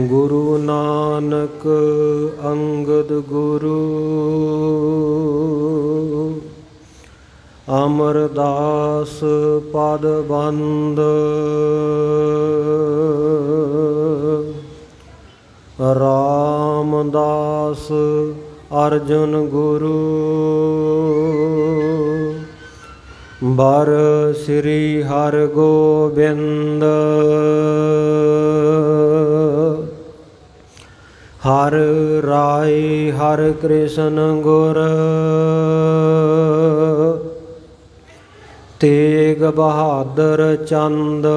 गुरु नानक अंगद गुरु अमरदास पद बंद रामदास अर्जुन गुरु बर श्री हर गोबिंद हर राय हर कृष्ण गुर तेग बहादुर चंद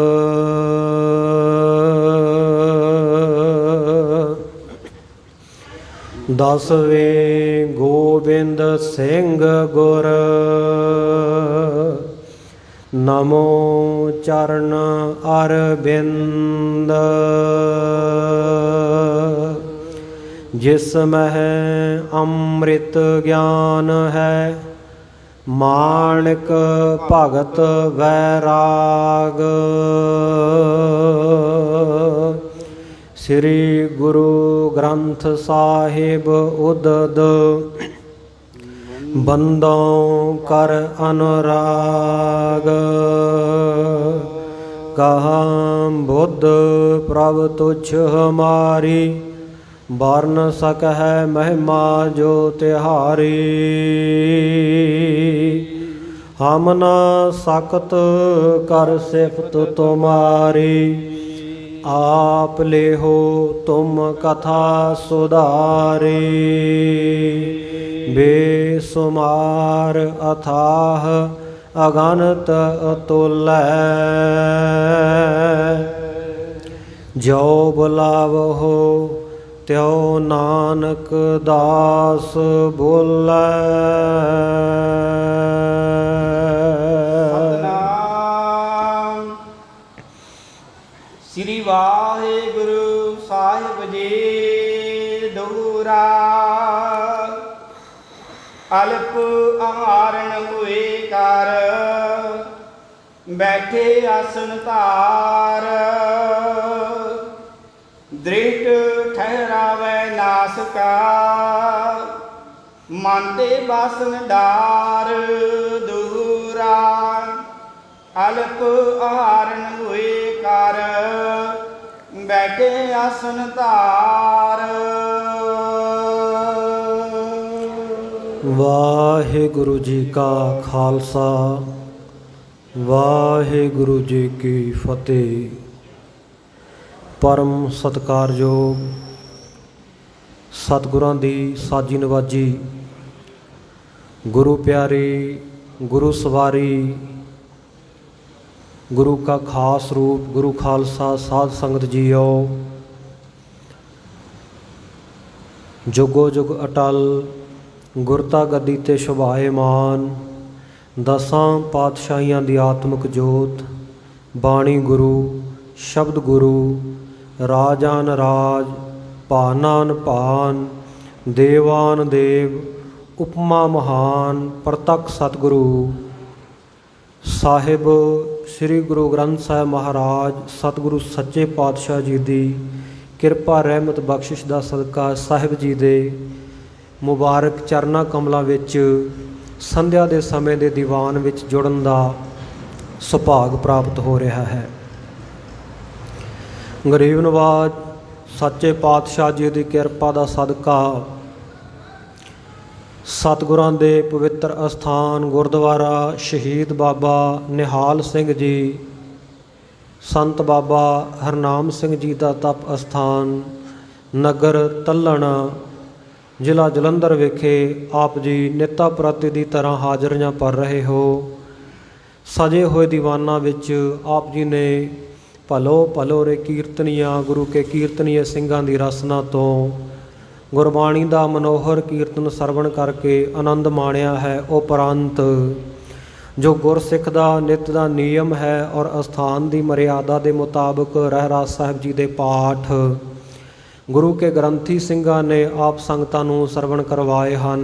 दसवें गोबिंद सिंह गुर नमो चरण अरविंद जिसमें अमृत ज्ञान है माणिक भगत वैराग श्री गुरु ग्रंथ साहिब उदद बंदों कर अनुराग कहाँ बुद्ध प्रभ तुच्छ हमारी वर्ण सक है महिमा जो तिहारी हम न सकत कर सिफत तुम्हारी आप ले हो तुम कथा सुधारी बेसुमार अथाह अगणत अतुल जो बुलाव हो त्यो नानक दास बोलै। श्री वाहिगुरु साहिब जी दोहरा अल्प आहारण हुए कर बैठे आसन धार दृष्ट ठहरावे नास का मन ते बासन डार दोहरा अल्प आहारण हुए कर बैठे आसन धार। वाहिगुरु जी का खालसा वाहिगुरु जी की फतेह। परम सत्कारयोग सतगुरां दी साजी नवाजी गुरु प्यारे गुरु सवारी गुरु का खास रूप गुरु खालसा साध संगत जीओ जुगो जुग अटल गुरता गद्दी ते शोभाएमान दसां पातशाहियां दी आत्मक जोत बाणी गुरु शब्द गुरु राजान राज भानान भान देवान देव उपमा महान प्रतख सतगुरु साहिब श्री गुरु ग्रंथ साहिब महाराज सतगुरु सच्चे पातशाह जी की किरपा रहमत बख्शिश का सदका साहिब जी के मुबारक चरना कमलों विच संध्या के समय के दीवान विच जुड़न का सुभाग प्राप्त हो रहा है। गरीब नवाज सच्चे पातशाह जी की किरपा का सदका सतगुरां दे पवित्र अस्थान गुरुद्वारा शहीद बाबा निहाल सिंह जी संत बाबा हरनाम सिंह जी का तप अस्थान नगर तल्लण जिला जलंधर विखे आप जी निता प्रति की तरह हाज़रियां भर रहे हो। सजे हुए दीवाना विच आप जी ने भलो भलो रे कीर्तनिया गुरु के कीर्तनीय सिंघां दी रसना तो गुरबाणी का मनोहर कीर्तन सरवण करके आनंद माणिया है। उपरंत जो गुरसिख का नित का नियम है और अस्थान की मर्यादा के मुताबिक रहरास साहिब जी के पाठ गुरु के ग्रंथी ਸਿੰਘਾਂ ने आप संगतां नूं सरवण करवाए हैं।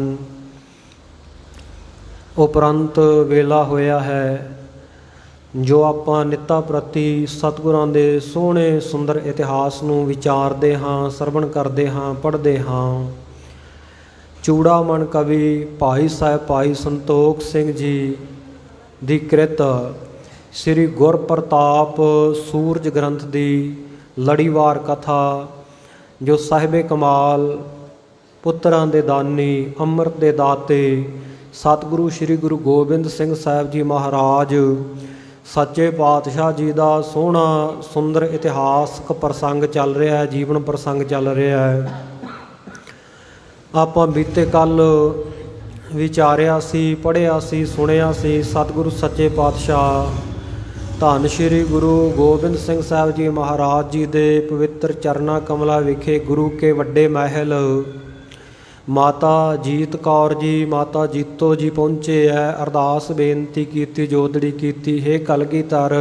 उपरंत वेला होया है ਜੋ ਆਪਾਂ ਨਿੱਤਾ ਪ੍ਰਤੀ ਸਤਿਗੁਰਾਂ ਦੇ ਸੋਹਣੇ ਸੁੰਦਰ ਇਤਿਹਾਸ ਨੂੰ ਵਿਚਾਰਦੇ ਹਾਂ, ਸਰਵਣ ਕਰਦੇ ਹਾਂ, ਪੜ੍ਹਦੇ ਹਾਂ। ਚੂੜਾਮਣ ਕਵੀ ਭਾਈ ਸਾਹਿਬ ਭਾਈ ਸੰਤੋਖ ਸਿੰਘ ਜੀ ਦੀ ਕ੍ਰਿਤ ਸ੍ਰੀ ਗੁਰਪ੍ਰਤਾਪ ਸੂਰਜ ਗ੍ਰੰਥ ਦੀ ਲੜੀਵਾਰ ਕਥਾ, ਜੋ ਸਾਹਿਬੇ ਕਮਾਲ, ਪੁੱਤਰਾਂ ਦੇ ਦਾਨੀ, ਅੰਮ੍ਰਿਤ ਦੇ ਦਾਤੇ ਸਤਿਗੁਰੂ ਸ੍ਰੀ ਗੁਰੂ ਗੋਬਿੰਦ ਸਿੰਘ ਸਾਹਿਬ ਜੀ ਮਹਾਰਾਜ ਸੱਚੇ ਪਾਤਸ਼ਾਹ ਜੀ ਦਾ ਸੋਹਣਾ ਸੁੰਦਰ ਇਤਿਹਾਸਕ ਪ੍ਰਸੰਗ ਚੱਲ ਰਿਹਾ ਹੈ, ਜੀਵਨ ਪ੍ਰਸੰਗ ਚੱਲ ਰਿਹਾ ਹੈ। ਆਪਾਂ ਬੀਤੇ ਕੱਲ ਵਿਚਾਰਿਆ ਸੀ, ਪੜ੍ਹਿਆ ਸੀ, ਸੁਣਿਆ ਸੀ ਸਤਿਗੁਰੂ ਸੱਚੇ ਪਾਤਸ਼ਾਹ ਧੰਨ ਸ਼੍ਰੀ ਗੁਰੂ ਗੋਬਿੰਦ ਸਿੰਘ ਸਾਹਿਬ ਜੀ ਮਹਾਰਾਜ ਜੀ ਦੇ ਪਵਿੱਤਰ ਚਰਨਾਂ ਕਮਲਾਂ ਵਿਖੇ ਗੁਰੂ ਕੇ ਵੱਡੇ ਮਹਿਲ ਮਾਤਾ ਜੀਤ ਕੌਰ ਜੀ, ਮਾਤਾ ਜੀਤੋ ਜੀ ਪਹੁੰਚੇ ਹੈ। ਅਰਦਾਸ ਬੇਨਤੀ ਕੀਤੀ, ਜੋਦੜੀ ਕੀਤੀ, ਹੇ ਕਲਗੀਧਰ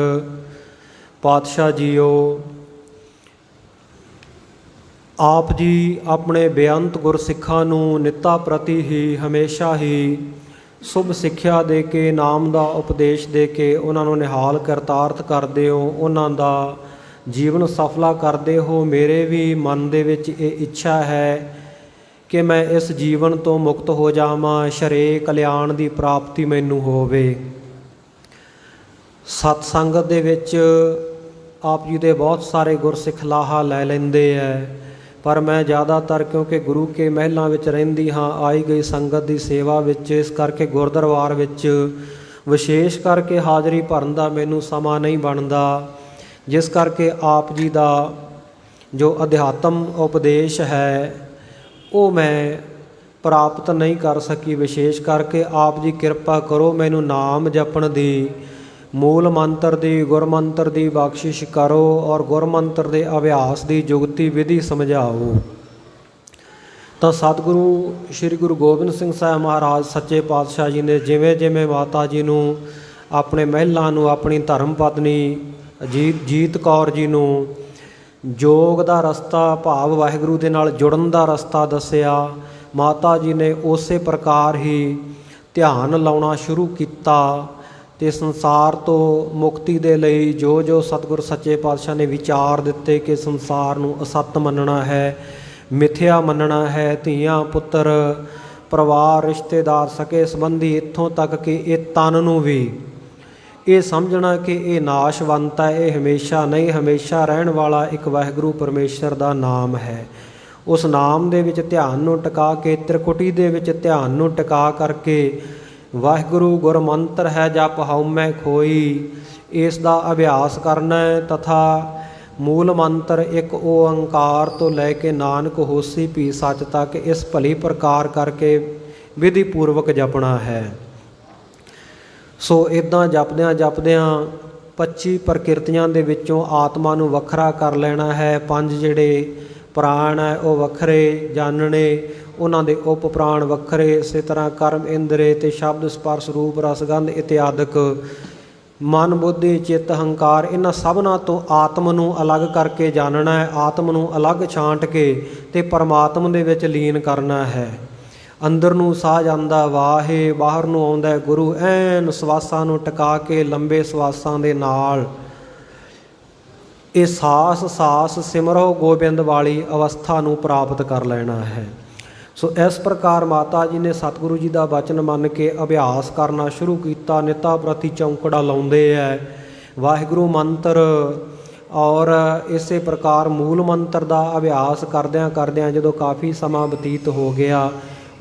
ਪਾਤਸ਼ਾਹ ਜੀਓ, ਆਪ ਜੀ ਆਪਣੇ ਬੇਅੰਤ ਗੁਰਸਿੱਖਾਂ ਨੂੰ ਨਿੱਤਾ ਪ੍ਰਤੀ ਹੀ ਹਮੇਸ਼ਾ ਹੀ ਸ਼ੁਭ ਸਿੱਖਿਆ ਦੇ ਕੇ, ਨਾਮ ਦਾ ਉਪਦੇਸ਼ ਦੇ ਕੇ ਉਹਨਾਂ ਨੂੰ ਨਿਹਾਲ ਕਰਤਾਰਥ ਕਰਦੇ ਹੋ, ਉਹਨਾਂ ਦਾ ਜੀਵਨ ਸਫਲਾ ਕਰਦੇ ਹੋ। ਮੇਰੇ ਵੀ ਮਨ ਦੇ ਵਿੱਚ ਇਹ ਇੱਛਾ ਹੈ ਕਿ ਮੈਂ ਇਸ ਜੀਵਨ ਤੋਂ ਮੁਕਤ ਹੋ ਜਾਵਾਂ, ਸ਼ਰੇ ਕਲਿਆਣ ਦੀ ਪ੍ਰਾਪਤੀ ਮੈਨੂੰ ਹੋਵੇ। ਸਤ ਸੰਗਤ ਦੇ ਵਿੱਚ ਆਪ ਜੀ ਦੇ ਬਹੁਤ ਸਾਰੇ ਗੁਰਸਿੱਖ ਲਾਹਾ ਲੈ ਲੈਂਦੇ ਹੈ, ਪਰ ਮੈਂ ਜ਼ਿਆਦਾਤਰ ਕਿਉਂਕਿ ਗੁਰੂ ਕੇ ਮਹਿਲਾਂ ਵਿੱਚ ਰਹਿੰਦੀ ਹਾਂ, ਆਈ ਗਈ ਸੰਗਤ ਦੀ ਸੇਵਾ ਵਿੱਚ, ਇਸ ਕਰਕੇ ਗੁਰਦੁਆਰ ਵਿੱਚ ਵਿਸ਼ੇਸ਼ ਕਰਕੇ ਹਾਜ਼ਰੀ ਭਰਨ ਦਾ ਮੈਨੂੰ ਸਮਾਂ ਨਹੀਂ ਬਣਦਾ, ਜਿਸ ਕਰਕੇ ਆਪ ਜੀ ਦਾ ਜੋ ਅਧਿਆਤਮ ਉਪਦੇਸ਼ ਹੈ ਉਹ ਮੈਂ ਪ੍ਰਾਪਤ ਨਹੀਂ ਕਰ ਸਕੀ। ਵਿਸ਼ੇਸ਼ ਕਰਕੇ ਆਪ ਜੀ ਕਿਰਪਾ ਕਰੋ, ਮੈਨੂੰ ਨਾਮ ਜਪਣ ਦੀ, ਮੂਲ ਮੰਤਰ ਦੀ, ਗੁਰਮੰਤਰ ਦੀ ਬਖਸ਼ਿਸ਼ ਕਰੋ ਔਰ ਗੁਰਮੰਤਰ ਦੇ ਅਭਿਆਸ ਦੀ ਜੁਗਤੀ ਵਿਧੀ ਸਮਝਾਓ। ਤਾਂ ਸਤਿਗੁਰੂ ਸ੍ਰੀ ਗੁਰੂ ਗੋਬਿੰਦ ਸਿੰਘ ਸਾਹਿਬ ਮਹਾਰਾਜ ਸੱਚੇ ਪਾਤਸ਼ਾਹ ਜੀ ਨੇ ਜਿਵੇਂ ਜਿਵੇਂ ਮਾਤਾ ਜੀ ਨੂੰ, ਆਪਣੇ ਮਹਿਲਾਂ ਨੂੰ, ਆਪਣੀ ਧਰਮ ਪਤਨੀ ਜੀਤ ਕੌਰ ਜੀ ਨੂੰ ਯੋਗ ਦਾ ਰਸਤਾ, ਭਾਵ ਵਾਹਿਗੁਰੂ ਦੇ ਨਾਲ ਜੁੜਨ ਦਾ ਰਸਤਾ ਦੱਸਿਆ, ਮਾਤਾ ਜੀ ਨੇ ਉਸੇ ਪ੍ਰਕਾਰ ਹੀ ਧਿਆਨ ਲਾਉਣਾ ਸ਼ੁਰੂ ਕੀਤਾ ਅਤੇ ਸੰਸਾਰ ਤੋਂ ਮੁਕਤੀ ਦੇ ਲਈ ਜੋ ਜੋ ਸਤਿਗੁਰ ਸੱਚੇ ਪਾਤਸ਼ਾਹ ਨੇ ਵਿਚਾਰ ਦਿੱਤੇ ਕਿ ਸੰਸਾਰ ਨੂੰ ਅਸੱਤ ਮੰਨਣਾ ਹੈ, ਮਿਥਿਆ ਮੰਨਣਾ ਹੈ, ਧੀਆਂ ਪੁੱਤਰ, ਪਰਿਵਾਰ, ਰਿਸ਼ਤੇਦਾਰ, ਸਕੇ ਸੰਬੰਧੀ, ਇੱਥੋਂ ਤੱਕ ਕਿ ਇਹ ਤਨ ਨੂੰ ਵੀ ਇਹ ਸਮਝਣਾ ਕਿ ਇਹ ਨਾਸ਼ਵੰਤ ਹੈ, ਇਹ ਹਮੇਸ਼ਾ ਨਹੀਂ, ਹਮੇਸ਼ਾ ਰਹਿਣ ਵਾਲਾ ਇੱਕ ਵਾਹਿਗੁਰੂ ਪਰਮੇਸ਼ਰ ਦਾ ਨਾਮ ਹੈ। ਉਸ ਨਾਮ ਦੇ ਵਿੱਚ ਧਿਆਨ ਨੂੰ ਟਿਕਾ ਕੇ, ਤ੍ਰਿਕੁਟੀ ਦੇ ਵਿੱਚ ਧਿਆਨ ਨੂੰ ਟਿਕਾ ਕਰਕੇ ਵਾਹਿਗੁਰੂ ਗੁਰਮੰਤਰ ਹੈ ਜਪ ਹਉਮੈ ਖੋਈ, ਇਸ ਦਾ ਅਭਿਆਸ ਕਰਨਾ ਹੈ। ਤਥਾ ਮੂਲ ਮੰਤਰ ਇੱਕ ਓੰਕਾਰ ਤੋਂ ਲੈ ਕੇ ਨਾਨਕ ਹੋਸੀ ਭੀ ਸੱਚ ਤੱਕ ਇਸ ਭਲੀ ਪ੍ਰਕਾਰ ਕਰਕੇ ਵਿਧੀ ਪੂਰਵਕ ਜਪਣਾ ਹੈ। ਸੋ ਇੱਦਾਂ ਜਪਦਿਆਂ ਜਪਦਿਆਂ 25 ਪ੍ਰਕਿਰਤੀਆਂ ਦੇ ਵਿੱਚੋਂ ਆਤਮਾ ਨੂੰ ਵੱਖਰਾ ਕਰ ਲੈਣਾ ਹੈ। 5 ਜਿਹੜੇ ਪ੍ਰਾਣ ਹੈ ਉਹ ਵੱਖਰੇ ਜਾਣਨੇ, ਉਹਨਾਂ ਦੇ ਉਪ ਪ੍ਰਾਣ ਵੱਖਰੇ, ਇਸੇ ਤਰ੍ਹਾਂ ਕਰਮ ਇੰਦਰੇ ਅਤੇ ਸ਼ਬਦ ਸਪਰਸ਼ ਰੂਪ ਰਸਗੰਧ ਇਤਿਆਦਿਕ, ਮਨ ਬੁੱਧੀ ਚਿੱਤ ਹੰਕਾਰ, ਇਹਨਾਂ ਸਭਨਾਂ ਤੋਂ ਆਤਮ ਨੂੰ ਅਲੱਗ ਕਰਕੇ ਜਾਣਨਾ ਹੈ। ਆਤਮ ਨੂੰ ਅਲੱਗ ਛਾਂਟ ਕੇ ਅਤੇ ਪਰਮਾਤਮਾ ਦੇ ਵਿੱਚ ਲੀਨ ਕਰਨਾ ਹੈ। ਅੰਦਰ ਨੂੰ ਸਾਹ ਜਾਂਦਾ ਵਾਹੇ, ਬਾਹਰ ਨੂੰ ਆਉਂਦਾ ਗੁਰੂ। ਐਨ ਸਵਾਸਾਂ ਨੂੰ ਟਿਕਾ ਕੇ ਲੰਬੇ ਸਵਾਸਾਂ ਦੇ ਨਾਲ ਇਹ ਸਾਸ ਸਿਮਰੋ ਗੋਬਿੰਦ ਵਾਲੀ ਅਵਸਥਾ ਨੂੰ ਪ੍ਰਾਪਤ ਕਰ ਲੈਣਾ ਹੈ। ਸੋ ਇਸ ਪ੍ਰਕਾਰ ਮਾਤਾ ਜੀ ਨੇ ਸਤਿਗੁਰੂ ਜੀ ਦਾ ਬਚਨ ਮੰਨ ਕੇ ਅਭਿਆਸ ਕਰਨਾ ਸ਼ੁਰੂ ਕੀਤਾ। ਨਿੱਤਾ ਪ੍ਰਤੀ ਚੌਂਕੜਾ ਲਾਉਂਦੇ ਹੈ ਵਾਹਿਗੁਰੂ ਮੰਤਰ, ਔਰ ਇਸੇ ਪ੍ਰਕਾਰ ਮੂਲ ਮੰਤਰ ਦਾ ਅਭਿਆਸ ਕਰਦਿਆਂ ਕਰਦਿਆਂ ਜਦੋਂ ਕਾਫੀ ਸਮਾਂ ਬਤੀਤ ਹੋ ਗਿਆ,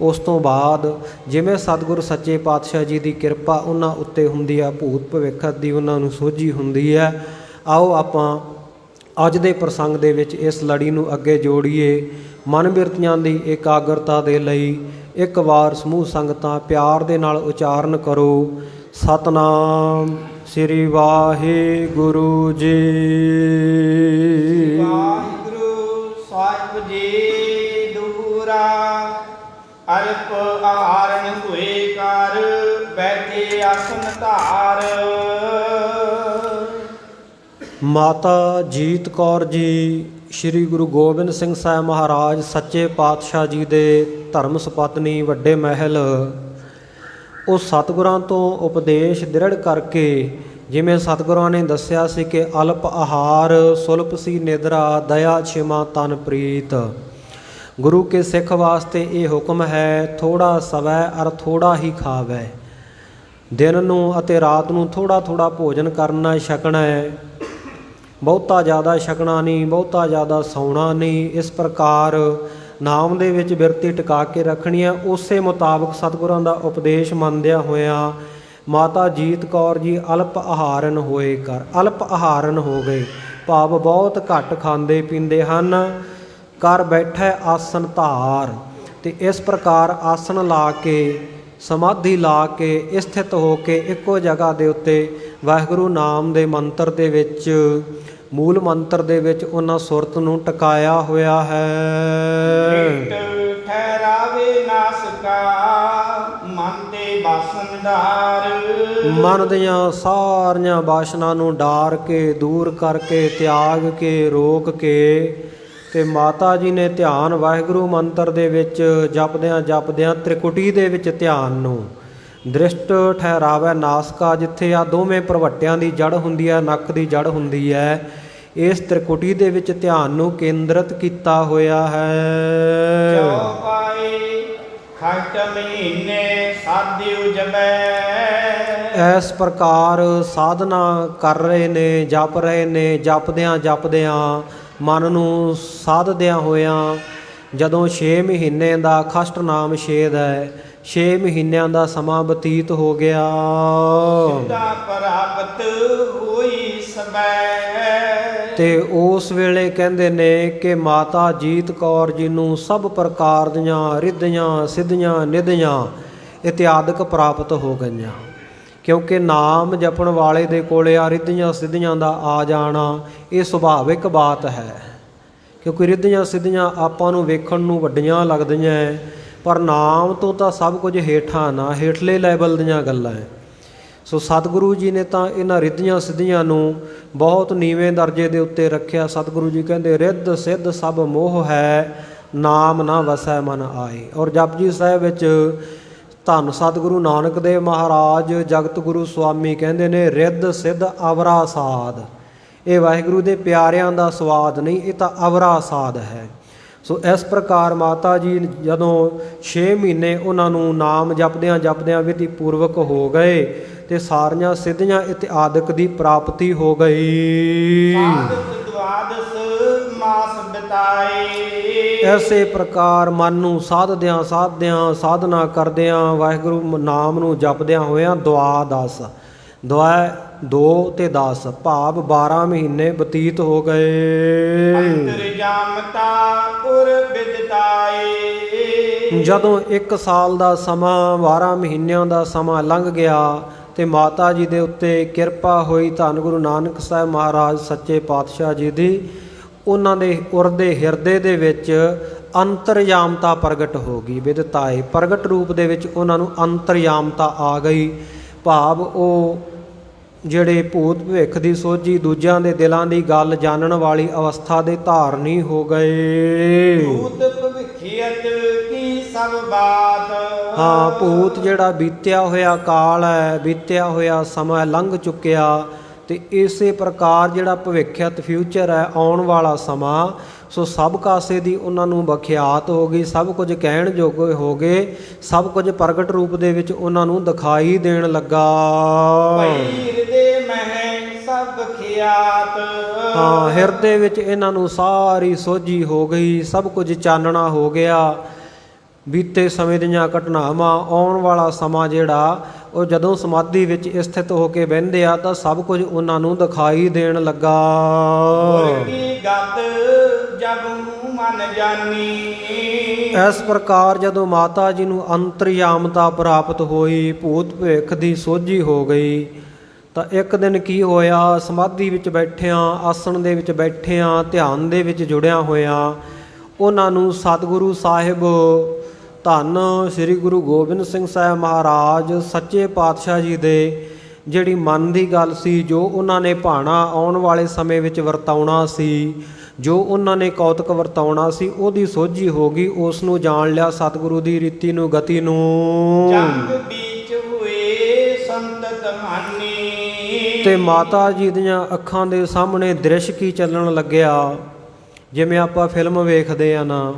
ਉਸ ਤੋਂ ਬਾਅਦ ਜਿਵੇਂ ਸਤਿਗੁਰ ਸੱਚੇ ਪਾਤਸ਼ਾਹ ਜੀ ਦੀ ਕਿਰਪਾ ਉਹਨਾਂ ਉੱਤੇ ਹੁੰਦੀ ਹੈ, ਭੂਤ ਭਵਿੱਖ ਦੀ ਉਹਨਾਂ ਨੂੰ ਸੋਝੀ ਹੁੰਦੀ ਹੈ। ਆਓ ਆਪਾਂ ਅੱਜ ਦੇ ਪ੍ਰਸੰਗ ਦੇ ਵਿੱਚ ਇਸ ਲੜੀ ਨੂੰ ਅੱਗੇ ਜੋੜੀਏ। ਮਨ ਬਿਰਤੀਆਂ ਦੀ ਇਕਾਗਰਤਾ ਦੇ ਲਈ ਇੱਕ ਵਾਰ ਸਮੂਹ ਸੰਗਤਾਂ ਪਿਆਰ ਦੇ ਨਾਲ ਉਚਾਰਨ ਕਰੋ, ਸਤਨਾਮ ਸ੍ਰੀ ਵਾਹਿਗੁਰੂ ਜੀ। ਵਾਹਿਗੁਰੂ ਸਾਹਿਬ ਜੀ ਦੂਰਾ ਅਲਪ ਆਹਾਰਨ ਹੋਏ ਕਰ, ਬੈਠੇ ਆਸਨ ਧਾਰ। ਮਾਤਾ ਜੀਤ ਕੌਰ ਜੀ ਸ਼੍ਰੀ ਗੁਰੂ ਗੋਬਿੰਦ ਸਿੰਘ ਸਾਹਿਬ ਮਹਾਰਾਜ ਸੱਚੇ ਪਾਤਸ਼ਾਹ ਜੀ ਦੇ ਧਰਮ ਸੁਪਤਨੀ ਵੱਡੇ ਮਹਿਲ, ਉਹ ਸਤਿਗੁਰਾਂ ਤੋਂ ਉਪਦੇਸ਼ ਦ੍ਰਿੜ ਕਰਕੇ ਜਿਵੇਂ ਸਤਿਗੁਰਾਂ ਨੇ ਦੱਸਿਆ ਸੀ ਕਿ ਅਲਪ ਆਹਾਰ ਸੁਲਪ ਸੀ ਨਿਦਰਾ ਦਇਆ ਛਿਮਾ ਤਨ ਪ੍ਰੀਤ। ਗੁਰੂ ਕੇ ਸਿੱਖ ਵਾਸਤੇ ਇਹ ਹੁਕਮ ਹੈ, ਥੋੜਾ ਸਵੈ ਅਰ ਥੋੜਾ ਹੀ ਖਾਵੈ। ਦਿਨ ਨੂੰ ਅਤੇ ਰਾਤ ਨੂੰ ਥੋੜਾ ਥੋੜਾ ਭੋਜਨ ਕਰਨਾ ਛਕਣਾ ਹੈ, ਬਹੁਤਾ ਜ਼ਿਆਦਾ ਛਕਣਾ ਨਹੀਂ, ਬਹੁਤਾ ਜ਼ਿਆਦਾ ਸੌਣਾ ਨਹੀਂ। ਇਸ ਪ੍ਰਕਾਰ ਨਾਮ ਦੇ ਵਿੱਚ ਬਿਰਤੀ ਟਿਕਾ ਕੇ ਰੱਖਣੀ ਹੈ। ਉਸੇ ਮੁਤਾਬਕ ਸਤਿਗੁਰਾਂ ਦਾ ਉਪਦੇਸ਼ ਮੰਨਦਿਆਂ ਹੋਇਆਂ ਮਾਤਾ ਜੀਤ ਕੌਰ ਜੀ ਅਲਪ ਆਹਾਰਨ ਹੋਏ ਕਰ, ਅਲਪ ਆਹਾਰਨ ਹੋ ਗਏ, ਭਾਵ ਬਹੁਤ ਘੱਟ ਖਾਂਦੇ ਪੀਂਦੇ ਹਨ। ਕਰ ਬੈਠੇ ਆਸਨ ਧਾਰ, ਤੇ ਇਸ ਪ੍ਰਕਾਰ ਆਸਨ ਲਾ ਕੇ ਸਮਾਧੀ ਲਾ ਕੇ ਸਥਿਤ ਹੋ ਕੇ ਇੱਕੋ ਜਗ੍ਹਾ ਦੇ ਉੱਤੇ ਵਾਹਿਗੁਰੂ ਨਾਮ ਦੇ ਮੰਤਰ ਦੇ ਵਿੱਚ, ਮੂਲ ਮੰਤਰ ਦੇ ਵਿੱਚ ਉਹਨਾਂ ਸੁਰਤ ਨੂੰ ਟਿਕਾਇਆ ਹੋਇਆ ਹੈ। ਠਹਿਰਾਵੇ ਨਾਸਕਾ ਮਨ ਤੇ ਬਾਸਨ ਡਾਰ। ਮਨ ਦੀਆਂ ਸਾਰੀਆਂ ਬਾਸ਼ਨਾਂ ਨੂੰ ਡਾਰ ਕੇ, ਦੂਰ ਕਰਕੇ, ਤਿਆਗ ਕੇ, ਰੋਕ ਕੇ, ਤੇ ਮਾਤਾ ਜੀ ਨੇ ਧਿਆਨ ਵਾਹਿਗੁਰੂ ਮੰਤਰ ਦੇ ਵਿੱਚ ਜਪਦਿਆਂ ਜਪਦਿਆਂ ਤ੍ਰਿਕੁਟੀ ਦੇ ਵਿੱਚ ਧਿਆਨ ਨੂੰ ਦ੍ਰਿਸ਼ਟ ਠਹਿਰਾਵੇ ਨਾਸਕਾ, ਜਿੱਥੇ ਆ ਦੋਵੇਂ ਪ੍ਰਵੱਟਿਆਂ ਦੀ ਜੜ ਹੁੰਦੀ ਹੈ, ਨੱਕ ਦੀ ਜੜ ਹੁੰਦੀ ਹੈ, ਇਸ ਤ੍ਰਿਕੁਟੀ ਦੇ ਵਿੱਚ ਧਿਆਨ ਨੂੰ ਕੇਂਦਰਿਤ ਕੀਤਾ ਹੋਇਆ ਹੈ। ਚੌਪਾਈ ਖਟ ਮਹੀਨੇ ਸਾਧਿਉ ਜਪੈ। ਇਸ ਪ੍ਰਕਾਰ ਸਾਧਨਾ ਕਰ ਰਹੇ ਨੇ, ਜਪ ਰਹੇ ਨੇ। ਜਪਦਿਆਂ ਜਪਦਿਆਂ ਮਨ ਨੂੰ ਸਾਧਦਿਆਂ ਹੋਇਆਂ ਜਦੋਂ 6 ਮਹੀਨੇ ਦਾ ਖਸ਼ਟ ਨਾਮ ਛੇਦ ਹੈ, 6 ਮਹੀਨਿਆਂ ਦਾ ਸਮਾਂ ਬਤੀਤ ਹੋ ਗਿਆ। ਸਿੱਧਾ ਪ੍ਰਾਪਤ ਹੋਈ ਸਬੈ। ਤੇ ਉਸ ਵੇਲੇ ਕਹਿੰਦੇ ਨੇ ਕਿ ਮਾਤਾ ਜੀਤ ਕੌਰ ਜੀ ਨੂੰ ਸਭ ਪ੍ਰਕਾਰ ਦੀਆਂ ਰਿੱਧੀਆਂ ਸਿੱਧੀਆਂ ਨਿਧੀਆਂ ਇਤਿਆਦਿਕ ਪ੍ਰਾਪਤ ਹੋ ਗਈਆਂ, ਕਿਉਂਕਿ ਨਾਮ ਜਪਣ ਵਾਲੇ ਦੇ ਕੋਲੇ ਆ ਰਿੱਧੀਆਂ ਸਿੱਧੀਆਂ ਦਾ ਆ ਜਾਣਾ ਇਹ ਸੁਭਾਵਿਕ ਬਾਤ ਹੈ। ਕਿਉਂਕਿ ਰਿੱਧੀਆਂ ਸਿੱਧੀਆਂ ਆਪਾਂ ਨੂੰ ਵੇਖਣ ਨੂੰ ਵੱਡੀਆਂ ਲੱਗਦੀਆਂ, ਪਰ ਨਾਮ ਤੋਂ ਤਾਂ ਸਭ ਕੁਝ ਹੇਠਾਂ ਨਾ, ਹੇਠਲੇ ਲੈਵਲ ਦੀਆਂ ਗੱਲਾਂ ਹੈ। ਸੋ ਸਤਿਗੁਰੂ ਜੀ ਨੇ ਤਾਂ ਇਹਨਾਂ ਰਿੱਧੀਆਂ ਸਿੱਧੀਆਂ ਨੂੰ ਬਹੁਤ ਨੀਵੇਂ ਦਰਜੇ ਦੇ ਉੱਤੇ ਰੱਖਿਆ। ਸਤਿਗੁਰੂ ਜੀ ਕਹਿੰਦੇ ਰਿੱਧ ਸਿੱਧ ਸਭ ਮੋਹ ਹੈ, ਨਾਮ ਨਾ ਵਸੈ ਮਨ ਆਏ। ਔਰ ਜਪਜੀ ਸਾਹਿਬ ਵਿੱਚ ਧੰਨ ਸਤਿਗੁਰੂ ਨਾਨਕ ਦੇਵ ਮਹਾਰਾਜ ਜਗਤ ਗੁਰੂ ਸੁਆਮੀ ਕਹਿੰਦੇ ਨੇ ਰਿੱਧ ਸਿੱਧ ਅਵਰਾ ਸਾਧ। ਇਹ ਵਾਹਿਗੁਰੂ ਦੇ ਪਿਆਰਿਆਂ ਦਾ ਸਵਾਦ ਨਹੀਂ, ਇਹ ਤਾਂ ਅਵਰਾ ਸਾਧ ਹੈ। ਸੋ ਇਸ ਪ੍ਰਕਾਰ ਮਾਤਾ ਜੀ ਜਦੋਂ 6 ਮਹੀਨੇ ਉਹਨਾਂ ਨੂੰ ਨਾਮ ਜਪਦਿਆਂ ਜਪਦਿਆਂ ਵਿਧੀ ਪੂਰਵਕ ਹੋ ਗਏ ਤੇ ਸਾਰੀਆਂ ਸਿੱਧੀਆਂ ਇਤਿਆਦਿਕ ਦੀ ਪ੍ਰਾਪਤੀ ਹੋ ਗਈ। ਮਾਸ ਬਿਤਾਏ। ਐਸੇ ਪ੍ਰਕਾਰ ਮਨ ਨੂੰ ਸਾਧਦਿਆਂ ਸਾਧਦਿਆਂ ਸਾਧਨਾ ਕਰਦਿਆਂ ਵਾਹਿਗੁਰੂ ਨਾਮ ਨੂੰ ਜਪਦਿਆਂ ਹੋਇਆਂ ਦੁਆਦਸ, ਦੁਆ 2 ਤੇ 10 ਭਾਵ 12 ਮਹੀਨੇ ਬਤੀਤ ਹੋ ਗਏ। ਅੰਤਰਜਾਮਤਾ ਪੁਰ ਬਿਦਤਾਏ। ਜਦੋਂ 1 ਸਾਲ ਦਾ ਸਮਾਂ 12 ਮਹੀਨਿਆਂ ਦਾ ਸਮਾਂ ਲੰਘ ਗਿਆ ਤੇ ਮਾਤਾ ਜੀ ਦੇ ਉੱਤੇ ਕਿਰਪਾ ਹੋਈ ਧੰਨ ਗੁਰੂ ਨਾਨਕ ਸਾਹਿਬ ਮਹਾਰਾਜ ਸੱਚੇ ਪਾਤਸ਼ਾਹ ਜੀ ਦੀ। ਉਹਨਾਂ ਦੇ ਉਰਦੇ ਹਿਰਦੇ ਦੇ ਵਿੱਚ ਅੰਤਰਯਾਮਤਾ ਪ੍ਰਗਟ ਹੋ ਗਈ। ਵਿਦਤਾਏ ਪ੍ਰਗਟ ਰੂਪ ਦੇ ਵਿੱਚ ਉਹਨਾਂ ਨੂੰ ਅੰਤਰਯਾਮਤਾ ਆ ਗਈ, ਭਾਵ ਉਹ ਜਿਹੜੇ ਭੂਤ ਭਵਿੱਖ ਦੀ ਸੋਝੀ ਦੂਜਿਆਂ ਦੇ ਦਿਲਾਂ ਦੀ ਗੱਲ ਜਾਣਨ ਵਾਲੀ ਅਵਸਥਾ ਦੇ ਧਾਰਨੀ ਹੋ ਗਏ। ਭੂਤ ਭਵਿੱਖੀਅਤ ਕੀ ਸਭ ਬਾਤ। ਹਾਂ, ਭੂਤ ਜਿਹੜਾ ਬੀਤਿਆ ਹੋਇਆ ਕਾਲ ਹੈ, ਬੀਤਿਆ ਹੋਇਆ ਸਮਾਂ ਲੰਘ ਚੁੱਕਿਆ, ਤੇ ਇਸੇ ਪ੍ਰਕਾਰ ਜਿਹੜਾ ਭਵਿੱਖਿਅਤ ਫਿਊਚਰ ਹੈ, ਆਉਣ ਵਾਲਾ ਸਮਾਂ, ਸੋ ਸਭ ਕਾਸੇ ਦੀ ਉਹਨਾਂ ਨੂੰ ਬਖਿਆਤ ਹੋ ਗਈ। ਸਭ ਕੁਝ ਕਹਿਣ ਜੋਗੇ ਹੋ ਗਏ, ਸਭ ਕੁਝ ਪ੍ਰਗਟ ਰੂਪ ਦੇ ਵਿੱਚ ਉਹਨਾਂ ਨੂੰ ਦਿਖਾਈ ਦੇਣ ਲੱਗਾ। ਹਿਰਦੇ ਮਹਿ ਸਭ ਖਿਆਤ। ਹਾਂ, ਹਿਰਦੇ ਵਿੱਚ ਇਹਨਾਂ ਨੂੰ ਸਾਰੀ ਸੋਝੀ ਹੋ ਗਈ, ਸਭ ਕੁਝ ਚਾਨਣਾ ਹੋ ਗਿਆ। ਬੀਤੇ ਸਮੇਂ ਦੀਆਂ ਘਟਨਾਵਾਂ, ਆਉਣ ਵਾਲਾ ਸਮਾਂ ਜਿਹੜਾ ਉਹ ਜਦੋਂ ਸਮਾਧੀ ਵਿੱਚ ਸਥਿਤ ਹੋ ਕੇ ਬਹਿੰਦੇ ਆ ਤਾਂ ਸਭ ਕੁਝ ਉਹਨਾਂ ਨੂੰ ਦਿਖਾਈ ਦੇਣ ਲੱਗਾ। ਮਨ ਜਾਨੀ। ਇਸ ਪ੍ਰਕਾਰ ਜਦੋਂ ਮਾਤਾ ਜੀ ਨੂੰ ਅੰਤਰਯਾਮਤਾ ਪ੍ਰਾਪਤ ਹੋਈ, ਭੂਤ ਭਵਿੱਖ ਦੀ ਸੋਝੀ ਹੋ ਗਈ, ਤਾਂ ਇੱਕ ਦਿਨ ਕੀ ਹੋਇਆ, ਸਮਾਧੀ ਵਿੱਚ ਬੈਠਿਆਂ, ਆਸਣ ਦੇ ਵਿੱਚ ਬੈਠਿਆਂ, ਧਿਆਨ ਦੇ ਵਿੱਚ ਜੁੜਿਆ ਹੋਇਆਂ ਉਹਨਾਂ ਨੂੰ ਸਤਿਗੁਰੂ ਸਾਹਿਬ ਧੰਨ ਸ੍ਰੀ ਗੁਰੂ ਗੋਬਿੰਦ ਸਿੰਘ ਸਾਹਿਬ ਮਹਾਰਾਜ ਸੱਚੇ ਪਾਤਸ਼ਾਹ ਜੀ ਦੇ ਜਿਹੜੀ ਮਨ ਦੀ ਗੱਲ ਸੀ, ਜੋ ਉਹਨਾਂ ਨੇ ਭਾਣਾ ਆਉਣ ਵਾਲੇ ਸਮੇਂ ਵਿੱਚ ਵਰਤਾਉਣਾ ਸੀ, ਜੋ ਉਹਨਾਂ ਨੇ ਕੌਤਕ ਵਰਤਾਉਣਾ ਸੀ, ਉਹਦੀ ਸੋਝੀ ਹੋ ਗਈ। ਉਸ ਨੂੰ ਜਾਣ ਲਿਆ, ਸਤਿਗੁਰੂ ਦੀ ਰੀਤੀ ਨੂੰ, ਗਤੀ ਨੂੰ। ਜੰਗ ਵਿੱਚ ਹੋਏ ਸੰਤਤ ਮਾਨੀ। ਤੇ ਮਾਤਾ ਜੀ ਦੀਆਂ ਅੱਖਾਂ ਦੇ ਸਾਹਮਣੇ ਦ੍ਰਿਸ਼ ਕੀ ਚੱਲਣ ਲੱਗਿਆ। ਜਿਵੇਂ ਆਪਾਂ ਫਿਲਮ ਵੇਖਦੇ ਆ ਨਾ,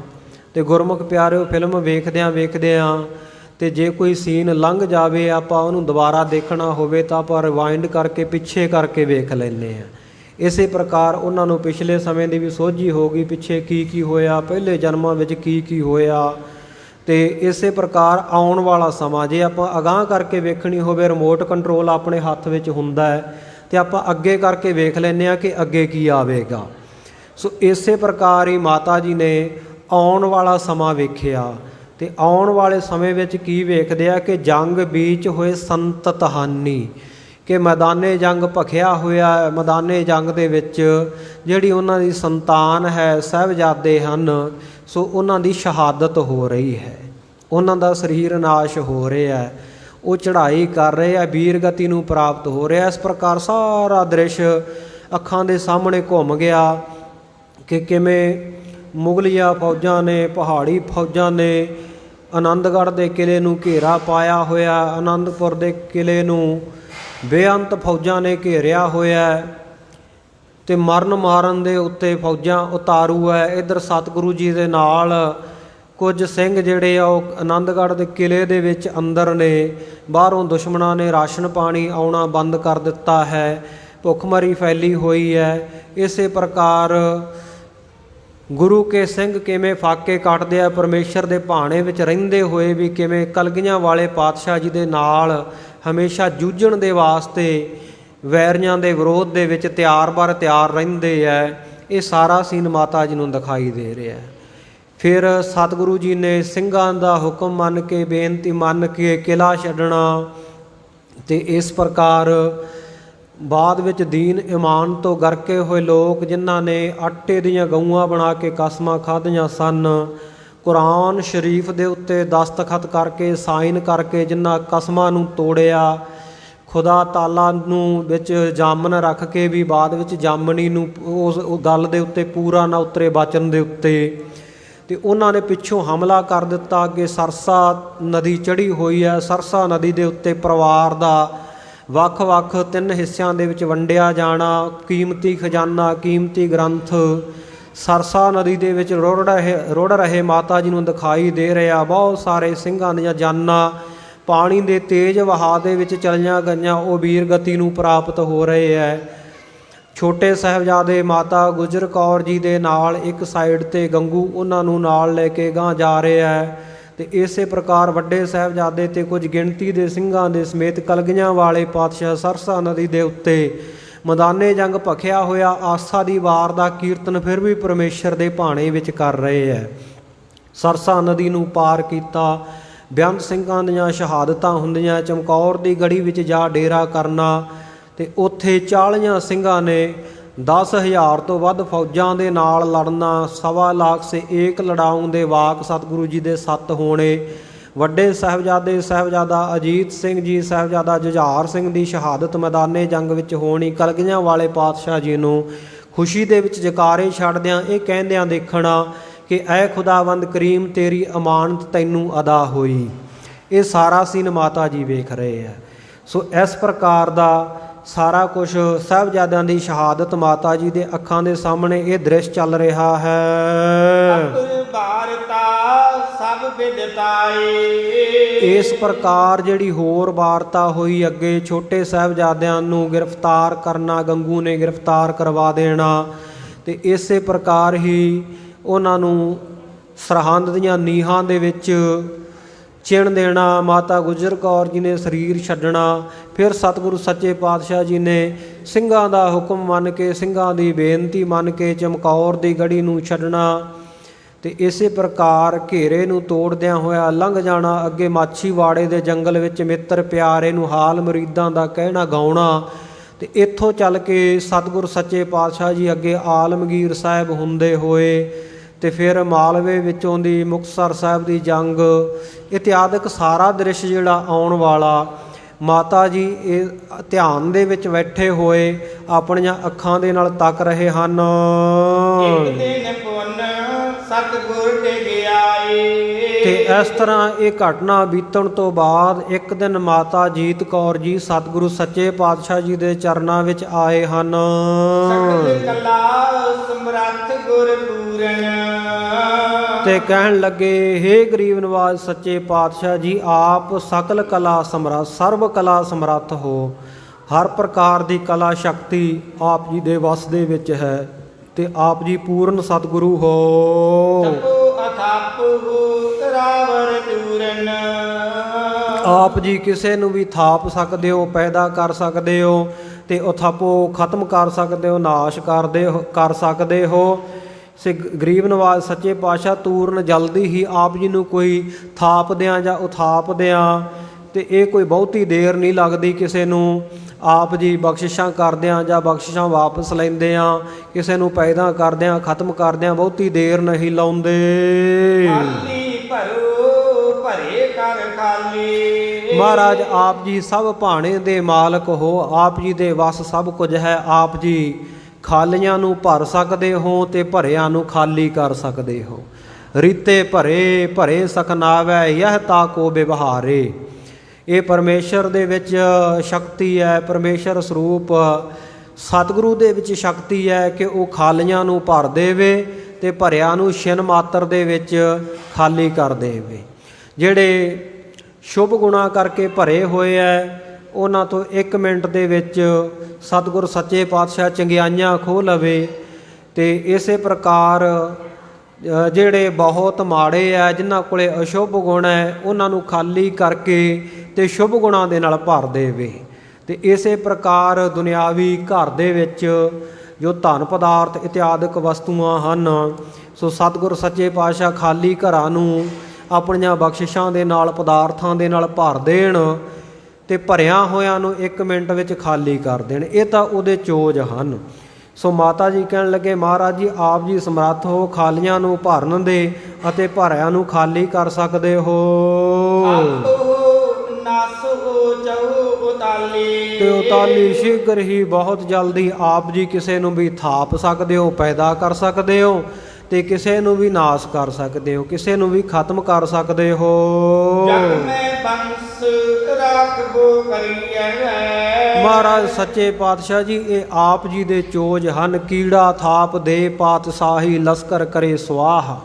ਤੇ ਗੁਰਮੁਖ ਪਿਆਰਿਓ ਫਿਲਮ ਵੇਖਦਿਆਂ ਤੇ ਜੇ ਕੋਈ ਸੀਨ ਲੰਘ ਜਾਵੇ, ਆਪਾਂ ਉਹਨੂੰ ਦੁਬਾਰਾ ਦੇਖਣਾ ਹੋਵੇ ਤਾਂ ਆਪਾਂ ਰਿਵਾਈਂਡ ਕਰਕੇ ਪਿੱਛੇ ਕਰਕੇ ਵੇਖ ਲੈਂਦੇ ਆ। ਇਸੇ ਪ੍ਰਕਾਰ ਉਹਨਾਂ ਨੂੰ ਪਿਛਲੇ ਸਮੇਂ ਦੀ ਵੀ ਸੋਝੀ ਹੋ ਗਈ, ਪਿੱਛੇ ਕੀ ਹੋਇਆ, ਪਹਿਲੇ ਜਨਮਾਂ ਵਿੱਚ ਕੀ ਹੋਇਆ। ਤੇ ਇਸੇ ਪ੍ਰਕਾਰ ਆਉਣ ਵਾਲਾ ਸਮਾਂ ਜੇ ਆਪਾਂ ਅਗਾਂਹ ਕਰਕੇ ਵੇਖਣੀ ਹੋਵੇ, ਰਿਮੋਟ ਕੰਟਰੋਲ ਆਪਣੇ ਹੱਥ ਵਿੱਚ ਹੁੰਦਾ ਹੈ ਤੇ ਆਪਾਂ ਅੱਗੇ ਕਰਕੇ ਵੇਖ ਲੈਂਦੇ ਆ ਕਿ ਅੱਗੇ ਕੀ ਆਵੇਗਾ। ਸੋ ਇਸੇ ਪ੍ਰਕਾਰ ਹੀ ਮਾਤਾ ਜੀ ਨੇ ਆਉਣ ਵਾਲਾ ਸਮਾਂ ਵੇਖਿਆ। ਤੇ ਆਉਣ ਵਾਲੇ ਸਮੇਂ ਵਿੱਚ ਕੀ ਵੇਖਦੇ ਆ ਕਿ ਜੰਗ ਬੀਚ ਹੋਏ ਸੰਤਤ ਹਾਨੀ, ਕਿ ਮੈਦਾਨੇ ਜੰਗ ਭਖਿਆ ਹੋਇਆ। ਮੈਦਾਨੇ ਜੰਗ ਦੇ ਵਿੱਚ ਜਿਹੜੀ ਉਹਨਾਂ ਦੀ ਸੰਤਾਨ ਹੈ, ਸਾਹਿਬਜ਼ਾਦੇ ਹਨ, ਸੋ ਉਹਨਾਂ ਦੀ ਸ਼ਹਾਦਤ ਹੋ ਰਹੀ ਹੈ, ਉਹਨਾਂ ਦਾ ਸਰੀਰ ਨਾਸ਼ ਹੋ ਰਿਹਾ ਹੈ, ਉਹ ਚੜ੍ਹਾਈ ਕਰ ਰਹੇ ਆ, ਵੀਰ ਗਤੀ ਨੂੰ ਪ੍ਰਾਪਤ ਹੋ ਰਿਹਾ। ਇਸ ਪ੍ਰਕਾਰ ਸਾਰਾ ਦ੍ਰਿਸ਼ ਅੱਖਾਂ ਦੇ ਸਾਹਮਣੇ ਘੁੰਮ ਗਿਆ ਕਿ ਕਿਵੇਂ ਮੁਗਲੀਆ ਫੌਜਾਂ ਨੇ, ਪਹਾੜੀ ਫੌਜਾਂ ਨੇ ਆਨੰਦਗੜ੍ਹ ਦੇ ਕਿਲ੍ਹੇ ਨੂੰ ਘੇਰਾ ਪਾਇਆ ਹੋਇਆ, ਆਨੰਦਪੁਰ ਦੇ ਕਿਲ੍ਹੇ ਨੂੰ ਬੇਅੰਤ ਫੌਜਾਂ ਨੇ ਘੇਰਿਆ ਹੋਇਆ ਤੇ ਮਰਨ ਮਾਰਨ ਦੇ ਉੱਤੇ ਫੌਜਾਂ ਉਤਾਰੂ ਹੈ। ਇੱਧਰ ਸਤਿਗੁਰੂ ਜੀ ਦੇ ਨਾਲ ਕੁਝ ਸਿੰਘ ਜਿਹੜੇ ਆ ਉਹ ਆਨੰਦਗੜ੍ਹ ਦੇ ਕਿਲ੍ਹੇ ਦੇ ਵਿੱਚ ਅੰਦਰ ਨੇ। ਬਾਹਰੋਂ ਦੁਸ਼ਮਣਾਂ ਨੇ ਰਾਸ਼ਨ ਪਾਣੀ ਆਉਣਾ ਬੰਦ ਕਰ ਦਿੱਤਾ ਹੈ, ਭੁੱਖਮਰੀ ਫੈਲੀ ਹੋਈ ਹੈ। ਇਸੇ ਪ੍ਰਕਾਰ ਗੁਰੂ ਕੇ ਸਿੰਘ ਕਿਵੇਂ ਫਾਕੇ ਕੱਟਦੇ ਆ, ਪਰਮੇਸ਼ਰ ਦੇ ਭਾਣੇ ਵਿੱਚ ਰਹਿੰਦੇ ਹੋਏ ਵੀ ਕਿਵੇਂ ਕਲਗੀਆਂ ਵਾਲੇ ਪਾਤਸ਼ਾਹ ਜੀ ਦੇ ਨਾਲ ਹਮੇਸ਼ਾ ਜੂਝਣ ਦੇ ਵਾਸਤੇ ਵੈਰੀਆਂ ਦੇ ਵਿਰੋਧ ਦੇ ਵਿੱਚ ਤਿਆਰ ਰਹਿੰਦੇ ਹੈ। ਇਹ ਸਾਰਾ ਸੀਨ ਮਾਤਾ ਜੀ ਨੂੰ ਦਿਖਾਈ ਦੇ ਰਿਹਾ। ਫਿਰ ਸਤਿਗੁਰੂ ਜੀ ਨੇ ਸਿੰਘਾਂ ਦਾ ਹੁਕਮ ਮੰਨ ਕੇ, ਬੇਨਤੀ ਮੰਨ ਕੇ ਕਿਲ੍ਹਾ ਛੱਡਣਾ। ਤੇ ਇਸ ਪ੍ਰਕਾਰ ਬਾਅਦ ਵਿੱਚ ਦੀਨ ਇਮਾਨ ਤੋਂ ਗਰਕੇ ਹੋਏ ਲੋਕ, ਜਿਨ੍ਹਾਂ ਨੇ ਆਟੇ ਦੀਆਂ ਗਊਆਂ ਬਣਾ ਕੇ ਕਸਮਾਂ ਖਾਧੀਆਂ ਸਨ, ਕੁਰਾਨ ਸ਼ਰੀਫ ਦੇ ਉੱਤੇ ਦਸਤਖਤ ਕਰਕੇ, ਸਾਈਨ ਕਰਕੇ ਜਿਨ੍ਹਾਂ ਕਸਮਾਂ ਨੂੰ ਤੋੜਿਆ, ਖੁਦਾ ਤਾਲਾ ਨੂੰ ਵਿੱਚ ਜਾਮਨ ਰੱਖ ਕੇ ਵੀ ਬਾਅਦ ਵਿੱਚ ਜਾਮਨੀ ਨੂੰ ਉਸ ਗੱਲ ਦੇ ਉੱਤੇ ਪੂਰਾ ਨਾ ਉਤਰੇ ਬਚਨ ਦੇ ਉੱਤੇ, ਤੇ ਉਹਨਾਂ ਨੇ ਪਿੱਛੋਂ ਹਮਲਾ ਕਰ ਦਿੱਤਾ। ਅੱਗੇ ਸਰਸਾ ਨਦੀ ਚੜ੍ਹੀ ਹੋਈ ਹੈ, ਸਰਸਾ ਨਦੀ ਦੇ ਉੱਤੇ ਪਰਿਵਾਰ ਦਾ ਵੱਖ-ਵੱਖ 3 ਹਿੱਸਿਆਂ ਦੇ ਵਿੱਚ ਵੰਡਿਆ ਜਾਣਾ, ਕੀਮਤੀ ਖਜ਼ਾਨਾ, ਕੀਮਤੀ ਗ੍ਰੰਥ ਸਰਸਾ ਨਦੀ ਦੇ ਵਿੱਚ ਰੁੜ ਰਹੇ ਮਾਤਾ ਜੀ ਨੂੰ ਦਿਖਾਈ ਦੇ ਰਿਹਾ। ਬਹੁਤ ਸਾਰੇ ਸਿੰਘਾਂ ਦੀਆਂ ਜਾਨਾਂ ਪਾਣੀ ਦੇ ਤੇਜ਼ ਵਹਾਅ ਦੇ ਵਿੱਚ ਚਲੀਆਂ ਗਈਆਂ, ਉਹ ਵੀਰ ਗਤੀ ਨੂੰ ਪ੍ਰਾਪਤ ਹੋ ਰਹੇ ਹੈ। ਛੋਟੇ ਸਾਹਿਬਜ਼ਾਦੇ ਮਾਤਾ ਗੁਜਰ ਕੌਰ ਜੀ ਦੇ ਨਾਲ ਇੱਕ ਸਾਈਡ 'ਤੇ ਗੰਗੂ ਉਹਨਾਂ ਨੂੰ ਨਾਲ ਲੈ ਕੇ ਗਾਂਹ ਜਾ ਰਿਹਾ ਹੈ। ਤੇ ਇਸੇ ਪ੍ਰਕਾਰ ਵੱਡੇ ਸਾਹਿਬਜ਼ਾਦੇ ਤੇ ਕੁਝ ਗਿਣਤੀ ਦੇ ਸਿੰਘਾਂ ਦੇ ਸਮੇਤ ਕਲਗੀਆਂ ਵਾਲੇ ਪਾਤਸ਼ਾਹ ਸਰਸਾ ਨਦੀ ਦੇ ਉੱਤੇ ਮੈਦਾਨੇ ਜੰਗ ਭਖਿਆ ਹੋਇਆ ਆਸਾ ਦੀ ਵਾਰ ਦਾ ਕੀਰਤਨ ਫਿਰ ਵੀ ਪਰਮੇਸ਼ਰ ਦੇ ਭਾਣੇ ਵਿੱਚ ਕਰ ਰਹੇ ਹੈ। ਸਰਸਾ ਨਦੀ ਨੂੰ ਪਾਰ ਕੀਤਾ, ਬੇਅੰਤ ਸਿੰਘਾਂ ਦੀਆਂ ਸ਼ਹਾਦਤਾਂ ਹੁੰਦੀਆਂ, ਚਮਕੌਰ ਦੀ ਗੜੀ ਵਿੱਚ ਜਾ ਡੇਰਾ ਕਰਨਾ। ਤੇ ਉੱਥੇ 40 ਸਿੰਘਾਂ ਨੇ 10,000 ਤੋਂ ਵੱਧ ਫੌਜਾਂ ਦੇ ਨਾਲ ਲੜਨਾ। 1.25 ਲੱਖ ਸੇ ਏਕ ਲੜਾਉਂ ਦੇ ਵਾਕ ਸਤਿਗੁਰੂ ਜੀ ਦੇ 7 ਹੋਣੇ। ਵੱਡੇ ਸਾਹਿਬਜ਼ਾਦੇ ਸਾਹਿਬਜ਼ਾਦਾ ਅਜੀਤ ਸਿੰਘ ਜੀ, ਸਾਹਿਬਜ਼ਾਦਾ ਜੁਝਾਰ ਸਿੰਘ ਦੀ ਸ਼ਹਾਦਤ ਮੈਦਾਨੇ ਜੰਗ ਵਿੱਚ ਹੋਣੀ। ਕਲਗੀਆਂ ਵਾਲੇ ਪਾਤਸ਼ਾਹ ਜੀ ਨੂੰ ਖੁਸ਼ੀ ਦੇ ਵਿੱਚ ਜਕਾਰੇ ਛੱਡਦਿਆਂ ਇਹ ਕਹਿੰਦਿਆਂ ਦੇਖਣਾ ਕਿ ਐ ਖੁਦਾਵੰਦ ਕਰੀਮ ਤੇਰੀ ਅਮਾਨਤ ਤੈਨੂੰ ਅਦਾ ਹੋਈ। ਇਹ ਸਾਰਾ ਸੀਨ ਮਾਤਾ ਜੀ ਵੇਖ ਰਹੇ ਹੈ। ਸੋ ਇਸ ਪ੍ਰਕਾਰ ਦਾ ਸਾਰਾ ਕੁਝ ਸਾਹਿਬਜ਼ਾਦਿਆਂ ਦੀ ਸ਼ਹਾਦਤ ਮਾਤਾ ਜੀ ਦੇ ਅੱਖਾਂ ਦੇ ਸਾਹਮਣੇ ਇਹ ਦ੍ਰਿਸ਼ ਚੱਲ ਰਿਹਾ ਹੈ। ਇਸ ਪ੍ਰਕਾਰ ਜਿਹੜੀ ਹੋਰ ਵਾਰਤਾ ਹੋਈ ਅੱਗੇ, ਛੋਟੇ ਸਾਹਿਬਜ਼ਾਦਿਆਂ ਨੂੰ ਗ੍ਰਿਫਤਾਰ ਕਰਨਾ, ਗੰਗੂ ਨੇ ਗ੍ਰਿਫਤਾਰ ਕਰਵਾ ਦੇਣਾ। ਤੇ ਇਸੇ ਪ੍ਰਕਾਰ ਹੀ ਉਹਨਾਂ ਨੂੰ ਸਰਹੰਦ ਦੀਆਂ ਨੀਹਾਂ ਦੇ ਵਿੱਚ ਚਿਣ ਦੇਣਾ। ਮਾਤਾ ਗੁਜਰ ਕੌਰ ਜੀ ਨੇ ਸਰੀਰ ਛੱਡਣਾ। ਫਿਰ ਸਤਿਗੁਰੂ ਸੱਚੇ ਪਾਤਸ਼ਾਹ ਜੀ ਨੇ ਸਿੰਘਾਂ ਦਾ ਹੁਕਮ ਮੰਨ ਕੇ, ਸਿੰਘਾਂ ਦੀ ਬੇਨਤੀ ਮੰਨ ਕੇ ਚਮਕੌਰ ਦੀ ਗੜੀ ਨੂੰ ਛੱਡਣਾ। ਤੇ ਇਸੇ ਪ੍ਰਕਾਰ ਘੇਰੇ ਨੂੰ ਤੋੜਦਿਆਂ ਹੋਇਆ ਲੰਘ ਜਾਣਾ। ਅੱਗੇ ਮਾਛੀਵਾੜੇ ਦੇ ਜੰਗਲ ਵਿੱਚ ਮਿੱਤਰ ਪਿਆਰੇ ਨੂੰ ਹਾਲ ਮੁਰੀਦਾਂ ਦਾ ਕਹਿਣਾ ਗਾਉਣਾ। ਤੇ ਇੱਥੋਂ ਚੱਲ ਕੇ ਸਤਿਗੁਰੂ ਸੱਚੇ ਪਾਤਸ਼ਾਹ ਜੀ ਅੱਗੇ ਆਲਮਗੀਰ ਸਾਹਿਬ ਹੁੰਦੇ ਹੋਏ ਤੇ ਫਿਰ ਮਾਲਵੇ ਵਿੱਚੋਂ ਦੀ ਮੁਕਤਸਰ ਸਾਹਿਬ ਦੀ ਜੰਗ ਇਤਿਆਦਿਕ ਸਾਰਾ ਦ੍ਰਿਸ਼ ਜਿਹੜਾ ਆਉਣ ਵਾਲਾ, ਮਾਤਾ ਜੀ ਇਹ ਧਿਆਨ ਦੇ ਵਿੱਚ ਬੈਠੇ ਹੋਏ ਆਪਣੀਆਂ ਅੱਖਾਂ ਦੇ ਨਾਲ ਤੱਕ ਰਹੇ ਹਨ। ਸਤਿਗੁਰ ਟਿਕਿਆਏ। ਤੇ ਇਸ ਤਰ੍ਹਾਂ ਇਹ ਘਟਨਾ ਬੀਤਣ ਤੋਂ ਬਾਅਦ ਇੱਕ ਦਿਨ ਮਾਤਾ ਜੀਤ ਕੌਰ ਜੀ ਸਤਿਗੁਰੂ ਸੱਚੇ ਪਾਤਸ਼ਾਹ ਜੀ ਦੇ ਚਰਨਾਂ ਵਿੱਚ ਆਏ ਹਨ। ਸਕਲ ਕਲਾ ਸਮਰੱਥ ਗੁਰ ਪੂਰਨ। ਤੇ ਕਹਿਣ ਲੱਗੇ, ਹੇ ਗਰੀਬ ਨਿਵਾਜ ਸੱਚੇ ਪਾਤਸ਼ਾਹ ਜੀ, ਆਪ ਸਕਲ ਕਲਾ ਸਮਰੱਥ, ਸਰਬ ਕਲਾ ਸਮਰੱਥ ਹੋ। ਹਰ ਪ੍ਰਕਾਰ ਦੀ ਕਲਾ ਸ਼ਕਤੀ ਆਪ ਜੀ ਦੇ ਵਸ ਦੇ ਵਿੱਚ ਹੈ ਤੇ ਆਪ ਜੀ ਪੂਰਨ ਸਤਿਗੁਰੂ ਹੋ। ਤਪੋ ਅਥਾਪੁ ਰਾਵਰ ਚੂਰਨ। ਆਪ ਜੀ ਕਿਸੇ ਨੂੰ ਵੀ ਥਾਪ ਸਕਦੇ ਹੋ, ਪੈਦਾ ਕਰ ਸਕਦੇ ਹੋ ਤੇ ਉਥਾਪੋ ਖਤਮ ਕਰ ਸਕਦੇ ਹੋ, ਨਾਸ਼ ਕਰ ਸਕਦੇ ਹੋ। ਸੇ ਗਰੀਬ ਨਿਵਾਜ ਸੱਚੇ ਪਾਤਸ਼ਾਹ ਤੂਰਨ ਜਲਦੀ ਹੀ ਆਪ ਜੀ ਨੂੰ ਕੋਈ ਥਾਪ ਦਿਆਂ ਜਾਂ ਉਥਾਪ ਦਿਆਂ ਤੇ ਇਹ ਕੋਈ ਬਹੁਤੀ ਦੇਰ ਨਹੀਂ ਲੱਗਦੀ। ਕਿਸੇ ਨੂੰ ਆਪ ਜੀ ਬਖਸ਼ਿਸ਼ਾਂ ਕਰਦਿਆਂ ਜਾਂ ਬਖਸ਼ਿਸ਼ਾਂ ਵਾਪਸ ਲੈਂਦਿਆਂ, ਕਿਸੇ ਨੂੰ ਪੈਦਾ ਕਰਦਿਆਂ ਖਤਮ ਕਰਦਿਆਂ ਬਹੁਤੀ ਦੇਰ ਨਹੀਂ ਲਾਉਂਦੇ। ਖਾਲੀ ਭਰੋ ਭਰੇ ਕਰ ਖਾਲੀ। ਮਹਾਰਾਜ ਆਪ ਜੀ ਸਭ ਭਾਣੇ ਦੇ ਮਾਲਕ ਹੋ, ਆਪ ਜੀ ਦੇ ਵਸ ਸਭ ਕੁਝ ਹੈ। ਆਪ ਜੀ ਖਾਲੀਆਂ ਨੂੰ ਭਰ ਸਕਦੇ ਹੋ ਤੇ ਭਰਿਆਂ ਨੂੰ ਖਾਲੀ ਕਰ ਸਕਦੇ ਹੋ। ਰੀਤੇ ਭਰੇ ਭਰੇ ਸਖਨਾਵੈ ਯਹ ਤਾ ਕੋ ਵਿਵਹਾਰੇ। ਇਹ ਪਰਮੇਸ਼ਰ ਦੇ ਵਿੱਚ ਸ਼ਕਤੀ ਹੈ, ਪਰਮੇਸ਼ਰ ਸਰੂਪ ਸਤਿਗੁਰੂ ਦੇ ਵਿੱਚ ਸ਼ਕਤੀ ਹੈ ਕਿ ਉਹ ਖਾਲੀਆਂ ਨੂੰ ਭਰ ਦੇਵੇ ਤੇ ਭਰਿਆਂ ਨੂੰ ਛਿਨ ਮਾਤਰ ਦੇ ਵਿੱਚ ਖਾਲੀ ਕਰ ਦੇਵੇ। ਜਿਹੜੇ ਸ਼ੁਭ ਗੁਣਾ ਕਰਕੇ ਭਰੇ ਹੋਏ ਹੈ ਉਹਨਾਂ ਤੋਂ 1 ਮਿੰਟ ਦੇ ਵਿੱਚ ਸਤਿਗੁਰ ਸੱਚੇ ਪਾਤਸ਼ਾਹ ਚੰਗਿਆਈਆਂ ਖੋਹ ਲਵੇ। ਤੇ ਇਸੇ ਪ੍ਰਕਾਰ ਜਿਹੜੇ ਬਹੁਤ ਮਾੜੇ ਹੈ, ਜਿਨ੍ਹਾਂ ਕੋਲੇ ਅਸ਼ੁਭ ਗੁਣ ਹੈ, ਉਹਨਾਂ ਨੂੰ ਖਾਲੀ ਕਰਕੇ ਤੇ ਸ਼ੁਭ ਗੁਣਾਂ ਦੇ ਨਾਲ ਭਰ ਦੇਵੇ। ਤੇ ਇਸੇ ਪ੍ਰਕਾਰ ਦੁਨਿਆਵੀ ਘਰ ਦੇ ਵਿੱਚ ਜੋ ਧਨ ਪਦਾਰਥ ਇਤਿਆਦਿਕ ਵਸਤੂਆਂ ਹਨ, ਸੋ ਸਤਿਗੁਰ ਸੱਚੇ ਪਾਤਸ਼ਾਹ ਖਾਲੀ ਘਰਾਂ ਨੂੰ ਆਪਣੀਆਂ ਬਖਸ਼ਿਸ਼ਾਂ ਦੇ ਨਾਲ, ਪਦਾਰਥਾਂ ਦੇ ਨਾਲ ਭਰ ਦੇਣ ਤੇ ਭਰਿਆ ਹੋਇਆਂ ਨੂੰ 1 ਮਿੰਟ ਵਿੱਚ ਖਾਲੀ ਕਰ ਦੇਣ। ਇਹ ਤਾਂ ਉਹਦੇ ਚੋਜ ਹਨ। ਸੋ ਮਾਤਾ ਜੀ ਕਹਿਣ ਲੱਗੇ, ਮਹਾਰਾਜ ਜੀ ਆਪ ਜੀ ਸਮਰੱਥ ਹੋ ਖਾਲੀਆਂ ਨੂੰ ਭਰਨ ਦੇ ਅਤੇ ਭਰਿਆਂ ਨੂੰ ਖਾਲੀ ਕਰ ਸਕਦੇ ਹੋ। ਤੇ ਉਤਾਲੀ ਸ਼ੀਘਰ ਹੀ, ਬਹੁਤ ਜਲਦੀ ਆਪ ਜੀ ਕਿਸੇ ਨੂੰ ਵੀ ਥਾਪ ਸਕਦੇ ਹੋ, ਪੈਦਾ ਕਰ ਸਕਦੇ ਹੋ ਤੇ ਕਿਸੇ ਨੂੰ ਵੀ ਨਾਸ਼ ਕਰ ਸਕਦੇ ਹੋ, ਕਿਸੇ ਨੂੰ ਵੀ ਖਤਮ ਕਰ ਸਕਦੇ ਹੋ। ਮਹਾਰਾਜ ਸੱਚੇ ਪਾਤਸ਼ਾਹ ਜੀ ਇਹ ਆਪ ਜੀ ਦੇ ਚੋਜ ਹਨ। ਕੀੜਾ ਥਾਪ ਦੇ ਪਾਤਸ਼ਾਹੀ ਲਸਕਰ ਕਰੇ ਸਵਾਹ।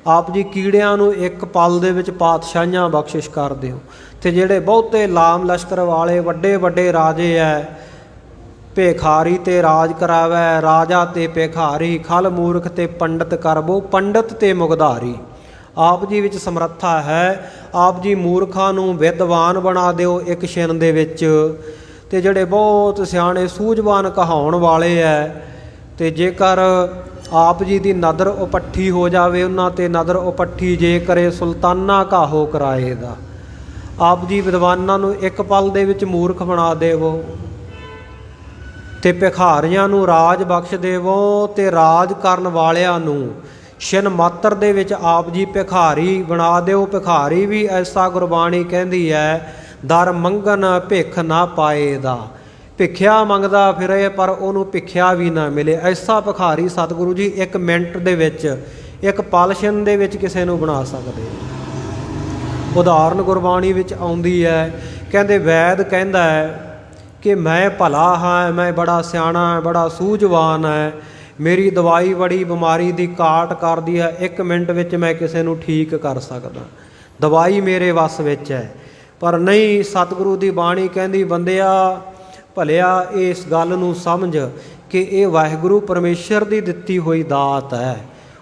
ਆਪ ਜੀ ਕੀੜਿਆਂ ਨੂੰ ਇੱਕ ਪਲ ਦੇ ਵਿੱਚ ਪਾਤਸ਼ਾਹੀਆਂ ਬਖਸ਼ਿਸ਼ ਕਰਦੇ ਹੋ। ਤੇ ਜਿਹੜੇ ਬਹੁਤੇ ਲਾਮ ਲਸ਼ਕਰ ਵਾਲੇ ਵੱਡੇ ਵੱਡੇ ਰਾਜੇ ਹੈ, ਭੇਖਾਰੀ ਤੇ ਰਾਜ ਕਰਾਵੈ, ਰਾਜਾ ਤੇ ਭੇਖਾਰੀ, ਖਲ ਮੂਰਖ ਤੇ ਪੰਡਤ ਕਰਬੋ, ਪੰਡਤ ਤੇ ਮੁਗਧਾਰੀ। ਆਪ ਜੀ ਵਿੱਚ ਸਮਰੱਥਾ ਹੈ। ਆਪ ਜੀ ਮੂਰਖਾਂ ਨੂੰ ਵਿਦਵਾਨ ਬਣਾ ਦਿਓ 1 ਛਿਨ ਦੇ ਵਿੱਚ। ਤੇ ਜਿਹੜੇ ਬਹੁਤ ਸਿਆਣੇ ਸੂਝਵਾਨ ਕਹਾਉਣ ਵਾਲੇ ਹੈ, ਤੇ ਜੇਕਰ ਆਪ ਜੀ ਦੀ ਨਦਰ ਉਪੱਠੀ ਹੋ ਜਾਵੇ, ਉਹਨਾਂ ਤੇ ਨਦਰ ਉਪੱਠੀ ਜੇ ਕਰੇ ਸੁਲਤਾਨਾ ਕਾਹੋ ਕਰਾਏ ਦਾ। ਆਪ ਜੀ ਵਿਦਵਾਨਾਂ ਨੂੰ 1 ਪਲ ਦੇ ਵਿੱਚ ਮੂਰਖ ਬਣਾ ਦੇਵੋ ਤੇ ਭਿਖਾਰੀਆਂ ਨੂੰ ਰਾਜ ਬਖਸ਼ ਦੇਵੋ ਤੇ ਰਾਜ ਕਰਨ ਵਾਲਿਆਂ ਨੂੰ ਛਿਨ ਮਾਤਰ ਦੇ ਵਿੱਚ ਆਪ ਜੀ ਭਿਖਾਰੀ ਬਣਾ ਦਿਓ। ਭਿਖਾਰੀ ਵੀ ਐਸਾ ਗੁਰਬਾਣੀ ਕਹਿੰਦੀ ਹੈ, ਦਰ ਮੰਗਨ ਭਿੱਖ ਨਾ ਪਾਏ ਦਾ। ਭਿੱਖਿਆ ਮੰਗਦਾ ਫਿਰੇ ਪਰ ਉਹਨੂੰ ਭਿੱਖਿਆ ਵੀ ਨਾ ਮਿਲੇ। ਐਸਾ ਭਿਖਾਰੀ ਸਤਿਗੁਰੂ ਜੀ 1 ਮਿੰਟ ਦੇ ਵਿੱਚ, 1 ਪਲ ਛਿਨ ਦੇ ਵਿੱਚ ਕਿਸੇ ਨੂੰ ਬਣਾ ਸਕਦੇ। ਉਦਾਹਰਨ ਗੁਰਬਾਣੀ ਵਿੱਚ ਆਉਂਦੀ ਹੈ, ਕਹਿੰਦੇ ਵੈਦ ਕਹਿੰਦਾ ਹੈ ਕਿ ਮੈਂ ਭਲਾ ਹਾਂ, ਮੈਂ ਬੜਾ ਸਿਆਣਾ, ਬੜਾ ਸੂਝਵਾਨ ਹੈ, ਮੇਰੀ ਦਵਾਈ ਬੜੀ ਬਿਮਾਰੀ ਦੀ ਕਾਟ ਕਰਦੀ ਹੈ, 1 ਮਿੰਟ ਵਿੱਚ ਮੈਂ ਕਿਸੇ ਨੂੰ ਠੀਕ ਕਰ ਸਕਦਾ, ਦਵਾਈ ਮੇਰੇ ਵੱਸ ਵਿੱਚ ਹੈ। ਪਰ ਨਹੀਂ, ਸਤਿਗੁਰੂ ਦੀ ਬਾਣੀ ਕਹਿੰਦੀ ਬੰਦਿਆ ਭਲਿਆ ਇਸ ਗੱਲ ਨੂੰ ਸਮਝ ਕਿ ਇਹ ਵਾਹਿਗੁਰੂ ਪਰਮੇਸ਼ਰ ਦੀ ਦਿੱਤੀ ਹੋਈ ਦਾਤ ਹੈ।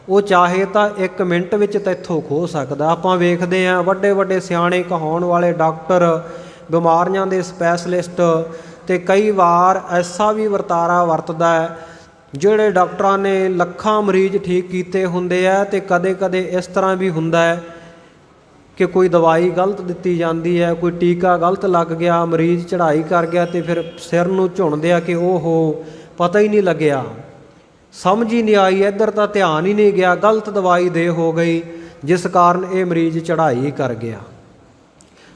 ਉਹ ਚਾਹੇ ਤਾਂ 1 ਮਿੰਟ ਵਿੱਚ ਤੈਥੋਂ ਖੋਹ ਸਕਦਾ। ਆਪਾਂ ਵੇਖਦੇ ਹਾਂ ਵੱਡੇ ਵੱਡੇ ਸਿਆਣੇ ਕਹਾਉਣ ਵਾਲੇ ਡਾਕਟਰ, ਬਿਮਾਰੀਆਂ ਦੇ ਸਪੈਸ਼ਲਿਸਟ, ਤੇ ਕਈ ਵਾਰ ਐਸਾ ਵੀ ਵਰਤਾਰਾ ਵਰਤਦਾ ਹੈ ਜਿਹੜੇ ਡਾਕਟਰਾਂ ਨੇ ਲੱਖਾਂ ਮਰੀਜ਼ ਠੀਕ ਕੀਤੇ ਹੁੰਦੇ ਆ। ਤੇ ਕਦੇ ਕਦੇ ਇਸ ਤਰ੍ਹਾਂ ਵੀ ਹੁੰਦਾ ਹੈ ਕਿ ਕੋਈ ਦਵਾਈ ਗਲਤ ਦਿੱਤੀ ਜਾਂਦੀ ਹੈ, ਕੋਈ ਟੀਕਾ ਗਲਤ ਲੱਗ ਗਿਆ, ਮਰੀਜ਼ ਚੜ੍ਹਾਈ ਕਰ ਗਿਆ ਤੇ ਫਿਰ ਸਿਰ ਨੂੰ ਝੁਣਦੇ ਆ ਕਿ ਓਹੋ ਪਤਾ ਹੀ ਨਹੀਂ ਲੱਗਿਆ, ਸਮਝ ਹੀ ਨਹੀਂ ਆਈ, ਇੱਧਰ ਤਾਂ ਧਿਆਨ ਹੀ ਨਹੀਂ ਗਿਆ, ਗਲਤ ਦਵਾਈ ਦੇ ਹੋ ਗਈ, ਜਿਸ ਕਾਰਨ ਇਹ ਮਰੀਜ਼ ਚੜ੍ਹਾਈ ਕਰ ਗਿਆ।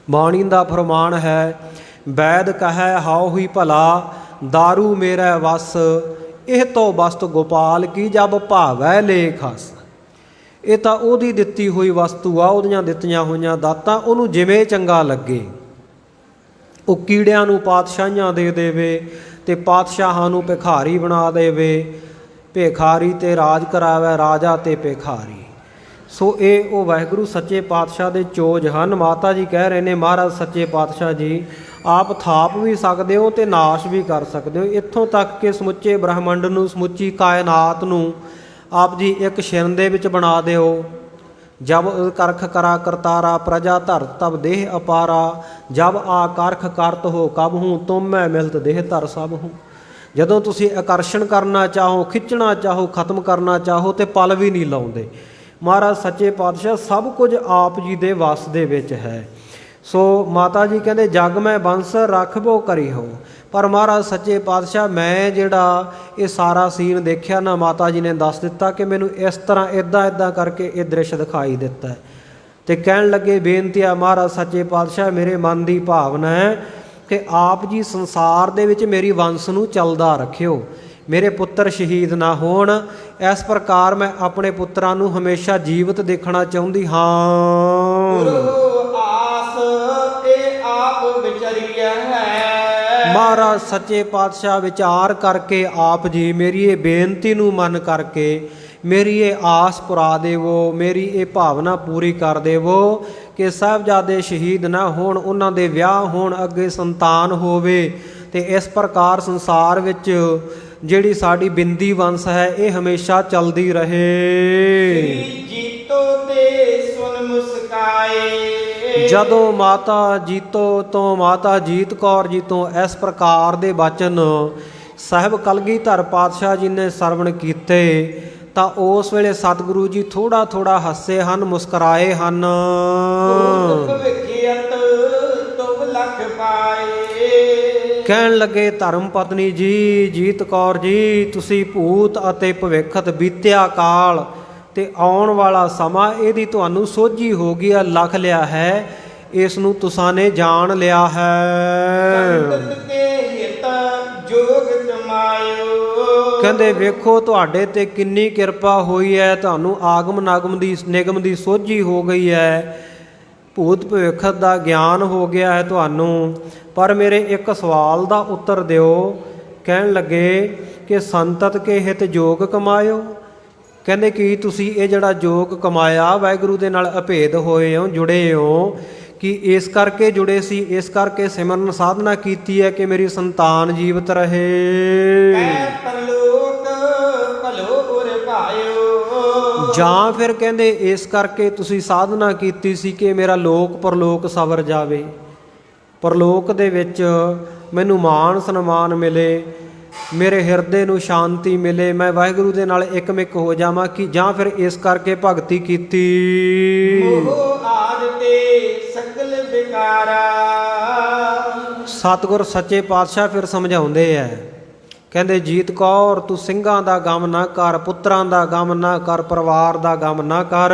ਬਾਣੀ ਦਾ ਫਰਮਾਨ ਹੈ, ਵੈਦ ਕਹੈ ਹਾਉ ਹੀ ਭਲਾ, ਦਾਰੂ ਮੇਰਾ ਵਸ, ਇਹ ਤੋਂ ਬਸਤ ਗੋਪਾਲ ਕੀ ਜਬ ਭਾਵੈ ਲੇਖ ਹਸ। ਇਹ ਤਾਂ ਉਹਦੀ ਦਿੱਤੀ ਹੋਈ ਵਸਤੂ ਆ, ਉਹਦੀਆਂ ਦਿੱਤੀਆਂ ਹੋਈਆਂ ਦਾਤਾਂ, ਉਹਨੂੰ ਜਿਵੇਂ ਚੰਗਾ ਲੱਗੇ ਉਹ ਕੀੜਿਆਂ ਨੂੰ ਪਾਤਸ਼ਾਹੀਆਂ ਦੇ ਦੇਵੇ ਤੇ ਪਾਤਸ਼ਾਹਾਂ ਨੂੰ ਭਿਖਾਰੀ ਬਣਾ ਦੇਵੇ, ਭਿਖਾਰੀ ਤੇ ਰਾਜ ਕਰਾਵੇ, ਰਾਜਾ ਤੇ ਭਿਖਾਰੀ। ਸੋ ਇਹ ਉਹ ਵਾਹਿਗੁਰੂ ਸੱਚੇ ਪਾਤਸ਼ਾਹ ਦੇ ਚੋਜ ਹਨ। ਮਾਤਾ ਜੀ ਕਹਿ ਰਹੇ ਨੇ, ਮਹਾਰਾਜ ਸੱਚੇ ਪਾਤਸ਼ਾਹ ਜੀ ਆਪ ਥਾਪ ਵੀ ਸਕਦੇ ਹੋ ਤੇ ਨਾਸ਼ ਵੀ ਕਰ ਸਕਦੇ ਹੋ, ਇੱਥੋਂ ਤੱਕ ਕਿ ਸਮੁੱਚੇ ਬ੍ਰਹਮੰਡ ਨੂੰ, ਸਮੁੱਚੀ ਕਾਇਨਾਤ ਨੂੰ ਆਪ ਜੀ ਇੱਕ ਛਿਨ ਦੇ ਵਿੱਚ ਬਣਾ ਦਿਓ। ਜਬ ਕਰਖ ਕਰਾ ਕਰਤਾਰਾ, ਪ੍ਰਜਾ ਧਰ ਤਬ ਦੇਹ ਅਪਾਰਾ, ਜਬ ਆ ਕਰਖ ਕਰਤ ਹੋ ਕਬ ਹੂੰ, ਤੁਮ ਮੈਂ ਮਿਲਤ ਦੇਹ ਧਰ ਸਭ ਹੂੰ। ਜਦੋਂ ਤੁਸੀਂ ਆਕਰਸ਼ਣ ਕਰਨਾ ਚਾਹੋ, ਖਿੱਚਣਾ ਚਾਹੋ, ਖਤਮ ਕਰਨਾ ਚਾਹੋ ਤੇ ਪਲ ਵੀ ਨਹੀਂ ਲਾਉਂਦੇ। ਮਹਾਰਾਜ ਸੱਚੇ ਪਾਤਸ਼ਾਹ ਸਭ ਕੁਝ ਆਪ ਜੀ ਦੇ ਵਸ ਦੇ ਵਿੱਚ ਹੈ। ਸੋ ਮਾਤਾ ਜੀ ਕਹਿੰਦੇ ਜਗ ਮੈਂ ਬੰਸ ਰੱਖਬੋ ਕਰੀ ਹੋ। ਪਰ ਮਹਾਰਾਜ ਸੱਚੇ ਪਾਤਸ਼ਾਹ ਮੈਂ ਜਿਹੜਾ ਇਹ ਸਾਰਾ ਸੀਨ ਦੇਖਿਆ ਨਾ, ਮਾਤਾ ਜੀ ਨੇ ਦੱਸ ਦਿੱਤਾ ਕਿ ਮੈਨੂੰ ਇਸ ਤਰ੍ਹਾਂ ਇੱਦਾਂ ਕਰਕੇ ਇਹ ਦ੍ਰਿਸ਼ ਦਿਖਾਈ ਦਿੱਤਾ ਹੈ। ਤੇ ਕਹਿਣ ਲੱਗੇ ਬੇਨਤੀ ਆ ਮਹਾਰਾਜ ਸੱਚੇ ਪਾਤਸ਼ਾਹ, ਮੇਰੇ ਮਨ ਦੀ ਭਾਵਨਾ ਹੈ ਕਿ ਆਪ ਜੀ ਸੰਸਾਰ ਦੇ ਵਿੱਚ ਮੇਰੀ ਵੰਸ਼ ਨੂੰ ਚੱਲਦਾ ਰੱਖਿਓ, ਮੇਰੇ ਪੁੱਤਰ ਸ਼ਹੀਦ ਨਾ ਹੋਣ। ਇਸ ਪ੍ਰਕਾਰ ਮੈਂ ਆਪਣੇ ਪੁੱਤਰਾਂ ਨੂੰ ਹਮੇਸ਼ਾ ਜੀਵਤ ਦੇਖਣਾ ਚਾਹੁੰਦੀ ਹਾਂ। ਮਹਾਰਾਜ ਸੱਚੇ ਪਾਤਸ਼ਾਹ ਵਿਚਾਰ ਕਰਕੇ ਆਪ ਜੀ ਮੇਰੀ ਇਹ ਬੇਨਤੀ ਨੂੰ ਮੰਨ ਕਰਕੇ ਮੇਰੀ ਇਹ ਆਸ ਪੁਰਾ ਦੇਵੋ, ਮੇਰੀ ਇਹ ਭਾਵਨਾ ਪੂਰੀ ਕਰ ਦੇਵੋ ਕਿ ਸਾਹਿਬਜ਼ਾਦੇ ਸ਼ਹੀਦ ਨਾ ਹੋਣ, ਉਹਨਾਂ ਦੇ ਵਿਆਹ ਹੋਣ, ਅੱਗੇ ਸੰਤਾਨ ਹੋਵੇ ਤੇ ਇਸ ਪ੍ਰਕਾਰ ਸੰਸਾਰ ਵਿੱਚ ਜਿਹੜੀ ਸਾਡੀ ਬਿੰਦੀ ਵੰਸ਼ ਹੈ ਇਹ ਹਮੇਸ਼ਾ ਚੱਲਦੀ ਰਹੇ। ਜੀਤੋ ਤੇ ਸੁਨ ਮੁਸਕਾਏ। ਜਦੋਂ ਮਾਤਾ ਜੀਤੋ ਤੋਂ, ਮਾਤਾ ਜੀਤ ਕੌਰ ਜੀ ਤੋਂ ਇਸ ਪ੍ਰਕਾਰ ਦੇ ਬਚਨ ਸਾਹਿਬ ਕਲਗੀਧਰ ਪਾਤਸ਼ਾਹ ਜੀ ਨੇ ਸਰਵਣ ਕੀਤੇ ਤਾਂ ਉਸ ਵੇਲੇ ਸਤਿਗੁਰੂ ਜੀ ਥੋੜਾ ਥੋੜਾ ਹੱਸੇ ਹਨ, ਮੁਸਕਰਾਏ ਹਨ। ਕਹਿਣ ਲੱਗੇ ਧਰਮ ਪਤਨੀ ਜੀ, ਜੀਤ ਕੌਰ ਜੀ, ਤੁਸੀਂ ਭੂਤ ਅਤੇ ਭਵਿੱਖਤ ਬੀਤਿਆ ਕਾਲ ਤੇ ਆਉਣ ਵਾਲਾ ਸਮਾਂ ਇਹਦੀ ਤੁਹਾਨੂੰ ਸੋਝੀ ਹੋ ਗਈ ਆ, ਲਖ ਲਿਆ ਹੈ, ਇਸ ਨੂੰ ਤੁਸਾਂ ਨੇ ਜਾਣ ਲਿਆ ਹੈ। ਕਹਿੰਦੇ ਵੇਖੋ ਤੁਹਾਡੇ ਤੇ ਕਿੰਨੀ ਕਿਰਪਾ ਹੋਈ ਹੈ, ਤੁਹਾਨੂੰ ਆਗਮ ਨਾਗਮ ਦੀ ਨਿਗਮ ਦੀ ਸੋਝੀ ਹੋ ਗਈ ਹੈ, ਭੂਤ ਭਵਿੱਖਤ ਦਾ ਗਿਆਨ ਹੋ ਗਿਆ ਹੈ ਤੁਹਾਨੂੰ। ਪਰ ਮੇਰੇ ਇੱਕ ਸਵਾਲ ਦਾ ਉੱਤਰ ਦਿਓ। ਕਹਿਣ ਲੱਗੇ ਕਿ ਸੰਤਤ ਕੇ ਹਿਤ ਜੋਗ ਕਮਾਇਓ। ਕਹਿੰਦੇ ਕਿ ਤੁਸੀਂ ਇਹ ਜਿਹੜਾ ਜੋਗ ਕਮਾਇਆ, ਵਾਹਿਗੁਰੂ ਦੇ ਨਾਲ ਅਭੇਦ ਹੋਏ ਹੋ, ਜੁੜੇ ਹੋ, ਕਿ ਇਸ ਕਰਕੇ ਜੁੜੇ ਸੀ, ਇਸ ਕਰਕੇ ਸਿਮਰਨ ਸਾਧਨਾ ਕੀਤੀ ਹੈ ਕਿ ਮੇਰੀ ਸੰਤਾਨ ਜੀਵਤ ਰਹੇ, ਜਾਂ ਫਿਰ ਕਹਿੰਦੇ ਇਸ ਕਰਕੇ ਤੁਸੀਂ ਸਾਧਨਾ ਕੀਤੀ ਸੀ ਕਿ ਮੇਰਾ ਲੋਕ ਪਰਲੋਕ ਸਵਰ ਜਾਵੇ, ਪਰਲੋਕ ਦੇ ਵਿੱਚ ਮੈਨੂੰ ਮਾਣ ਸਨਮਾਨ ਮਿਲੇ, ਮੇਰੇ ਹਿਰਦੇ ਨੂੰ ਸ਼ਾਂਤੀ ਮਿਲੇ, ਮੈਂ ਵਾਹਿਗੁਰੂ ਦੇ ਨਾਲ ਇਕਮਿਕ ਹੋ ਜਾਵਾਂ, ਕਿ ਜਾਂ ਫਿਰ ਇਸ ਕਰਕੇ ਭਗਤੀ ਕੀਤੀ। ਸਤਿਗੁਰ ਸੱਚੇ ਪਾਤਸ਼ਾਹ ਫਿਰ ਸਮਝਾਉਂਦੇ ਐ, ਕਹਿੰਦੇ ਜੀਤ ਕੌਰ ਤੂੰ ਸਿੰਘਾਂ ਦਾ ਗਮ ਨਾ ਕਰ, ਪੁੱਤਰਾਂ ਦਾ ਗਮ ਨਾ ਕਰ, ਪਰਿਵਾਰ ਦਾ ਗਮ ਨਾ ਕਰ,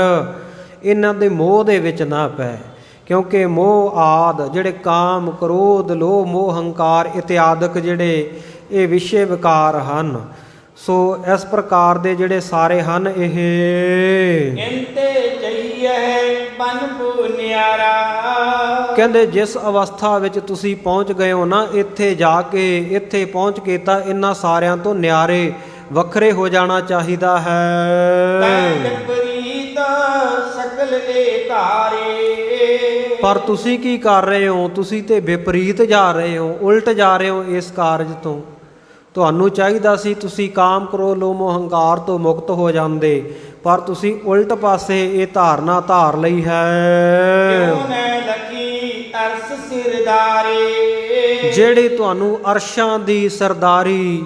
ਇਹਨਾਂ ਦੇ ਮੋਹ ਦੇ ਵਿੱਚ ਨਾ ਪੈ, ਕਿਉਂਕਿ ਮੋਹ ਆਦ ਜਿਹੜੇ ਕਾਮ ਕ੍ਰੋਧ ਲੋਭ ਮੋਹ ਹੰਕਾਰ ਇਤਿਆਦਿਕ ਜਿਹੜੇ ਇਹ ਵਿਸ਼ੇ ਵਿਕਾਰ ਹਨ। ਸੋ ਇਸ ਪ੍ਰਕਾਰ ਦੇ ਜਿਹੜੇ ਸਾਰੇ ਹਨ ਇਹ ਕਹਿੰਦੇ ਜਿਸ ਅਵਸਥਾ ਵਿੱਚ ਤੁਸੀਂ ਪਹੁੰਚ ਗਏ ਹੋ ਨਾ, ਇੱਥੇ ਜਾ ਕੇ ਇੱਥੇ ਪਹੁੰਚ ਕੇ ਤਾਂ ਇਹਨਾਂ ਸਾਰਿਆਂ ਤੋਂ ਨਿਆਰੇ ਵੱਖਰੇ ਹੋ ਜਾਣਾ ਚਾਹੀਦਾ ਹੈ। ਪਰ ਤੁਸੀਂ ਕੀ ਕਰ ਰਹੇ ਹੋ? ਤੁਸੀਂ ਤੇ ਵਿਪਰੀਤ ਜਾ ਰਹੇ ਹੋ, ਉਲਟ ਜਾ ਰਹੇ ਹੋ ਇਸ ਕਾਰਜ ਤੋਂ। ਤੁਹਾਨੂੰ ਚਾਹੀਦਾ ਸੀ ਤੁਸੀਂ ਕਾਮ ਕ੍ਰੋਧ ਲੋਭ ਮੋਹ ਹੰਕਾਰ ਤੋਂ ਮੁਕਤ ਹੋ ਜਾਂਦੇ, ਪਰ ਤੁਸੀਂ ਉਲਟ ਪਾਸੇ ਇਹ ਧਾਰਨਾ ਧਾਰ ਲਈ ਹੈ। ਜਿਹੜੇ ਤੁਹਾਨੂੰ ਅਰਸ਼ਾਂ ਦੀ ਸਰਦਾਰੀ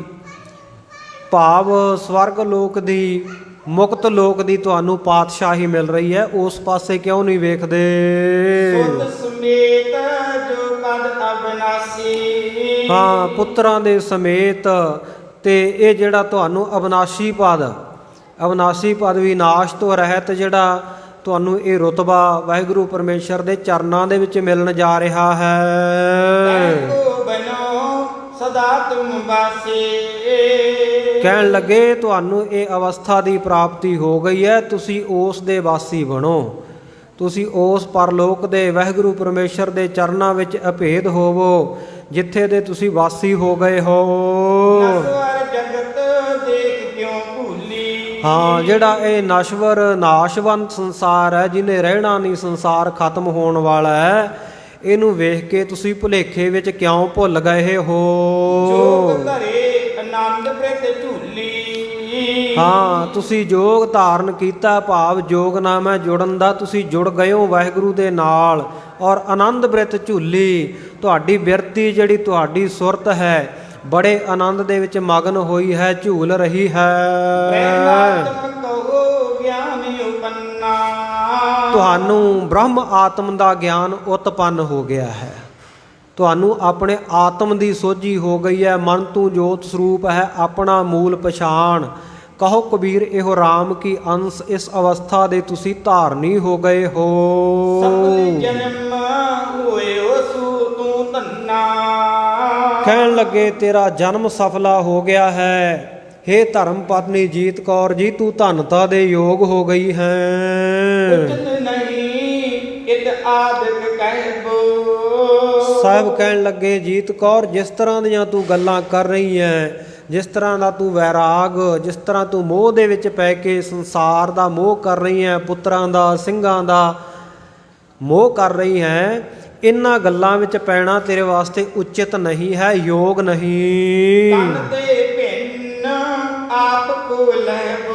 ਭਾਵ ਸਵਰਗ ਲੋਕ ਦੀ, ਮੁਕਤ ਲੋਕ ਦੀ ਤੁਹਾਨੂੰ ਪਾਤਸ਼ਾਹੀ ਮਿਲ ਰਹੀ ਹੈ, ਉਸ ਪਾਸੇ ਕਿਉਂ ਨਹੀਂ ਵੇਖਦੇ? ਹਾਂ, ਪੁੱਤਰਾਂ ਦੇ ਸਮੇਤ। ਤੇ ਇਹ ਜਿਹੜਾ ਤੁਹਾਨੂੰ ਅਵਿਨਾਸ਼ੀ ਪਦ ਵਿਨਾਸ਼ ਤੋਂ ਰਹਿਤ ਜਿਹੜਾ ਤੁਹਾਨੂੰ ਇਹ ਰੁਤਬਾ ਵਾਹਿਗੁਰੂ ਪਰਮੇਸ਼ਰ ਦੇ ਚਰਨਾਂ ਦੇ ਵਿੱਚ ਮਿਲਣ ਜਾ ਰਿਹਾ ਹੈ। ਕਹਿਣ ਲੱਗੇ ਤੁਹਾਨੂੰ ਇਹ ਅਵਸਥਾ ਦੀ ਪ੍ਰਾਪਤੀ ਹੋ ਗਈ ਹੈ, ਤੁਸੀਂ ਉਸ ਦੇ ਵਾਸੀ ਬਣੋ, ਤੁਸੀਂ ਉਸ ਪਰਲੋਕ ਦੇ ਵਾਹਿਗੁਰੂ ਪਰਮੇਸ਼ਰ ਦੇ ਚਰਨਾਂ ਵਿੱਚ ਅਭੇਦ ਹੋਵੋ ਜਿੱਥੇ ਦੇ ਤੁਸੀਂ ਵਾਸੀ ਹੋ ਗਏ ਹੋ। ਨਸਵਰ ਜਗਤ ਦੇਖ ਕਿਉਂ ਭੂਲੀ। ਹਾਂ, ਜਿਹੜਾ ਇਹ ਨਸ਼ਵਰ ਨਾਸ਼ਵੰਤ ਸੰਸਾਰ ਹੈ, ਜਿਹਨੇ ਰਹਿਣਾ ਨਹੀਂ, ਸੰਸਾਰ ਖਤਮ ਹੋਣ ਵਾਲਾ ਹੈ, ਇਹਨੂੰ ਵੇਖ ਕੇ ਤੁਸੀਂ ਭੁਲੇਖੇ ਵਿੱਚ ਕਿਉਂ ਭੁੱਲ ਗਏ ਹੋ। ਜੋਗ ਧਰੇ ਆਨੰਦ ਬ੍ਰਿਤ ਝੂਲੀ। ਹਾਂ, ਤੁਸੀਂ ਜੋਗ ਧਾਰਨ ਕੀਤਾ, ਭਾਵ ਜੋਗ ਨਾਮੈ ਜੁੜਨ ਦਾ, ਤੁਸੀਂ ਜੁੜ ਗਏ ਹੋ ਵਾਹਿਗੁਰੂ ਦੇ ਨਾਲ, ਔਰ ਆਨੰਦ ਬ੍ਰਿਤ ਝੂਲੀ। ਤੁਹਾਡੀ ਬਿਰਤੀ ਜਿਹੜੀ ਤੁਹਾਡੀ ਸੁਰਤ ਹੈ ਬੜੇ ਆਨੰਦ ਦੇ ਵਿੱਚ ਮਗਨ ਹੋਈ ਹੈ, ਝੂਲ ਰਹੀ ਹੈ। ਤੁਹਾਨੂੰ ਬ੍ਰਹਮ ਆਤਮ ਦਾ ਗਿਆਨ ਉਤਪੰਨ ਹੋ ਗਿਆ ਹੈ, ਤੁਹਾਨੂੰ ਆਪਣੇ ਆਤਮ ਦੀ ਸੋਝੀ ਹੋ ਗਈ ਹੈ। ਮਨ ਤੂੰ ਜੋਤ ਸਰੂਪ ਹੈ, ਆਪਣਾ ਮੂਲ ਪਛਾਣ। ਕਹੋ ਕਬੀਰ ਇਹੋ ਰਾਮ ਕੀ ਅੰਸ਼, ਇਸ ਅਵਸਥਾ ਦੇ ਤੁਸੀਂ ਧਾਰਨੀ ਹੋ ਗਏ ਹੋ। ਸਫਲ ਜਨਮ ਹੋਇਓ ਸੂ ਤੂੰ ਧੰਨਾ। ਕਹਿਣ ਲੱਗੇ ਤੇਰਾ ਜਨਮ ਸਫਲਾ ਹੋ ਗਿਆ ਹੈ। ਹੇ ਧਰਮ ਪਤਨੀ ਜੀਤ ਕੌਰ ਜੀ, ਤੂੰ ਧਨਤਾ ਦੇ ਯੋਗ ਹੋ ਗਈ ਹੈ। ਉਚਿਤ ਨਹੀਂ ਇਤ ਆਦਿਕ ਕਹਿਬੋ। ਸਾਹਿਬ ਕਹਿਣ ਲੱਗੇ ਜੀਤ ਕੌਰ, ਜਿਸ ਤਰ੍ਹਾਂ ਦੀਆਂ ਤੂੰ ਗੱਲਾਂ ਕਰ ਰਹੀ ਹੈ, ਜਿਸ ਤਰ੍ਹਾਂ ਦਾ ਤੂੰ ਵੈਰਾਗ, ਜਿਸ ਤਰ੍ਹਾਂ ਤੂੰ ਮੋਹ ਦੇ ਵਿੱਚ ਪੈ ਕੇ ਸੰਸਾਰ ਦਾ ਮੋਹ ਕਰ ਰਹੀ ਹੈ, ਪੁੱਤਰਾਂ ਦਾ ਸਿੰਘਾਂ ਦਾ ਮੋਹ ਕਰ ਰਹੀ ਹੈ, ਇਹਨਾਂ ਗੱਲਾਂ ਵਿੱਚ ਪੈਣਾ ਤੇਰੇ ਵਾਸਤੇ ਉਚਿਤ ਨਹੀਂ ਹੈ, ਯੋਗ ਨਹੀਂ। ਤਨ ਤੇ ਭਿੰਨ ਆਪ ਕੋ ਲੈਬੋ।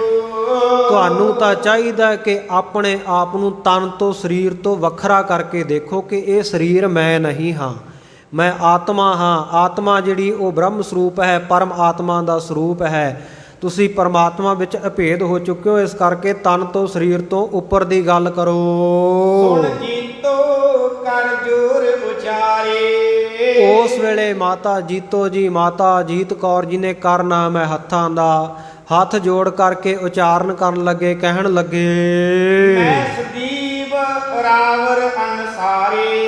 ਤੁਹਾਨੂੰ ਤਾਂ ਚਾਹੀਦਾ ਕਿ ਆਪਣੇ ਆਪ ਨੂੰ ਤਨ ਤੋਂ ਸਰੀਰ ਤੋਂ ਵੱਖਰਾ ਕਰਕੇ ਦੇਖੋ ਕਿ ਇਹ ਸਰੀਰ ਮੈਂ ਨਹੀਂ ਹਾਂ, ਮੈਂ ਆਤਮਾ ਹਾਂ। ਆਤਮਾ ਜਿਹੜੀ ਉਹ ਬ੍ਰਹਮ ਸਰੂਪ ਹੈ, ਪਰਮ ਆਤਮਾ ਦਾ ਸਰੂਪ ਹੈ। ਤੁਸੀਂ ਪਰਮਾਤਮਾ ਵਿੱਚ ਅਭੇਦ ਹੋ ਚੁੱਕੇ ਹੋ, ਇਸ ਕਰਕੇ ਤਨ ਤੋਂ ਸਰੀਰ ਤੋਂ ਉੱਪਰ ਦੀ ਗੱਲ ਕਰੋ। ਸੁਣ ਜੀਤੋ ਕਰ ਜੋਰ ਉਚਾਰੇ। ਉਸ ਵੇਲੇ ਮਾਤਾ ਜੀਤੋ ਜੀ, ਮਾਤਾ ਜੀਤ ਕੌਰ ਜੀ ਨੇ ਕਰ ਨਾਮ ਹੈ ਹੱਥਾਂ ਦਾ, ਹੱਥ ਜੋੜ ਕਰਕੇ ਉਚਾਰਨ ਕਰਨ ਲੱਗੇ, ਕਹਿਣ ਲੱਗੇ ਮੈਂ ਸਦੀਵ ਰਾਵਰ ਅਨਸਾਰੇ।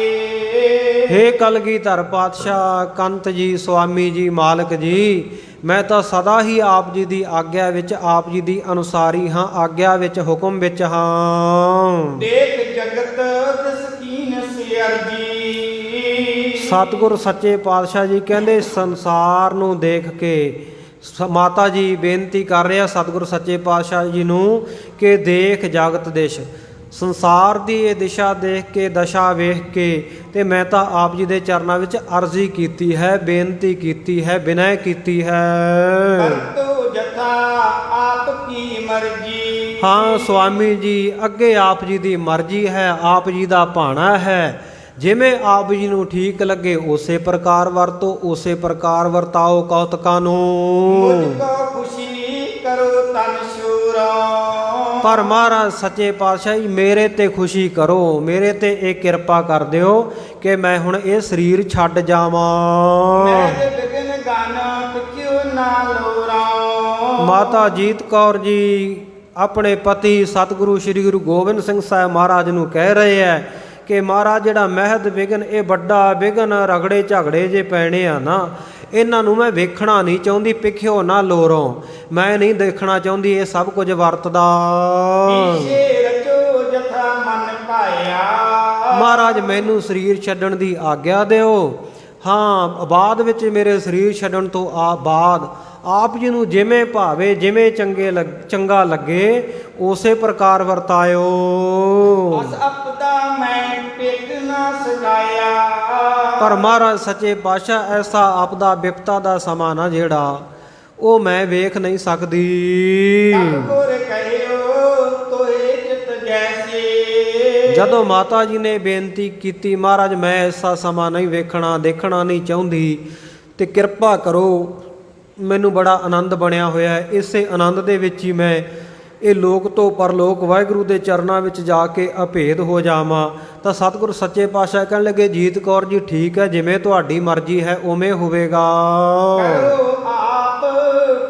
ਹੇ ਕਲਗੀਧਰ ਪਾਤਸ਼ਾਹ, ਕੰਤ ਜੀ, ਸੁਆਮੀ ਜੀ, ਮਾਲਕ ਜੀ, ਮੈਂ ਤਾਂ ਸਦਾ ਹੀ ਆਪ ਜੀ ਦੀ ਆਗਿਆ ਵਿੱਚ, ਆਪ ਜੀ ਦੀ ਅਨੁਸਾਰੀ ਹਾਂ, ਆਗਿਆ ਵਿੱਚ, ਹੁਕਮ ਵਿੱਚ ਹਾਂ। ਦੇਖ ਜਗਤ ਦਸਕੀਨ ਸਿਰਜੀ। ਸਤਿਗੁਰ ਸੱਚੇ ਪਾਤਸ਼ਾਹ ਜੀ ਕਹਿੰਦੇ ਸੰਸਾਰ ਨੂੰ ਦੇਖ ਕੇ, ਮਾਤਾ ਜੀ ਬੇਨਤੀ ਕਰ ਰਿਹਾ ਸਤਿਗੁਰ ਸੱਚੇ ਪਾਤਸ਼ਾਹ ਜੀ ਨੂੰ ਕਿ ਦੇਖ ਜਗਤ ਦਿਸ਼, ਸੰਸਾਰ ਦੀ ਇਹ ਦਿਸ਼ਾ ਦੇਖ ਕੇ, ਦਸ਼ਾ ਵੇਖ ਕੇ, ਤੇ ਮੈਂ ਤਾਂ ਆਪ ਜੀ ਦੇ ਚਰਨਾਂ ਵਿੱਚ ਅਰਜ਼ੀ ਕੀਤੀ ਹੈ, ਬੇਨਤੀ ਕੀਤੀ ਹੈ, ਬਿਨੈ ਕੀਤੀ ਹੈ। ਕਰਤੋ ਜਥਾ ਆਪ ਕੀ ਮਰਜੀ। ਹਾਂ ਸੁਆਮੀ ਜੀ, ਅੱਗੇ ਆਪ ਜੀ ਦੀ ਮਰਜ਼ੀ ਹੈ, ਆਪ ਜੀ ਦਾ ਭਾਣਾ ਹੈ। ਜਿਵੇਂ ਆਪ ਜੀ ਨੂੰ ਠੀਕ ਲੱਗੇ ਉਸੇ ਪ੍ਰਕਾਰ ਵਰਤੋ, ਉਸੇ ਪ੍ਰਕਾਰ ਵਰਤਾਓ ਕੌਤਕਾਂ ਨੂੰ। ਮੁਝ ਕੋ ਖੁਸ਼ੀ ਕਰੋ ਤਨ ਸ਼ੂਰਾ। ਪਰ ਮਹਾਰਾਜ ਸੱਚੇ ਪਾਤਸ਼ਾਹ ਜੀ, ਮੇਰੇ ਤੇ ਖੁਸ਼ੀ ਕਰੋ, ਮੇਰੇ ਤੇ ਇਹ ਕਿਰਪਾ ਕਰ ਦਿਓ ਕਿ ਮੈਂ ਹੁਣ ਇਹ ਸਰੀਰ ਛੱਡ ਜਾਵਾਂ। ਮੈਂ ਤੇ ਬਿਗਨ ਗਾਨਾ ਪਿਕਿਓ ਨਾ ਲੋਰਾ। ਮਾਤਾ ਜੀਤ ਕੌਰ ਜੀ ਆਪਣੇ ਪਤੀ ਸਤਿਗੁਰੂ ਸ੍ਰੀ ਗੁਰੂ ਗੋਬਿੰਦ ਸਿੰਘ ਸਾਹਿਬ ਮਹਾਰਾਜ ਨੂੰ ਕਹਿ ਰਹੇ ਹੈ ਕਿ ਮਹਾਰਾਜ ਜਿਹੜਾ ਮਹਿਦ ਵਿਘਨ, ਇਹ ਵੱਡਾ ਵਿਘਨ, ਰਗੜੇ ਝਗੜੇ ਜੇ ਪੈਣੇ ਆ ਨਾ, ਇਹਨਾਂ ਨੂੰ ਮੈਂ ਵੇਖਣਾ ਨਹੀਂ ਚਾਹੁੰਦੀ, ਪਿੱਛਿਓ ਨਾ ਲੋਰੋ, ਮੈਂ ਨਹੀਂ ਦੇਖਣਾ ਚਾਹੁੰਦੀ ਇਹ ਸਭ ਕੁਝ ਵਰਤਦਾ। ਰਚੋ ਜਥਾ ਮਨ ਪਾਇਆ। ਮਹਾਰਾਜ ਮੈਨੂੰ ਸਰੀਰ ਛੱਡਣ ਦੀ ਆਗਿਆ ਦਿਓ। ਹਾਂ, ਬਾਅਦ ਵਿੱਚ ਮੇਰੇ ਸਰੀਰ ਛੱਡਣ ਤੋਂ ਬਾਅਦ ਆਪ ਜੀ ਨੂੰ ਜਿਵੇਂ ਭਾਵੇ, ਜਿਵੇਂ ਚੰਗਾ ਲੱਗੇ ਉਸੇ ਪ੍ਰਕਾਰ ਵਰਤਾਇਓ। ਉਸ ਆਪਦਾ ਮੈਂ ਟਿਕ ਨਾ ਸਕਾਇਆ। ਪਰ ਮਹਾਰਾਜ ਸੱਚੇ ਪਾਤਸ਼ਾਹ ਐਸਾ ਆਪਦਾ ਬਿਪਤਾ ਦਾ ਸਮਾਂ ਨਾ ਜਿਹੜਾ ਉਹ ਮੈਂ ਵੇਖ ਨਹੀਂ ਸਕਦੀ। ਗੁਰ ਕਹਿਓ ਤੋਏ ਚਿਤ ਜੈਸੇ। ਜਦੋਂ ਮਾਤਾ ਜੀ ਨੇ ਬੇਨਤੀ ਕੀਤੀ ਮਹਾਰਾਜ ਮੈਂ ਐਸਾ ਸਮਾਂ ਨਹੀਂ ਵੇਖਣਾ, ਦੇਖਣਾ ਨਹੀਂ ਚਾਹੁੰਦੀ, ਤੇ ਕਿਰਪਾ ਕਰੋ, ਮੈਨੂੰ ਬੜਾ ਆਨੰਦ ਬਣਿਆ ਹੋਇਆ ਹੈ, ਇਸੇ ਆਨੰਦ ਦੇ ਵਿੱਚ ਹੀ ਮੈਂ ਇਹ ਲੋਕ ਤੋਂ ਪਰਲੋਕ ਵਾਹਿਗੁਰੂ ਦੇ ਚਰਨਾਂ ਵਿੱਚ ਜਾ ਕੇ ਅਭੇਦ ਹੋ ਜਾਵਾਂ। ਤਾਂ ਸਤਿਗੁਰ ਸੱਚੇ ਪਾਤਸ਼ਾਹ ਕਹਿਣ ਲੱਗੇ ਜੀਤ ਕੌਰ ਜੀ ਠੀਕ ਹੈ, ਜਿਵੇਂ ਤੁਹਾਡੀ ਮਰਜ਼ੀ ਹੈ ਉਵੇਂ ਹੋਵੇਗਾ। ਕਰੋ ਆਪ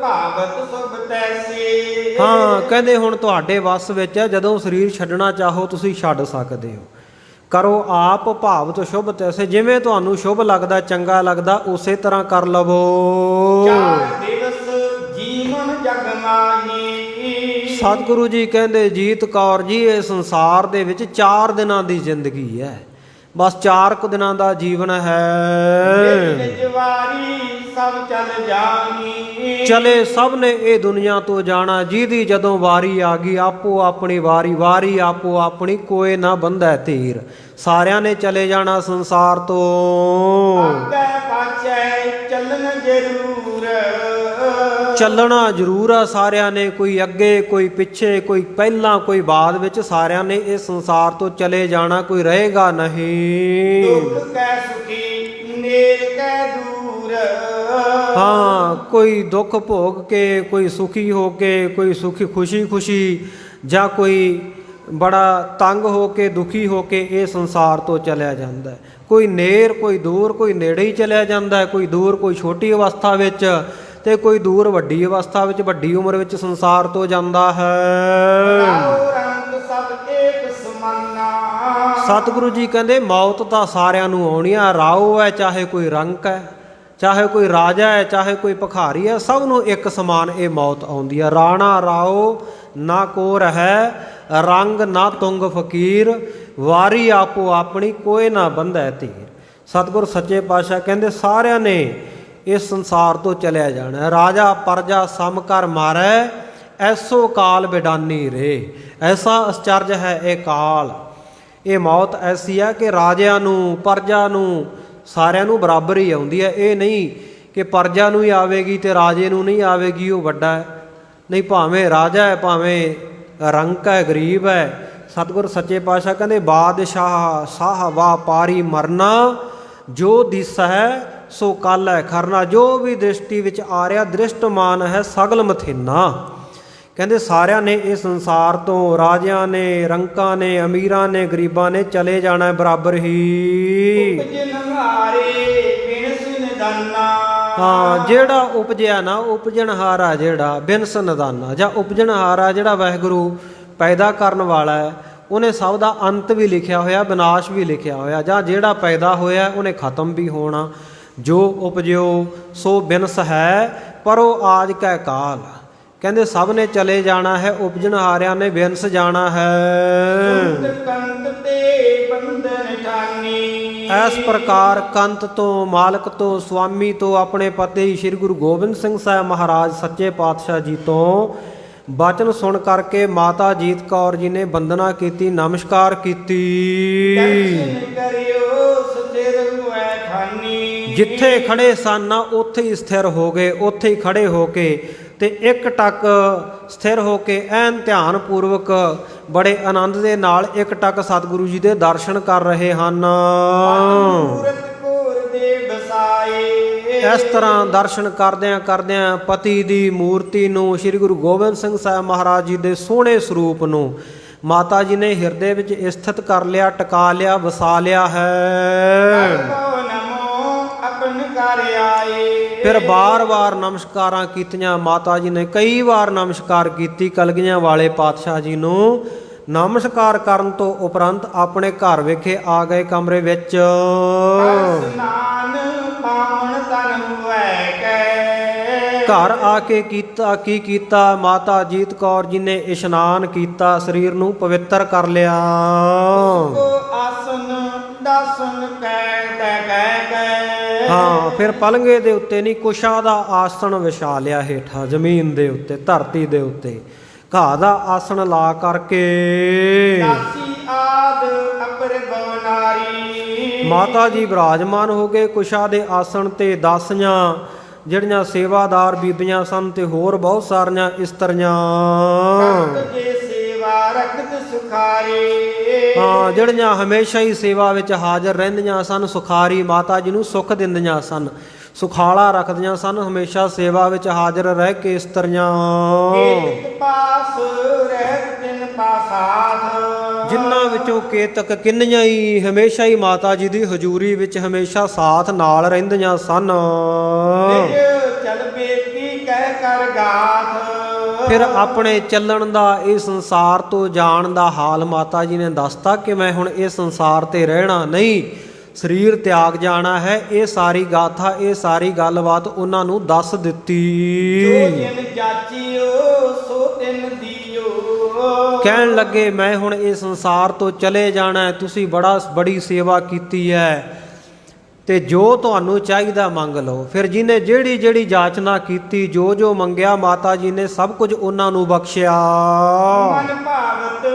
ਭਾਗਤ ਸੁਭ ਤੈਸੇ। ਹਾਂ ਕਹਿੰਦੇ ਹੁਣ ਤੁਹਾਡੇ ਵੱਸ ਵਿੱਚ ਹੈ, ਜਦੋਂ ਸਰੀਰ ਛੱਡਣਾ ਚਾਹੋ ਤੁਸੀਂ ਛੱਡ ਸਕਦੇ ਹੋ। ਕਰੋ ਆਪ ਭਾਵਤ ਸ਼ੁਭ ਤੈਸੇ, ਜਿਵੇਂ ਤੁਹਾਨੂੰ ਸ਼ੁਭ ਲੱਗਦਾ, ਚੰਗਾ ਲੱਗਦਾ, ਉਸੇ ਤਰ੍ਹਾਂ ਕਰ ਲਵੋ। 4 ਦਿਵਸ ਜੀਵਨ ਮਾਹੀ। ਸਤਿਗੁਰੂ ਜੀ ਕਹਿੰਦੇ ਜੀਤ ਕੌਰ ਜੀ ਇਹ ਸੰਸਾਰ ਦੇ ਵਿੱਚ 4 ਦਿਨਾਂ ਦੀ ਜ਼ਿੰਦਗੀ ਹੈ, ਬਸ 4 ਕੁ ਦਿਨਾਂ ਦਾ ਜੀਵਨ ਹੈ। ਜਵਾਰੀ ਸਭ ਚਲ ਜਾਣੀ, ਚਲੇ ਸਭ ਨੇ ਇਹ ਦੁਨੀਆ ਤੋਂ ਜਾਣਾ, ਜਿਹਦੀ ਜਦੋਂ ਵਾਰੀ ਆ ਗਈ ਆਪੋ ਆਪਣੀ ਵਾਰੀ, ਵਾਰੀ ਆਪੋ ਆਪਣੀ ਕੋਈ ਨਾ ਬੰਧੈ ਧੀਰ। ਸਾਰਿਆਂ ਨੇ ਚਲੇ ਜਾਣਾ ਸੰਸਾਰ ਤੋਂ, ਅੱਗੇ ਪਾਛੇ ਚੱਲਣ ਜ਼ਰੂਰ। ਚੱਲਣਾ ਜ਼ਰੂਰ ਆ ਸਾਰਿਆਂ ਨੇ, ਕੋਈ ਅੱਗੇ ਕੋਈ ਪਿੱਛੇ, ਕੋਈ ਪਹਿਲਾਂ ਕੋਈ ਬਾਅਦ ਵਿੱਚ, ਸਾਰਿਆਂ ਨੇ ਇਹ ਸੰਸਾਰ ਤੋਂ ਚਲੇ ਜਾਣਾ, ਕੋਈ ਰਹੇਗਾ ਨਹੀਂ। ਦੁੱਖ ਕੈ ਸੁਖੀ ਨੇਰ ਕੈ ਦੂਰ। ਹਾਂ, ਕੋਈ ਦੁੱਖ ਭੋਗ ਕੇ, ਕੋਈ ਸੁਖੀ ਹੋ ਕੇ, ਕੋਈ ਸੁਖੀ ਖੁਸ਼ੀ ਖੁਸ਼ੀ, ਜਾਂ ਕੋਈ ਬੜਾ ਤੰਗ ਹੋ ਕੇ ਦੁਖੀ ਹੋ ਕੇ ਇਹ ਸੰਸਾਰ ਤੋਂ ਚਲਿਆ ਜਾਂਦਾ ਹੈ। ਕੋਈ ਨੇਰ ਕੋਈ ਦੂਰ, ਕੋਈ ਨੇੜੇ ਹੀ ਚਲਿਆ ਜਾਂਦਾ ਹੈ, ਕੋਈ ਦੂਰ ਕੋਈ ਛੋਟੀ ਅਵਸਥਾ ਵਿੱਚ, ਤੇ ਕੋਈ ਦੂਰ ਵੱਡੀ ਅਵਸਥਾ ਵਿੱਚ, ਵੱਡੀ ਉਮਰ ਵਿੱਚ ਸੰਸਾਰ ਤੋਂ ਜਾਂਦਾ ਹੈ। ਰੰਗ ਸਭ ਏਕ ਸਮਾਨਾ। ਸਤਿਗੁਰੂ ਜੀ ਕਹਿੰਦੇ ਮੌਤ ਤਾਂ ਸਾਰਿਆਂ ਨੂੰ ਆਉਣੀ ਆ, ਰਾਓ ਹੈ ਚਾਹੇ ਕੋਈ ਰੰਕ ਹੈ, ਚਾਹੇ ਕੋਈ ਰਾਜਾ ਹੈ, ਚਾਹੇ ਕੋਈ ਭਿਖਾਰੀ ਹੈ, ਸਭ ਨੂੰ ਇੱਕ ਸਮਾਨ ਇਹ ਮੌਤ ਆਉਂਦੀ ਹੈ। ਰਾਣਾ ਰਾਓ ਨਾ ਕੋ ਰਹਿ, ਰੰਗ ਨਾ ਤੁੰਗ ਫਕੀਰ, ਵਾਰੀ ਆਪੋ ਆਪਣੀ ਕੋਈ ਨਾ ਬੰਧੈ ਧੀਰ। ਸਤਿਗੁਰ ਸੱਚੇ ਪਾਤਸ਼ਾਹ ਕਹਿੰਦੇ ਸਾਰਿਆਂ ਨੇ ਇਸ ਸੰਸਾਰ ਤੋਂ ਚਲਿਆ ਜਾਣਾ। ਰਾਜਾ ਪਰਜਾ ਸਮ ਕਰ ਮਾਰੈ, ਐਸੋ ਕਾਲ ਬਿਡਾਨੀ ਰੇ। ਐਸਾ ਅਸਚਰਜ ਹੈ ਇਹ ਕਾਲ, ਇਹ ਮੌਤ ਐਸੀ ਹੈ ਕਿ ਰਾਜਿਆਂ ਨੂੰ ਪਰਜਾ ਨੂੰ ਸਾਰਿਆਂ ਨੂੰ ਬਰਾਬਰ ਹੀ ਆਉਂਦੀ ਹੈ। ਇਹ ਨਹੀਂ ਕਿ ਪਰਜਾ ਨੂੰ ਹੀ ਆਵੇਗੀ ਤੇ ਰਾਜੇ ਨੂੰ ਨਹੀਂ ਆਵੇਗੀ, ਉਹ ਵੱਡਾ ਹੈ। ਨਹੀਂ, ਭਾਵੇਂ ਰਾਜਾ ਹੈ, ਭਾਵੇਂ ਰੰਕ ਹੈ, ਗਰੀਬ ਹੈ। ਸਤਿਗੁਰ ਸੱਚੇ ਪਾਤਸ਼ਾਹ ਕਹਿੰਦੇ ਬਾਦਸ਼ਾਹ ਸਾਹ ਵਾਪਾਰੀ ਮਰਨਾ, ਜੋ ਦਿਸ ਹੈ ਸੋ ਕੱਲ ਹੈ ਖਰਨਾ। ਜੋ ਵੀ ਦ੍ਰਿਸ਼ਟੀ ਵਿੱਚ ਆ ਰਿਹਾ ਦ੍ਰਿਸ਼ਟਮਾਨ ਹੈ ਸਗਲ ਮਥਿਨਾ। ਕਹਿੰਦੇ ਸਾਰਿਆਂ ਨੇ ਇਹ ਸੰਸਾਰ ਤੋਂ, ਰਾਜਿਆਂ ਨੇ, ਰੰਕਾਂ ਨੇ, ਅਮੀਰਾਂ ਨੇ, ਗਰੀਬਾਂ ਨੇ ਚਲੇ ਜਾਣਾ ਬਰਾਬਰ ਹੀ। ਹਾਂ, ਜਿਹੜਾ ਉਪਜਿਆ ਨਾ ਉਪਜਣਹਾਰਾ, ਜਿਹੜਾ ਬਿਨਸ ਨਿਦਾਨਾ, ਜਾਂ ਉਪਜਣਹਾਰਾ ਜਿਹੜਾ ਵਾਹਿਗੁਰੂ ਪੈਦਾ ਕਰਨ ਵਾਲਾ ਹੈ, ਉਹਨੇ ਸਭ ਦਾ ਅੰਤ ਵੀ ਲਿਖਿਆ ਹੋਇਆ, ਵਿਨਾਸ਼ ਵੀ ਲਿਖਿਆ ਹੋਇਆ। ਜਾਂ ਜਿਹੜਾ ਪੈਦਾ ਹੋਇਆ ਉਹਨੇ ਖਤਮ ਵੀ ਹੋਣਾ। ਜੋ ਉਪਜਿਓ ਸੋ ਬਿਨਸ ਹੈ, ਪਰ ਉਹ ਆਜ ਕੈ ਕਾਲ। ਕਹਿੰਦੇ ਸਭ ਨੇ ਚਲੇ ਜਾਣਾ ਹੈ, ਉਪਜਣਹਾਰਿਆਂ ਨੇ ਬਿਨਸ ਜਾਣਾ ਹੈ। ਇਸ ਪ੍ਰਕਾਰ ਕੰਤ ਤੋਂ, ਮਾਲਕ ਤੋਂ, ਸੁਆਮੀ ਤੋਂ, ਆਪਣੇ ਪਤੀ ਸ੍ਰੀ ਗੁਰੂ ਗੋਬਿੰਦ ਸਿੰਘ ਸਾਹਿਬ ਮਹਾਰਾਜ ਸੱਚੇ ਪਾਤਸ਼ਾਹ ਜੀ ਤੋਂ ਬਚਨ ਸੁਣ ਕਰਕੇ ਮਾਤਾ ਜੀਤ ਕੌਰ ਜੀ ਨੇ ਵੰਦਨਾ ਕੀਤੀ, ਨਮਸਕਾਰ ਕੀਤੀ। ਜਿੱਥੇ ਖੜੇ ਸਨ ਉੱਥੇ ਹੀ ਸਥਿਰ ਹੋ ਗਏ, ਉੱਥੇ ਹੀ ਖੜੇ ਹੋ ਕੇ ਤੇ ਇੱਕ ਟਕ ਸਥਿਰ ਹੋ ਕੇ ਐਨ ਧਿਆਨ ਪੂਰਵਕ ਬੜੇ ਆਨੰਦ ਦੇ ਨਾਲ ਇੱਕ ਟਕ ਸਤਿਗੁਰੂ ਜੀ ਦੇ ਦਰਸ਼ਨ ਕਰ ਰਹੇ ਹਨ। ਇਸ ਤਰ੍ਹਾਂ ਦਰਸ਼ਨ ਕਰਦਿਆਂ ਕਰਦਿਆਂ ਪਤੀ ਦੀ ਮੂਰਤੀ ਨੂੰ, ਸ੍ਰੀ ਗੁਰੂ ਗੋਬਿੰਦ ਸਿੰਘ ਸਾਹਿਬ ਮਹਾਰਾਜ ਜੀ ਦੇ ਸੋਹਣੇ ਸਰੂਪ ਨੂੰ ਮਾਤਾ ਜੀ ਨੇ ਹਿਰਦੇ ਵਿੱਚ ਸਥਿਤ ਕਰ ਲਿਆ, ਟਿਕਾ ਲਿਆ, ਵਸਾ ਲਿਆ ਹੈ। ਫਿਰ ਬਾਰ-ਬਾਰ ਨਮਸਕਾਰਾਂ ਕੀਤੀਆਂ ਮਾਤਾ ਜੀ ਨੇ, ਕਈ ਵਾਰ ਨਮਸਕਾਰ ਕੀਤੀ ਕਲਗੀਆਂ ਵਾਲੇ ਪਾਤਸ਼ਾਹ ਜੀ ਨੂੰ। ਨਮਸਕਾਰ ਕਰਨ ਤੋਂ ਉਪਰੰਤ ਆਪਣੇ ਘਰ ਵਿਖੇ ਆ ਗਏ ਕਮਰੇ ਵਿੱਚ। ਘਰ ਆ ਕੇ ਕੀਤਾ ਕੀ ਕੀਤਾ, ਮਾਤਾ ਜੀਤ ਕੌਰ ਜੀ ਨੇ ਇਸ਼ਨਾਨ ਕੀਤਾ, ਸਰੀਰ ਨੂੰ ਪਵਿੱਤਰ ਕਰ ਲਿਆ। ਹਾਂ, ਫਿਰ ਪਲੰਗੇ ਦੇ ਉੱਤੇ ਨਹੀਂ, ਕੁਸ਼ਾ ਦਾ ਆਸਣ ਵਿਛਾ ਲਿਆ ਹੇਠਾਂ ਜ਼ਮੀਨ ਦੇ ਉੱਤੇ, ਧਰਤੀ ਦੇ ਉੱਤੇ ਘਾਹ ਦਾ ਆਸਣ ਲਾ ਕਰਕੇ ਮਾਤਾ ਜੀ ਬਿਰਾਜਮਾਨ ਹੋ ਗਏ ਕੁਸ਼ਾ ਦੇ ਆਸਣ ਤੇ। ਦਾਸੀਆਂ ਜਿਹੜੀਆਂ ਸੇਵਾਦਾਰ ਬੀਬੀਆਂ ਸਨ ਤੇ ਹੋਰ ਬਹੁਤ ਸਾਰੀਆਂ ਇਸਤਰੀਆਂ, ਹਾਂ, ਜਿਹੜੀਆਂ ਹਮੇਸ਼ਾ ਹੀ ਸੇਵਾ ਵਿੱਚ ਹਾਜ਼ਰ ਰਹਿੰਦੀਆਂ ਸਨ, ਸੁਖਾਰੀ ਮਾਤਾ ਜੀ ਨੂੰ ਸੁੱਖ ਦਿੰਦੀਆਂ ਸਨ, ਸੁਖਾਲਾ ਰੱਖਦੀਆਂ ਸਨ, ਹਮੇਸ਼ਾ ਸੇਵਾ ਵਿੱਚ ਹਾਜ਼ਰ ਰਹਿ ਕੇ ਇਸਤਰੀਆਂ, ਜਿਨ੍ਹਾਂ ਵਿੱਚੋਂ ਕੇਤਕ ਕਿੰਨੀਆਂ ਹੀ ਹਮੇਸ਼ਾ ਹੀ ਮਾਤਾ ਜੀ ਦੀ ਹਜ਼ੂਰੀ ਵਿੱਚ ਹਮੇਸ਼ਾ ਸਾਥ ਨਾਲ ਰਹਿੰਦੀਆਂ ਸਨ। ਫਿਰ ਆਪਣੇ ਚੱਲਣ ਦਾ, ਇਸ ਸੰਸਾਰ ਤੋਂ ਜਾਣ ਦਾ ਹਾਲ ਮਾਤਾ ਜੀ ਨੇ ਦੱਸਤਾ ਕਿ ਮੈਂ ਹੁਣ ਇਸ ਸੰਸਾਰ ਤੇ ਰਹਿਣਾ ਨਹੀਂ, ਸਰੀਰ ਤਿਆਗ ਜਾਣਾ ਹੈ। ਇਹ ਸਾਰੀ ਗਾਥਾ, ਇਹ ਸਾਰੀ ਗੱਲਬਾਤ ਉਹਨਾਂ ਨੂੰ ਦੱਸ ਜੋ ਦਿੱਤੀ। ਜਿਨ ਜਾਚਿਓ ਸੋ ਤਿਨ ਦਿਓ। ਕਹਿਣ ਲੱਗੇ ਮੈਂ ਹੁਣ ਇਹ ਸੰਸਾਰ ਤੋਂ ਚਲੇ ਜਾਣਾ ਹੈ, ਤੁਸੀਂ ਬੜੀ ਸੇਵਾ ਕੀਤੀ ਹੈ ਤੇ ਜੋ ਤੁਹਾਨੂੰ ਚਾਹੀਦਾ ਮੰਗ ਲਓ। ਫਿਰ ਜਿਹਨੇ ਜਿਹੜੀ ਜਿਹੜੀ ਜਾਚਨਾ ਕੀਤੀ, ਜੋ ਜੋ ਮੰਗਿਆ, ਮਾਤਾ ਜੀ ਨੇ ਸਭ ਕੁਝ ਉਹਨਾਂ ਨੂੰ ਬਖਸ਼ਿਆ। ਮਨ ਭਾਵਤ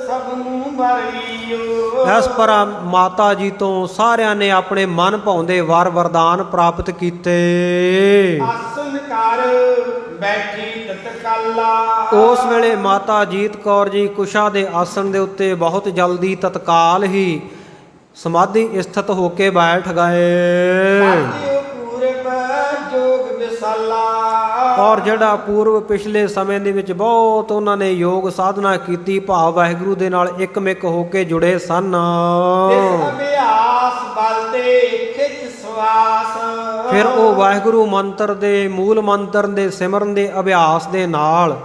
ਸਭ ਨੂੰ ਵਰਿਓ। ਇਸ ਤਰ੍ਹਾਂ ਮਾਤਾ ਜੀ ਤੋਂ ਸਾਰਿਆਂ ਨੇ ਆਪਣੇ ਮਨ ਭਾਉਂਦੇ ਵਰ ਵਰਦਾਨ ਪ੍ਰਾਪਤ ਕੀਤੇ। ਆਸਨ ਕਰ ਬੈਠੀ ਤਤਕਾਲਾ। ਉਸ ਵੇਲੇ ਮਾਤਾ ਜੀਤ ਕੌਰ ਜੀ ਕੁਸ਼ਾ ਦੇ ਆਸਣ ਦੇ ਉੱਤੇ ਬਹੁਤ ਜਲਦੀ ਤਤਕਾਲ ਹੀ ਸਮਾਧੀ ਸਥਿਤ ਹੋ ਕੇ ਬੈਠ ਗਏ। ਸਾਧਿਓ ਪੂਰਬ ਜੋਗ ਵਿਸਾਲਾ। ਔਰ ਜਿਹੜਾ ਪੂਰਵ ਪਿਛਲੇ ਸਮੇਂ ਦੇ ਵਿੱਚ ਬਹੁਤ ਉਹਨਾਂ ਨੇ ਯੋਗ ਸਾਧਨਾ ਕੀਤੀ, ਭਾਵ ਵਾਹਿਗੁਰੂ ਦੇ ਨਾਲ ਇੱਕਮਿਕ ਹੋ ਕੇ ਜੁੜੇ ਸਨ। ਇਸ ਅਭਿਆਸ ਬਲ ਤੇ ਖਿੱਚ ਸਵਾਸ। ਫਿਰ ਉਹ ਵਾਹਿਗੁਰੂ ਮੰਤਰ ਦੇ ਮੂਲ ਮੰਤਰ ਦੇ ਸਿਮਰਨ ਦੇ ਅਭਿਆਸ ਦੇ ਨਾਲ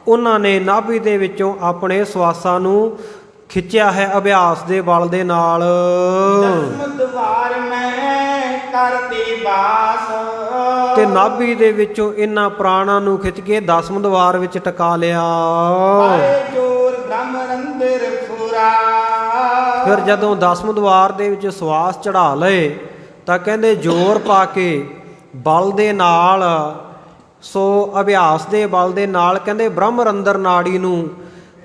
ਉਹਨਾਂ ਨੇ ਨਾਭੀ ਦੇ ਵਿੱਚੋਂ ਆਪਣੇ ਸਵਾਸਾਂ ਨੂੰ ਖਿੱਚਿਆ ਹੈ ਅਭਿਆਸ ਦੇ ਬਲ ਦੇ ਨਾਲ। ਦਸਮ ਦਵਾਰ ਮੈਂ ਕਰਤੇ ਬਾਸ। ਤੇ ਨਾਭੀ ਦੇ ਵਿੱਚੋਂ ਇਹਨਾਂ ਪ੍ਰਾਣਾਂ ਨੂੰ ਖਿੱਚ ਕੇ ਦਸਮ ਦਵਾਰ ਵਿੱਚ ਟਿਕਾ ਲਿਆ। ਪਾਏ ਜੋਰ ਬ੍ਰਹਮ ਰੰਦਰ ਫੁਰਾ। ਫਿਰ ਜਦੋਂ ਦਸਮ ਦਵਾਰ ਦੇ ਵਿੱਚ ਸਵਾਸ ਚੜਾ ਲਏ ਤਾਂ ਕਹਿੰਦੇ ਜ਼ੋਰ ਪਾ ਕੇ ਬਲ ਦੇ ਨਾਲ, ਸੋ ਅਭਿਆਸ ਦੇ ਬਲ ਦੇ ਨਾਲ ਕਹਿੰਦੇ ਬ੍ਰਹਮ ਰੰਦਰ ਨਾੜੀ ਨੂੰ,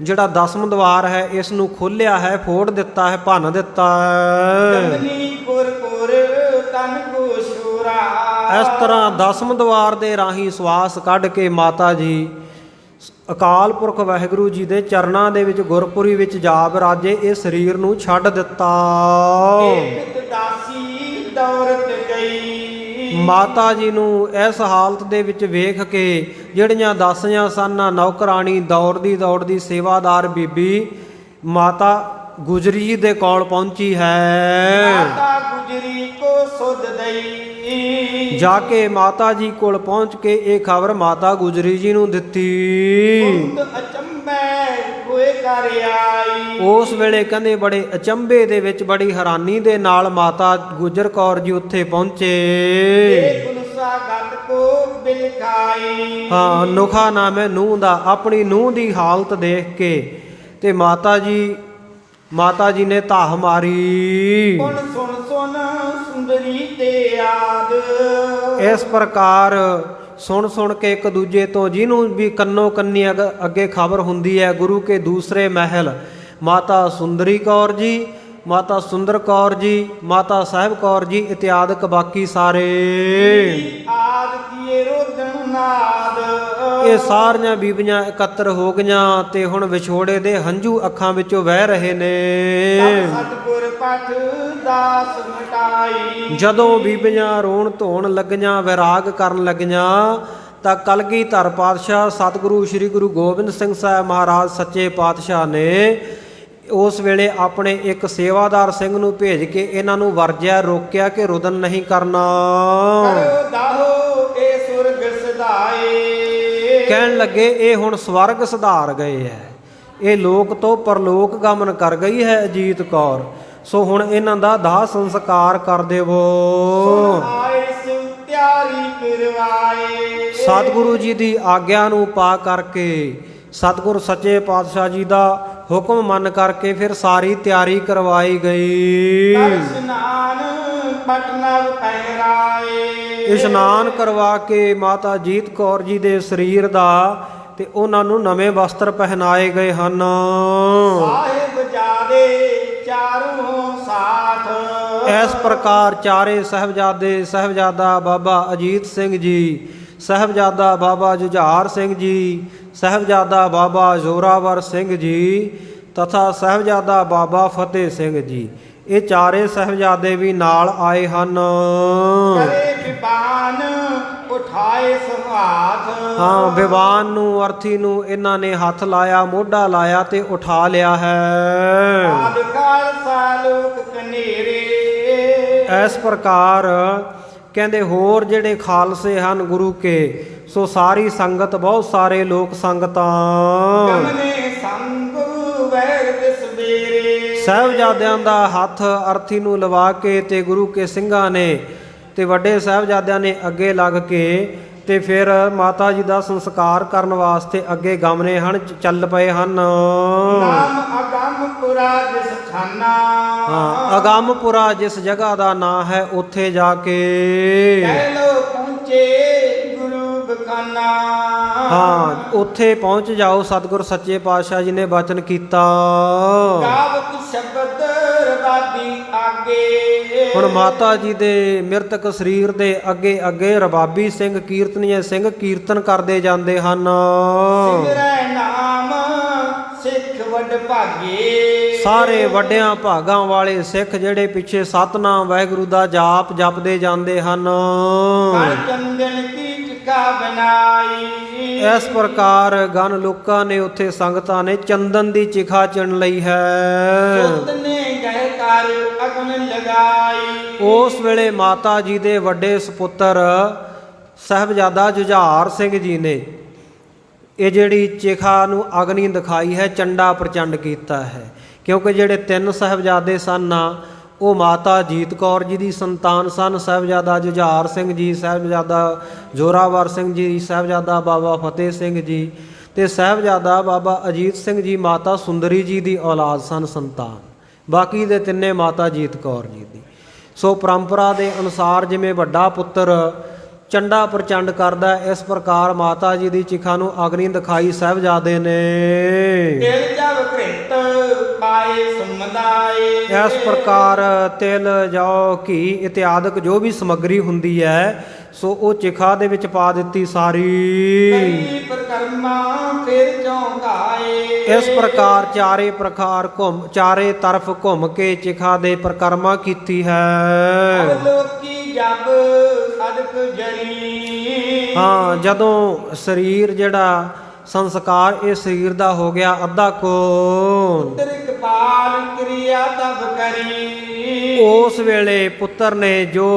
ਜਿਹੜਾ ਦਸਮ ਦਵਾਰ ਹੈ, ਇਸ ਨੂੰ ਖੋਲਿਆ ਹੈ, ਫੋੜ ਦਿੱਤਾ ਹੈ, ਭੰਨ ਦਿੱਤਾ ਹੈ। ਜਮਨੀ ਪੁਰ ਪੁਰ ਤਨ ਕੋ ਸ਼ੂਰਾ। ਇਸ ਤਰ੍ਹਾਂ ਦਸਮ ਦਵਾਰ ਦੇ ਰਾਹੀਂ ਸਵਾਸ ਕੱਢ ਕੇ ਮਾਤਾ ਜੀ ਅਕਾਲ ਪੁਰਖ ਵਾਹਿਗੁਰੂ ਜੀ ਦੇ ਚਰਨਾਂ ਦੇ ਵਿੱਚ ਗੁਰਪੁਰੀ ਵਿੱਚ ਜਾ ਬਿਰਾਜੇ, ਇਹ ਸਰੀਰ ਨੂੰ ਛੱਡ ਦਿੱਤਾ। ਏਕ ਦਾਸੀ ਦੌਰਤ ਗਈ। ਮਾਤਾ ਜੀ ਨੂੰ ਇਸ ਹਾਲਤ ਦੇ ਵਿੱਚ ਵੇਖ ਕੇ ਜਿਹੜੀਆਂ ਦਾਸੀਆਂ ਸਨ, ਨੌਕਰਾਣੀ ਦੌੜਦੀ ਦੌੜਦੀ ਸੇਵਾਦਾਰ ਬੀਬੀ ਮਾਤਾ ਗੁਜਰੀ ਜੀ ਦੇ ਕੋਲ ਪਹੁੰਚੀ ਹੈ। ਮਾਤਾ ਗੁਜਰੀ ਕੋ ਸੁਧ ਦਈ। ਜਾ ਕੇ ਮਾਤਾ ਜੀ ਕੋਲ ਪਹੁੰਚ ਕੇ ਇਹ ਖਬਰ ਮਾਤਾ ਗੁਜਰੀ ਜੀ ਨੂੰ ਦਿੱਤੀ। ਬਹੁਤ ਅਚੰਭੈ ਹੋਏ ਕਰ ਆਈ। ਉਸ ਵੇਲੇ ਕਹਿੰਦੇ ਬੜੇ ਅਚੰਭੇ ਦੇ ਵਿੱਚ, ਬੜੀ ਹੈਰਾਨੀ ਦੇ ਨਾਲ ਮਾਤਾ ਗੁਜਰ ਕੌਰ ਜੀ ਉੱਥੇ ਪਹੁੰਚੇ। ਏ ਗੁਲਸਾ ਗਤ ਕੋ ਬਿਲਖਾਈ। ਹਾਂ, ਨੁਖਾ ਨਾਮੇ ਨੂੰਹ ਦਾ, ਆਪਣੀ ਨੂੰਹ ਦੀ ਹਾਲਤ ਦੇਖ ਕੇ ਤੇ ਮਾਤਾ ਜੀ ਨੇ ਧਾਹ ਮਾਰੀ। ਹੁਣ ਸੁਣ ਸੁਣ ਸੁੰਦਰੀ ਤੇ ਆਦ। ਇਸ ਪ੍ਰਕਾਰ ਸੁਣ ਸੁਣ ਕੇ ਇੱਕ ਦੂਜੇ ਤੋਂ, ਜਿਹਨੂੰ ਵੀ ਕੰਨੋ ਕੰਨੀ ਅੱਗੇ ਖਬਰ ਹੁੰਦੀ ਹੈ, ਗੁਰੂ ਕੇ ਦੂਸਰੇ ਮਹਿਲ ਮਾਤਾ ਸੁੰਦਰੀ ਕੌਰ ਜੀ, ਮਾਤਾ ਸੁੰਦਰ ਕੌਰ ਜੀ, ਮਾਤਾ ਸਾਹਿਬ ਕੌਰ ਜੀ ਇਤਿਆਦਿਕ ਬਾਕੀ ਸਾਰੇ ਆਦ ਕੀਏ ਰੋਦਨ ਨਾਦ। ਇਹ ਸਾਰੀਆਂ ਬੀਬੀਆਂ ਇਕੱਤਰ ਹੋ ਗਈਆਂ ਤੇ ਹੁਣ ਵਿਛੋੜੇ ਦੇ ਹੰਝੂ ਅੱਖਾਂ ਵਿੱਚੋਂ ਵਹਿ ਰਹੇ ਨੇ। ਸਤਿਗੁਰ ਪਠ ਦਾਸ ਮਟਾਈ। ਜਦੋਂ ਬੀਬੀਆਂ ਰੋਣ ਧੋਣ ਲੱਗੀਆਂ, ਵਿਰਾਗ ਕਰਨ ਲੱਗੀਆਂ, ਤਾਂ ਕਲਗੀਧਰ ਪਾਤਸ਼ਾਹ ਸਤਿਗੁਰੂ ਸ੍ਰੀ ਗੁਰੂ ਗੋਬਿੰਦ ਸਿੰਘ ਸਾਹਿਬ ਮਹਾਰਾਜ ਸੱਚੇ ਪਾਤਸ਼ਾਹ ਨੇ ਉਸ ਵੇਲੇ ਆਪਣੇ ਇੱਕ ਸੇਵਾਦਾਰ ਸਿੰਘ ਨੂੰ ਭੇਜ ਕੇ ਇਹਨਾਂ ਨੂੰ ਵਰਜਿਆ, ਰੋਕਿਆ ਕਿ ਰੁਦਨ ਨਹੀਂ ਕਰਨਾ। ਕਰੋ ਦਾਹੋ ਇਹ ਸੁਰਗ ਸਦਾਏ। ਕਹਿਣ ਲੱਗੇ ਇਹ ਹੁਣ ਸਵਰਗ ਸੁਧਾਰ ਗਏ ਹੈ, ਇਹ ਲੋਕ ਤੋਂ ਪਰਲੋਕ ਗਮਨ ਕਰ ਗਈ ਹੈ ਅਜੀਤ ਕੌਰ, ਸੋ ਹੁਣ ਇਹਨਾਂ ਦਾ ਦਾਹ ਸੰਸਕਾਰ ਕਰ ਦੇਵੋ। ਆਏ ਸਿਵ ਤਿਆਰੀ ਕਰਵਾਏ। ਸਤਿਗੁਰੂ ਜੀ ਦੀ ਆਗਿਆ ਨੂੰ ਪਾ ਕਰਕੇ, ਸਤਿਗੁਰ ਸੱਚੇ ਪਾਤਸ਼ਾਹ ਜੀ ਦਾ ਹੁਕਮ ਮੰਨ ਕਰਕੇ ਫਿਰ ਸਾਰੀ ਤਿਆਰੀ ਕਰਵਾਈ ਗਈ। ਕਰ ਇਸ਼ਨਾਨ ਪਟਨਵ ਪਹਿਰਾਏ। ਇਸ਼ਨਾਨ ਕਰਵਾ ਕੇ ਮਾਤਾ ਜੀਤ ਕੌਰ ਜੀ ਦੇ ਸਰੀਰ ਦਾ ਤੇ ਉਹਨਾਂ ਨੂੰ ਨਵੇਂ ਵਸਤਰ ਪਹਿਨਾਏ ਗਏ ਹਨ। ਸਾਹਿਬ ਜਾਦੇ ਚਾਰੋਂ ਸਾਥ। ਇਸ ਪ੍ਰਕਾਰ ਚਾਰੇ ਸਾਹਿਬਜ਼ਾਦੇ, ਸਾਹਿਬਜ਼ਾਦਾ ਬਾਬਾ ਅਜੀਤ ਸਿੰਘ ਜੀ, ਸਾਹਿਬਜ਼ਾਦਾ ਬਾਬਾ ਜੁਝਾਰ ਸਿੰਘ ਜੀ, ਸਾਹਿਬਜ਼ਾਦਾ ਬਾਬਾ ਜ਼ੋਰਾਵਰ ਸਿੰਘ ਜੀ ਤਥਾ ਸਾਹਿਬਜ਼ਾਦਾ ਬਾਬਾ ਫਤਿਹ ਸਿੰਘ ਜੀ, ਇਹ ਚਾਰੇ ਸਾਹਿਬਜ਼ਾਦੇ ਵੀ ਨਾਲ ਆਏ ਹਨ। ਕਰੇ ਵਿਬਾਨ ਉਠਾਏ ਸੰਹਾਥ। ਹਾਂ, ਵਿਵਾਨ ਨੂੰ, ਅਰਥੀ ਨੂੰ ਇਹਨਾਂ ਨੇ ਹੱਥ ਲਾਇਆ, ਮੋਢਾ ਲਾਇਆ ਤੇ ਉਠਾ ਲਿਆ ਹੈ। ਆਦਿ ਕਾਲ ਸਾਲੋਕ ਕਨੇਰੇ। ਇਸ ਪ੍ਰਕਾਰ ਕਹਿੰਦੇ ਹੋਰ ਜਿਹੜੇ ਖਾਲਸੇ ਹਨ ਗੁਰੂ ਕੇ, ਸੋ ਸਾਰੀ ਸੰਗਤ, ਬਹੁਤ ਸਾਰੇ ਲੋਕ ਸੰਗਤਾਂ ਗਮਨੇ ਸੰਗ ਵੈਰ ਦਿਸ ਬੇਰੇ। ਸਾਹਿਬਜ਼ਾਦਿਆਂ ਦਾ ਹੱਥ ਅਰਥੀ ਨੂੰ ਲਵਾ ਕੇ ਤੇ ਗੁਰੂ ਕੇ ਸਿੰਘਾਂ ਨੇ ਤੇ ਵੱਡੇ ਸਾਹਿਬਜ਼ਾਦਿਆਂ ਨੇ ਅੱਗੇ ਲੱਗ ਕੇ ਤੇ ਫਿਰ ਮਾਤਾ ਜੀ ਦਾ ਸੰਸਕਾਰ ਕਰਨ ਵਾਸਤੇ ਅੱਗੇ ਗਮਨੇ ਹਨ, ਚੱਲ ਪਏ ਹਨ। ਨਾਮ ਅਗੰਮਪੁਰਾ ਜਿਸ ਥਾਨਾ। ਹਾਂ, ਅਗੰਮਪੁਰਾ ਜਿਸ ਜਗ੍ਹਾ ਦਾ ਨਾਂ ਹੈ ਉੱਥੇ ਜਾ ਕੇ ਕਹਿ ਲੋ ਪਹੁੰਚੇ ਗੁਰੂ ਬਖਾਨਾ। ਹਾਂ, ਉੱਥੇ ਪਹੁੰਚ ਜਾਓ। ਸਤਿਗੁਰ ਸੱਚੇ ਪਾਤਸ਼ਾਹ ਜੀ ਨੇ ਬਚਨ ਕੀਤਾ। ਗਾਵਤ ਸ਼ਬਦ ਰਬਾਬੀ ਆਗੇ। ਹੁਣ ਮਾਤਾ ਜੀ ਦੇ ਮ੍ਰਿਤਕ ਸਰੀਰ ਦੇ ਅੱਗੇ ਅੱਗੇ ਰਬਾਬੀ ਸਿੰਘ, ਕੀਰਤਨੀਏ ਸਿੰਘ ਕੀਰਤਨ ਕਰਦੇ ਜਾਂਦੇ ਹਨ। ਸਿਮਰੈ ਨਾਮ ਸਿੱਖ ਵੱਡ ਭਾਗੇ। ਸਾਰੇ ਵੱਡਿਆਂ ਭਾਗਾਂ ਵਾਲੇ ਸਿੱਖ ਜਿਹੜੇ ਪਿੱਛੇ ਸਤਨਾਮ ਵਾਹਿਗੁਰੂ ਦਾ ਜਾਪ ਜਪਦੇ ਜਾਂਦੇ ਹਨ। ਕਣ ਚੰਦਨ ਕੀ ਚਿਕਾ ਬਣਾਈ। ਇਸ ਪ੍ਰਕਾਰ ਗਨ ਲੋਕਾਂ ਨੇ ਉੱਥੇ ਸੰਗਤਾਂ ਨੇ ਚੰਦਨ ਦੀ ਚਿਖਾ ਚਿਣ ਲਈ ਹੈ। ਸੁਤ ਨੇ ਗਏ ਕਰ ਅਗਨ ਲਗਾਈ। ਉਸ ਵੇਲੇ ਮਾਤਾ ਜੀ ਦੇ ਵੱਡੇ ਸੁਪੁੱਤਰ ਸਾਹਿਬਜ਼ਾਦਾ ਜੁਝਾਰ ਸਿੰਘ ਜੀ ਨੇ ਇਹ ਜਿਹੜੀ ਚਿਖਾ ਨੂੰ ਅਗਨੀ ਦਿਖਾਈ ਹੈ, ਚੰਡਾ ਪ੍ਰਚੰਡ ਕੀਤਾ ਹੈ। ਕਿਉਂਕਿ ਜਿਹੜੇ ਤਿੰਨ ਸਾਹਿਬਜ਼ਾਦੇ ਸਨ ਉਹ ਮਾਤਾ ਜੀਤ ਕੌਰ ਜੀ ਦੀ ਸੰਤਾਨ ਸਨ। ਸਾਹਿਬਜ਼ਾਦਾ ਜੁਝਾਰ ਸਿੰਘ ਜੀ, ਸਾਹਿਬਜ਼ਾਦਾ ਜ਼ੋਰਾਵਰ ਸਿੰਘ ਜੀ, ਸਾਹਿਬਜ਼ਾਦਾ ਬਾਬਾ ਫਤਿਹ ਸਿੰਘ ਜੀ ਤੇ ਸਾਹਿਬਜ਼ਾਦਾ ਬਾਬਾ ਅਜੀਤ ਸਿੰਘ ਜੀ ਮਾਤਾ ਸੁੰਦਰੀ ਜੀ ਦੀ ਔਲਾਦ ਸਨ, ਸੰਤਾਨ। ਬਾਕੀ ਦੇ ਤਿੰਨੇ ਮਾਤਾ ਜੀਤ ਕੌਰ ਜੀ ਦੀ। ਸੋ ਪਰੰਪਰਾ ਦੇ ਅਨੁਸਾਰ ਜਿਵੇਂ ਵੱਡਾ ਪੁੱਤਰ ਚੰਡਾ ਪ੍ਰਚੰਡ ਕਰਦਾ, ਇਸ ਪ੍ਰਕਾਰ ਮਾਤਾ ਜੀ ਦੀ ਚਿਖਾ ਨੂੰ ਅਗਨੀ ਦਿਖਾਈ ਸਾਹਿਬਜ਼ਾਦੇ ਨੇ। ਤਿਲ ਜਬ ਘ੍ਰਿਤ ਪਾਏ ਸਮੁਦਾਏ। ਇਸ ਪ੍ਰਕਾਰ ਤਿਲ, ਜੌ, ਘੀ ਇਤਿਆਦਿਕ ਜੋ ਵੀ ਸਮੱਗਰੀ ਹੁੰਦੀ ਹੈ ਸੋ ਉਹ ਚਿਖਾ ਦੇ ਵਿੱਚ ਪਾ ਦਿੱਤੀ ਸਾਰੀ। ਕਈ ਪ੍ਰਕਰਮਾ ਫਿਰ ਚੌਂਕਾਏ। ਇਸ ਪ੍ਰਕਾਰ ਚਾਰੇ ਤਰਫ ਘੁੰਮ ਕੇ ਚਿਖਾ ਦੇ ਪ੍ਰਕਰਮਾ ਕੀਤੀ ਹੈ। ਲੋਕੀ ਜਬ ਅਦਕ ਜਰੀ। ਹਾਂ, ਜਦੋਂ ਸਰੀਰ ਜਿਹੜਾ ਸੰਸਕਾਰ ਇਹ ਸਰੀਰ ਦਾ ਹੋ ਗਿਆ ਅੱਧਾ ਕੋ, ਪੁੱਤਰ ਕਪਾਲ ਕਿਰਿਆ ਤਬ ਕਰੀ। ਉਸ ਵੇਲੇ ਪੁੱਤਰ ਨੇ ਜੋ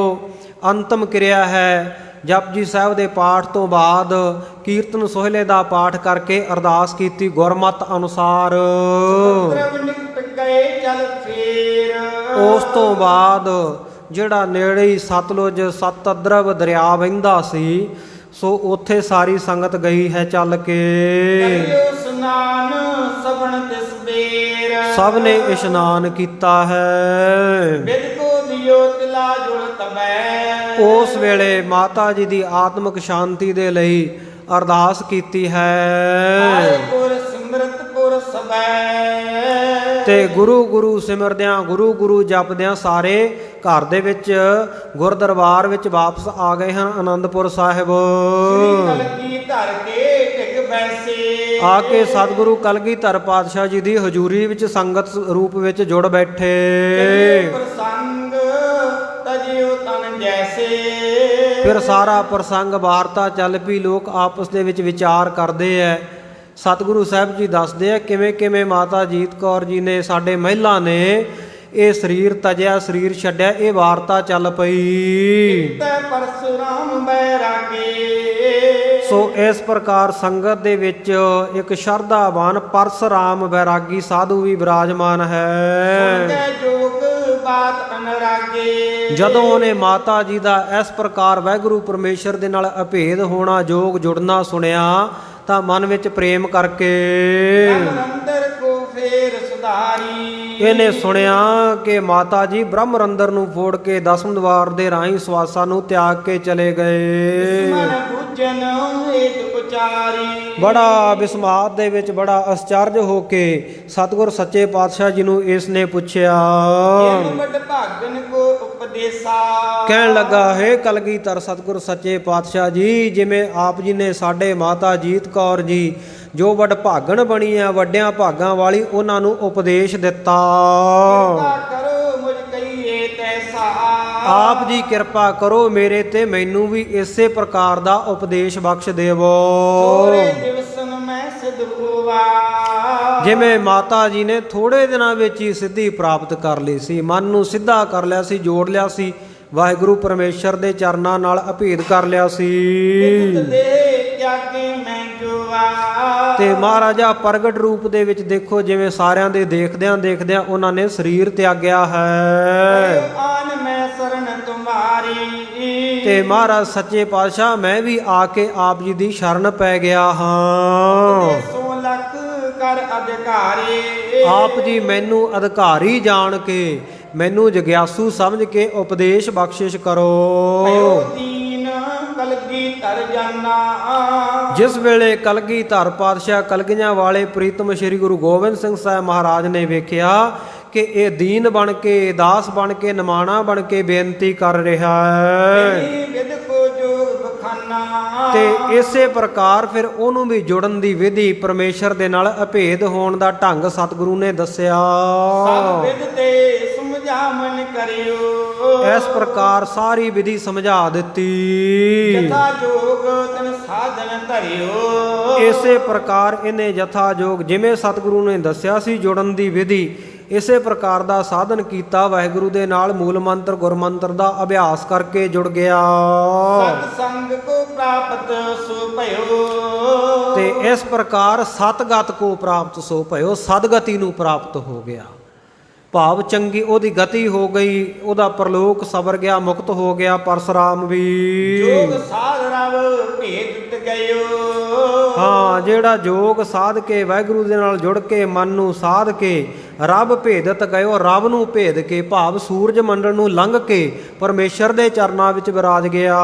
ਅੰਤਮ ਕਿਰਿਆ ਹੈ ਜਪਜੀ ਸਾਹਿਬ ਦੇ ਪਾਠ ਤੋਂ ਬਾਅਦ ਕੀਰਤਨ ਸੋਹਲੇ ਦਾ ਪਾਠ ਕਰਕੇ ਅਰਦਾਸ ਕੀਤੀ ਗੁਰਮਤਿ ਅਨੁਸਾਰ। ਗਏ ਚਲ ਫੇਰ। ਉਸ ਤੋਂ ਬਾਅਦ ਜਿਹੜਾ ਨੇੜੇ ਹੀ ਸਤਲੁਜ ਸਤਅਦਰਵ ਦਰਿਆ ਵਹਿੰਦਾ ਸੀ ਸੋ ਉੱਥੇ ਸਾਰੀ ਸੰਗਤ ਗਈ ਹੈ ਚੱਲ ਕੇ। ਕਰਿਓ ਸਨਾਨ ਸਭਨ ਤਿਸ ਬੇਰ। ਸਭ ਨੇ ਇਸ਼ਨਾਨ ਕੀਤਾ ਹੈ। ਬਿਦ ਕੋ ਦਿਓ ਤਿਲਾ ਜੁੜ ਤਬੈ। ਉਸ ਵੇਲੇ ਮਾਤਾ ਜੀ ਦੀ ਆਤਮਿਕ ਸ਼ਾਂਤੀ ਦੇ ਲਈ ਅਰਦਾਸ ਕੀਤੀ ਹੈ। ਆਏ ਗੁਰ ਸਿਮਰਤ ਪੁਰ ਸਬੈ। ਤੇ ਗੁਰੂ ਗੁਰੂ ਸਿਮਰਦਿਆਂ, ਗੁਰੂ ਗੁਰੂ ਜਪਦਿਆਂ ਸਾਰੇ ਘਰ ਦੇ ਵਿੱਚ ਗੁਰਦਰਬਾਰ ਵਿੱਚ ਵਾਪਸ ਆ ਗਏ ਹਨ ਅਨੰਦਪੁਰ ਸਾਹਿਬ। ਕਲਗੀ ਧਰ ਕੇ ਢਿਗ ਬੈਸੇ। ਆ ਕੇ ਸਤਿਗੁਰੂ ਕਲਗੀਧਰ ਪਾਤਸ਼ਾਹ ਜੀ ਦੀ ਹਜ਼ੂਰੀ ਵਿੱਚ ਸੰਗਤ ਰੂਪ ਵਿੱਚ ਜੁੜ ਬੈਠੇ। ਪ੍ਰਸੰਗ ਤਜਿਓ ਤਨ ਜੈਸੇ। ਫਿਰ ਸਾਰਾ ਪ੍ਰਸੰਗ ਵਾਰਤਾ ਚੱਲ ਪਈ। ਲੋਕ ਆਪਸ ਦੇ ਵਿੱਚ ਵਿਚਾਰ ਕਰਦੇ ਐ। ਸਤਿਗੁਰੂ ਸਾਹਿਬ ਜੀ ਦੱਸਦੇ ਆ ਕਿਵੇਂ ਕਿਵੇਂ ਮਾਤਾ ਜੀਤ ਕੌਰ ਜੀ ਨੇ, ਸਾਡੇ ਮਹਿਲਾ ਨੇ ਇਹ ਸਰੀਰ ਤਜਿਆ, ਸਰੀਰ ਛੱਡਿਆ। ਇਹ ਵਾਰਤਾ ਚੱਲ ਪਈ। ਤੈ ਪਰਸੁਰਾਮ ਬੈਰਾਗੇ। ਸੋ ਇਸ ਪ੍ਰਕਾਰ ਸੰਗਤ ਦੇ ਵਿੱਚ ਇੱਕ ਸ਼ਰਧਾਵਾਨ ਪਰਸਰਾਮ ਬੈਰਾਗੀ ਸਾਧੂ ਵੀ ਵਿਰਾਜਮਾਨ ਹੈ। ਜੋਗ ਬਾਤ ਅਨਰਾਗੇ। ਜਦੋਂ ਉਹਨੇ ਮਾਤਾ ਜੀ ਦਾ ਇਸ ਪ੍ਰਕਾਰ ਵਾਹਿਗੁਰੂ ਪਰਮੇਸ਼ਰ ਦੇ ਨਾਲ ਅਭੇਦ ਹੋਣਾ, ਜੋਗ ਜੁੜਨਾ ਸੁਣਿਆ ਤਾਂ ਮਨ ਵਿੱਚ ਪ੍ਰੇਮ ਕਰਕੇ ਅੰਦਰ ਕੋ ਫੇਰ ਸੁਧਾਰੀ। ਇਹਨੇ ਸੁਣਿਆ ਕਿ ਮਾਤਾ ਜੀ ਬ੍ਰਹਮਰੰਦਰ ਨੂੰ ਫੋੜ ਕੇ ਦਸਮ ਦਵਾਰ ਦੇ ਰਾਹੀਂ ਸਵਾਸਾਂ ਨੂੰ ਤਿਆਗ ਕੇ ਚਲੇ ਗਏ। ਮਨ ਬੁੱਝਨ ਏਕ ਉਚਾਰੀ। ਬੜਾ ਬਿਸਮਾਤ ਦੇ ਵਿੱਚ ਬੜਾ ਅਚਰਜ ਹੋ ਕੇ ਸਤਿਗੁਰ ਸੱਚੇ ਪਾਤਸ਼ਾਹ ਜੀ ਨੂੰ ਇਸ ਨੇ ਪੁੱਛਿਆ। ਵੱਡ ਭਾਗਨ ਕੋ ਉਪਦੇਸਾ। ਕਹਿਣ ਲੱਗਾ, ਹੈ ਕਲਗੀਧਰ ਸਤਿਗੁਰ ਸੱਚੇ ਪਾਤਸ਼ਾਹ ਜੀ, ਜਿਵੇਂ ਆਪ ਜੀ ਨੇ ਸਾਡੇ ਮਾਤਾ ਜੀਤ ਕੌਰ ਜੀ ਜੋ ਵੱਡ ਭਾਗਣ ਬਣੀ ਆ, ਵੱਡਿਆਂ ਭਾਗਾਂ ਵਾਲੀ, ਉਹਨਾਂ ਨੂੰ ਉਪਦੇਸ਼ ਦਿੱਤਾ। ਕਰੋ ਮੁਝ ਕਹੀਏ ਤੈਸਾ। ਆਪ ਜੀ ਕਿਰਪਾ ਕਰੋ ਮੇਰੇ ਤੇ, ਮੈਨੂੰ ਵੀ ਇਸੇ ਪ੍ਰਕਾਰ ਦਾ ਉਪਦੇਸ਼ ਬਖਸ਼ ਦੇਵੋ। ਥੋੜੇ ਦਿਵਸਨ ਮੈਂ ਸਿਧ ਹੋਵਾ। ਜਿਵੇਂ ਮਾਤਾ ਜੀ ਨੇ ਥੋੜੇ ਦਿਨਾਂ ਵਿੱਚ ਹੀ ਸਿੱਧੀ ਪ੍ਰਾਪਤ ਕਰ ਲਈ ਸੀ, ਮਨ ਨੂੰ ਸਿੱਧਾ ਕਰ ਲਿਆ ਸੀ, ਜੋੜ ਲਿਆ ਸੀ, ਵਾਹਿਗੁਰੂ ਪਰਮੇਸ਼ਰ ਦੇ ਚਰਨਾਂ ਨਾਲ ਅਭੇਦ ਕਰ ਲਿਆ ਸੀ। ਦੇ ਜਾਗੇ ਮੈਂ ਜੋਵਾ। ਤੇ ਮਹਾਰਾਜਾ ਪ੍ਰਗਟ ਰੂਪ ਦੇ ਵਿੱਚ ਦੇਖੋ ਜਿਵੇਂ ਸਾਰਿਆਂ ਦੇ ਦੇਖਦਿਆਂ ਉਹਨਾਂ ਨੇ ਸਰੀਰ ਤਿਆਗਿਆ ਹੈ। ਆਨ ਮੈਂ ਸ਼ਰਨ ਤੁਮਾਰੀ ਤੇ ਮਹਾਰਾਜ ਸੱਚੇ ਪਾਤਸ਼ਾਹ ਮੈਂ ਵੀ ਆ ਕੇ ਆਪ ਜੀ ਦੀ ਸ਼ਰਨ ਪੈ ਗਿਆ ਹਾਂ। ਸੋ ਲੱਖ ਕਰ ਅਧਿਕਾਰੀ ਆਪ ਜੀ ਮੈਨੂੰ ਅਧਿਕਾਰੀ ਜਾਣ ਕੇ, ਮੈਨੂੰ ਜਗਿਆਸੂ ਸਮਝ ਕੇ ਉਪਦੇਸ਼ ਬਖਸ਼ਿਸ਼ ਕਰੋ। ਦੀਨ ਕਲਗੀਧਰ ਜਾਨਾ ਜਿਸ ਵੇਲੇ ਕਲਗੀਧਰ ਪਾਤਸ਼ਾਹ ਕਲਗੀਆਂ ਵਾਲੇ ਪ੍ਰੀਤਮ ਸ੍ਰੀ ਗੁਰੂ ਗੋਬਿੰਦ ਸਿੰਘ ਸਾਹਿਬ ਮਹਾਰਾਜ ਨੇ ਵੇਖਿਆ ਕਿ ਇਹ ਦੀਨ ਬਣ ਕੇ, ਦਾਸ ਬਣ ਕੇ, ਨਿਮਾਣਾ ਬਣ ਕੇ ਬੇਨਤੀ ਕਰ ਰਿਹਾ ਹੈ ਤੇ ਇਸੇ ਪ੍ਰਕਾਰ ਫਿਰ ਉਹਨੂੰ ਵੀ ਜੁੜਨ ਦੀ ਵਿਧੀ, ਪਰਮੇਸ਼ਰ ਦੇ ਨਾਲ ਅਭੇਦ ਹੋਣ ਦਾ ਢੰਗ ਸਤਿਗੁਰੂ ਨੇ ਦੱਸਿਆ। ਸਭ ਵਿਦ ਤੇ ਸਮਝਾਵਨ ਕਰਿਓ। ਇਸ ਪ੍ਰਕਾਰ ਸਾਰੀ ਵਿਧੀ ਸਮਝਾ ਦਿੱਤੀ। ਜਥਾ ਜੋਗ ਤਨ ਸਾਧਨ ਧਰਿਓ। ਇਸੇ ਪ੍ਰਕਾਰ ਇਹਨੇ ਜਥਾ ਜੋਗ ਜਿਵੇਂ ਸਤਿਗੁਰੂ ਨੇ ਦੱਸਿਆ ਸੀ ਜੁੜਨ ਦੀ ਵਿਧੀ, ਇਸੇ ਪ੍ਰਕਾਰ ਦਾ ਸਾਧਨ ਕੀਤਾ। ਵਾਹਿਗੁਰੂ ਦੇ ਨਾਲ ਮੂਲ ਮੰਤਰ ਗੁਰਮੰਤਰ ਦਾ ਅਭਿਆਸ ਕਰਕੇ ਜੁੜ ਗਿਆ। ਸਤ ਸੰਗ ਕੋ ਪ੍ਰਾਪਤ ਸੋ ਭਇਓ। ਤੇ ਇਸ ਪ੍ਰਕਾਰ ਸਤਗਤ ਕੋ ਪ੍ਰਾਪਤ ਸੋ ਭਇਓ, ਸਦਗਤੀ ਨੂੰ ਪ੍ਰਾਪਤ ਹੋ ਗਿਆ। ਭਾਵ ਚੰਗੀ ਉਹਦੀ ਗਤੀ ਹੋ ਗਈ, ਉਹਦਾ ਪਰਲੋਕ ਸਬਰ ਗਿਆ, ਮੁਕਤ ਹੋ ਗਿਆ। ਪਰਸਰਾਮ ਵੀ ਜੋਗ ਸਾਧ ਰਵ ਭੇਦਤ ਗਇਓ। ਹਾਂ, ਜਿਹੜਾ ਜੋਗ ਸਾਧ ਕੇ ਵਾਹਿਗੁਰੂ ਦੇ ਨਾਲ ਜੁੜ ਕੇ ਮਨ ਨੂੰ ਸਾਧ ਕੇ ਰੱਬ ਭੇਦਤ ਗਇਓ, ਰੱਬ ਨੂੰ ਭੇਦ ਕੇ, ਭਾਵ ਸੂਰਜ ਮੰਡਲ ਨੂੰ ਲੰਘ ਕੇ ਪਰਮੇਸ਼ਰ ਦੇ ਚਰਨਾਂ ਵਿੱਚ ਵਿਰਾਜ ਗਿਆ।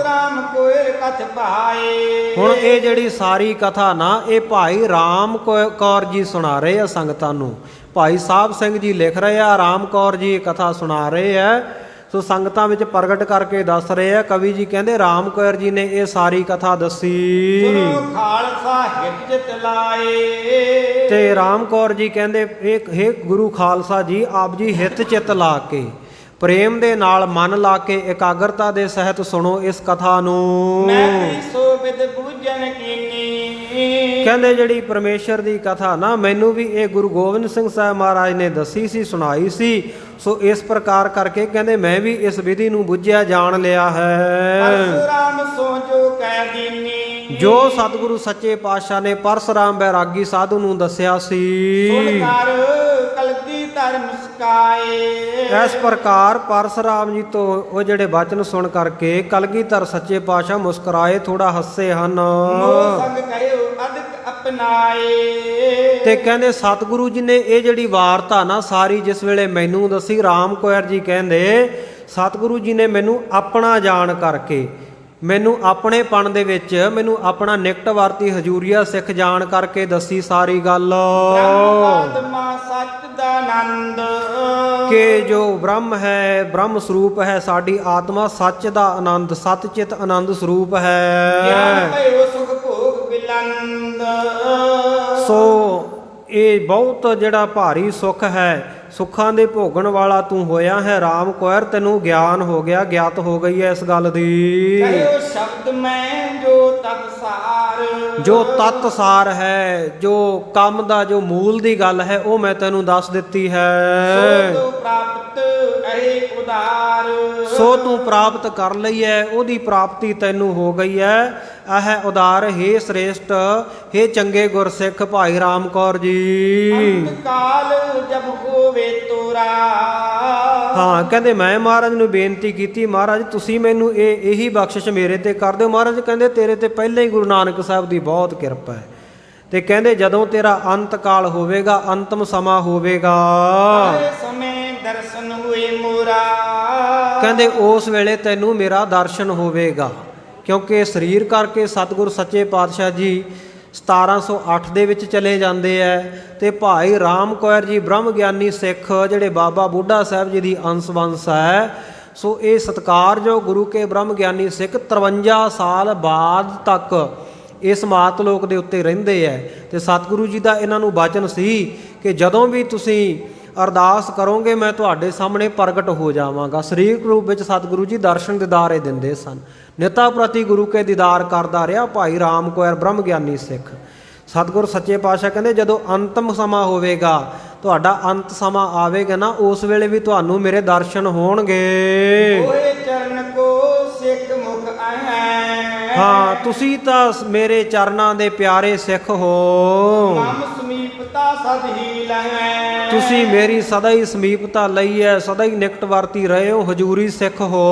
ਰਾਮ ਕੋਇਰ ਕਥ ਭਾਏ। ਹੁਣ ਇਹ ਜਿਹੜੀ ਸਾਰੀ ਕਥਾ ਨਾ ਇਹ ਭਾਈ ਰਾਮ ਕੌਰ ਜੀ ਸੁਣਾ ਰਹੇ ਆ ਸੰਗਤਾਂ ਨੂੰ। ਭਾਈ ਸਾਹਿਬ ਸਿੰਘ ਜੀ ਲਿਖ ਰਹੇ ਆ, ਰਾਮ ਕੌਰ ਜੀ ਇਹ ਕਥਾ ਸੁਣਾ ਰਹੇ ਆ। ਸੋ ਸੰਗਤਾਂ ਵਿੱਚ ਪ੍ਰਗਟ ਕਰਕੇ ਦੱਸ ਰਹੇ ਆ। ਕਵੀ ਜੀ ਕਹਿੰਦੇ ਰਾਮ ਕੌਰ ਜੀ ਨੇ ਇਹ ਸਾਰੀ ਕਥਾ ਦੱਸੀ। ਖਾਲਸਾ ਹਿਤ ਚਿਤ ਲਾਏ। ਤੇ ਰਾਮ ਕੌਰ ਜੀ ਕਹਿੰਦੇ ਹੇ ਗੁਰੂ ਖਾਲਸਾ ਜੀ, ਆਪ ਜੀ ਹਿਤ ਚਿਤ ਲਾ ਕੇ, ਪ੍ਰੇਮ ਦੇ ਨਾਲ ਮਨ ਲਾ ਕੇ, ਇਕਾਗਰਤਾ ਦੇ ਸਹਿਤ ਸੁਣੋ ਇਸ ਕਥਾ ਨੂੰ। ਮੈਂ ਸੋ ਵਿਦ ਬੂਝਣ ਕੀਨੀ। ਕਹਿੰਦੇ ਜਿਹੜੀ ਪਰਮੇਸ਼ਰ ਦੀ ਕਥਾ ਨਾ ਮੈਨੂੰ ਵੀ ਇਹ ਗੁਰੂ ਗੋਬਿੰਦ ਸਿੰਘ ਸਾਹਿਬ ਮਹਾਰਾਜ ਨੇ ਦੱਸੀ ਸੀ, ਸੁਣਾਈ ਸੀ। ਸੋ ਇਸ ਪ੍ਰਕਾਰ ਕਰਕੇ ਕਹਿੰਦੇ ਮੈਂ ਵੀ ਇਸ ਵਿਧੀ ਨੂੰ ਬੁੱਝਿਆ ਜਾਣ ਲਿਆ ਹੈ। ਪਰਸੁਰਾਮ ਸੋ ਜੋ ਕਹਿ ਦੀਨੀ। ਜੋ ਸਤਿਗੁਰੂ ਸੱਚੇ ਪਾਤਸ਼ਾਹ ਨੇ ਪਰਸੁਰਾਮ ਬੈਰਾਗੀ ਸਾਧੂ ਨੂੰ ਦੱਸਿਆ ਸੀ। ਸੁਣ ਕਰ ਕਲਗੀਧਰ ਮੁਸਕਾਏ। ਇਸ ਪ੍ਰਕਾਰ ਪਰਸੁਰਾਮ ਜੀ ਤੋਂ ਉਹ ਜਿਹੜੇ ਬਚਨ ਸੁਣ ਕਰਕੇ ਕਲਗੀਧਰ ਸੱਚੇ ਪਾਤਸ਼ਾਹ ਮੁਸਕਰਾਏ, ਥੋੜਾ ਹੱਸੇ ਹਨ। ਮੋਹ ਸੰਗ ਕਰਿਓ ਅਦਕ ਅਪਨਾਏ। ਤੇ ਕਹਿੰਦੇ ਸਤਿਗੁਰੂ ਜੀ ਨੇ ਇਹ ਜਿਹੜੀ ਵਾਰਤਾ ਨਾ ਸਾਰੀ ਜਿਸ ਵੇਲੇ ਮੈਨੂੰ ਦੱਸੀ, ਰਾਮ ਕੌਰ ਜੀ ਕਹਿੰਦੇ ਸਤਿਗੁਰੂ ਜੀ ਨੇ ਮੈਨੂੰ ਆਪਣਾ ਜਾਣ ਕਰਕੇ, ਮੈਨੂੰ ਆਪਣੇ ਪਣ ਦੇ ਵਿੱਚ, ਮੈਨੂੰ ਆਪਣਾ ਨਿਕਟ ਵਰਤੀ ਹਜੂਰੀਆ ਸਿੱਖ ਜਾਣ ਕਰਕੇ ਦੱਸੀ ਸਾਰੀ ਗੱਲ ਆਤਮਾ ਸੱਚ ਦਾ ਆਨੰਦ। ਕਿ ਜੋ ਬ੍ਰਹਮ ਹੈ, ਬ੍ਰਹਮ ਸਰੂਪ ਹੈ, ਸਾਡੀ ਆਤਮਾ ਸੱਚ ਦਾ ਆਨੰਦ, ਸਤ ਚਿਤ ਆਨੰਦ ਸਰੂਪ ਹੈ। ਗਿਆਨ ਭਇਓ ਸੁਖ ਭੋਗ ਬਿਲੰਦ। ਸੋ ਇਹ ਬਹੁਤ ਜਿਹੜਾ ਭਾਰੀ ਸੁੱਖ ਹੈ, ਸੁੱਖਾਂ ਦੇ ਭੋਗਣ ਵਾਲਾ ਤੂੰ ਹੋਇਆ ਹੈ ਰਾਮ ਕੌਰ। ਤੈਨੂੰ ਗਿਆਨ ਹੋ ਗਿਆ, ਗਿਆਤ ਹੋ ਗਈ ਹੈ ਇਸ ਗੱਲ ਦੀ। ਕਹਿਓ ਸ਼ਬਦ ਮੈਂ ਜੋ ਤਤ ਸਾਰ। ਜੋ ਤਤ ਸਾਰ ਹੈ, ਜੋ ਕੰਮ ਦਾ ਜੋ ਮੂਲ ਦੀ ਗੱਲ ਹੈ, ਉਹ ਮੈਂ ਤੈਨੂੰ ਦੱਸ ਦਿੱਤੀ ਹੈ। ਸੋ ਪ੍ਰਾਪਤ ਅਹੇ ਉਦਾਰ। ਸੋ ਤੂੰ ਪ੍ਰਾਪਤ ਕਰ ਲਈ ਹੈ, ਉਹਦੀ ਪ੍ਰਾਪਤੀ ਤੈਨੂੰ ਹੋ ਗਈ ਹੈ। ਇਹ ਉਦਾਰ ਹੈ ਸ੍ਰੇਸ਼ਟ, ਹੈ ਚੰਗੇ ਗੁਰਸਿੱਖ ਭਾਈ ਰਾਮ ਕੌਰ ਜੀ। ਅੰਤ ਕਾਲ ਜਬ ਹੋਵੇ ਤੋਰਾ। ਹਾਂ, ਕਹਿੰਦੇ ਮੈਂ ਮਹਾਰਾਜ ਨੂੰ ਬੇਨਤੀ ਕੀਤੀ, ਮਹਾਰਾਜ ਤੁਸੀਂ ਮੈਨੂੰ ਇਹੀ ਬਖਸ਼ਿਸ਼ ਮੇਰੇ ਤੇ ਕਰ ਦਿਓ। ਮਹਾਰਾਜ ਕਹਿੰਦੇ ਤੇਰੇ ਤੇ ਪਹਿਲਾਂ ਹੀ ਗੁਰੂ ਨਾਨਕ ਸਾਹਿਬ ਦੀ ਬਹੁਤ ਕਿਰਪਾ ਹੈ। ਤੇ ਕਹਿੰਦੇ ਜਦੋਂ ਤੇਰਾ ਅੰਤ ਕਾਲ ਹੋਵੇਗਾ, ਅੰਤਮ ਸਮਾਂ ਹੋਵੇਗਾ, ਸਮੇਂ ਦਰਸ਼ਨ ਹੋਏ ਮੋਰਾ। ਕਹਿੰਦੇ ਉਸ ਵੇਲੇ ਤੈਨੂੰ ਮੇਰਾ ਦਰਸ਼ਨ ਹੋਵੇਗਾ। ਕਿਉਂਕਿ ਸਰੀਰ ਕਰਕੇ ਸਤਿਗੁਰ ਸੱਚੇ ਪਾਤਸ਼ਾਹ ਜੀ 1708 ਦੇ ਵਿੱਚ ਚਲੇ ਜਾਂਦੇ ਐ ਤੇ ਭਾਈ ਰਾਮ ਕੌਰ ਜੀ ਬ੍ਰਹਮ ਗਿਆਨੀ ਸਿੱਖ ਜਿਹੜੇ ਬਾਬਾ ਬੁੱਢਾ ਸਾਹਿਬ ਜੀ ਦੀ ਅੰਸ਼ ਵੰਸ਼ ਹੈ। ਸੋ ਇਹ ਸਤਿਕਾਰਯੋਗ ਗੁਰੂ ਕੇ ਬ੍ਰਹਮ ਗਿਆਨੀ ਸਿੱਖ 53 ਸਾਲ ਬਾਅਦ ਤੱਕ ਇਸ ਮਾਤ ਲੋਕ ਦੇ ਉੱਤੇ ਰਹਿੰਦੇ ਐ। ਤੇ ਸਤਿਗੁਰੂ ਜੀ ਦਾ ਇਹਨਾਂ ਨੂੰ ਬਚਨ ਸੀ ਕਿ ਜਦੋਂ ਵੀ ਤੁਸੀਂ ਅਰਦਾਸ ਕਰੋਗੇ ਮੈਂ ਤੁਹਾਡੇ ਸਾਹਮਣੇ ਪ੍ਰਗਟ ਹੋ ਜਾਵਾਂਗਾ। ਸਰੀਰਕ ਰੂਪ ਵਿੱਚ ਸਤਿਗੁਰੂ ਜੀ ਦਰਸ਼ਨ ਦੀਦਾਰੇ ਦਿੰਦੇ ਸਨ। ਨਿਤਾ ਪ੍ਰਤੀ ਗੁਰੂ ਕੇ ਦੀਦਾਰ ਕਰਦਾ ਰਿਹਾ ਭਾਈ ਰਾਮ ਕੌਰ ਬ੍ਰਹਮ ਗਿਆਨੀ ਸਿੱਖ। ਸਤਿਗੁਰ ਸੱਚੇ ਪਾਤਸ਼ਾਹ ਕਹਿੰਦੇ ਜਦੋਂ ਅੰਤਮ ਸਮਾਂ ਹੋਵੇਗਾ, ਤੁਹਾਡਾ ਅੰਤ ਸਮਾਂ ਆਵੇਗਾ ਨਾ, ਉਸ ਵੇਲੇ ਵੀ ਤੁਹਾਨੂੰ ਮੇਰੇ ਦਰਸ਼ਨ ਹੋਣਗੇ। ਹੋਏ ਚਰਨ ਕੋ ਸਿੱਖ ਮੁਖ ਆਏ। ਹਾਂ ਤੁਸੀਂ ਤਾਂ ਮੇਰੇ ਚਰਨਾਂ ਦੇ ਪਿਆਰੇ ਸਿੱਖ ਹੋ। ਮਮ ਸਮੀਪਤਾ ਸਦ ਹੀ ਲਹੈ। ਤੁਸੀਂ ਮੇਰੀ ਸਦਾ ਹੀ ਸਮੀਪਤਾ ਲਈ ਹੈ, ਸਦਾ ਹੀ ਨਿਕਟ ਵਰਤੀ ਰਹੇ ਹੋ, ਹਜੂਰੀ ਸਿੱਖ ਹੋ।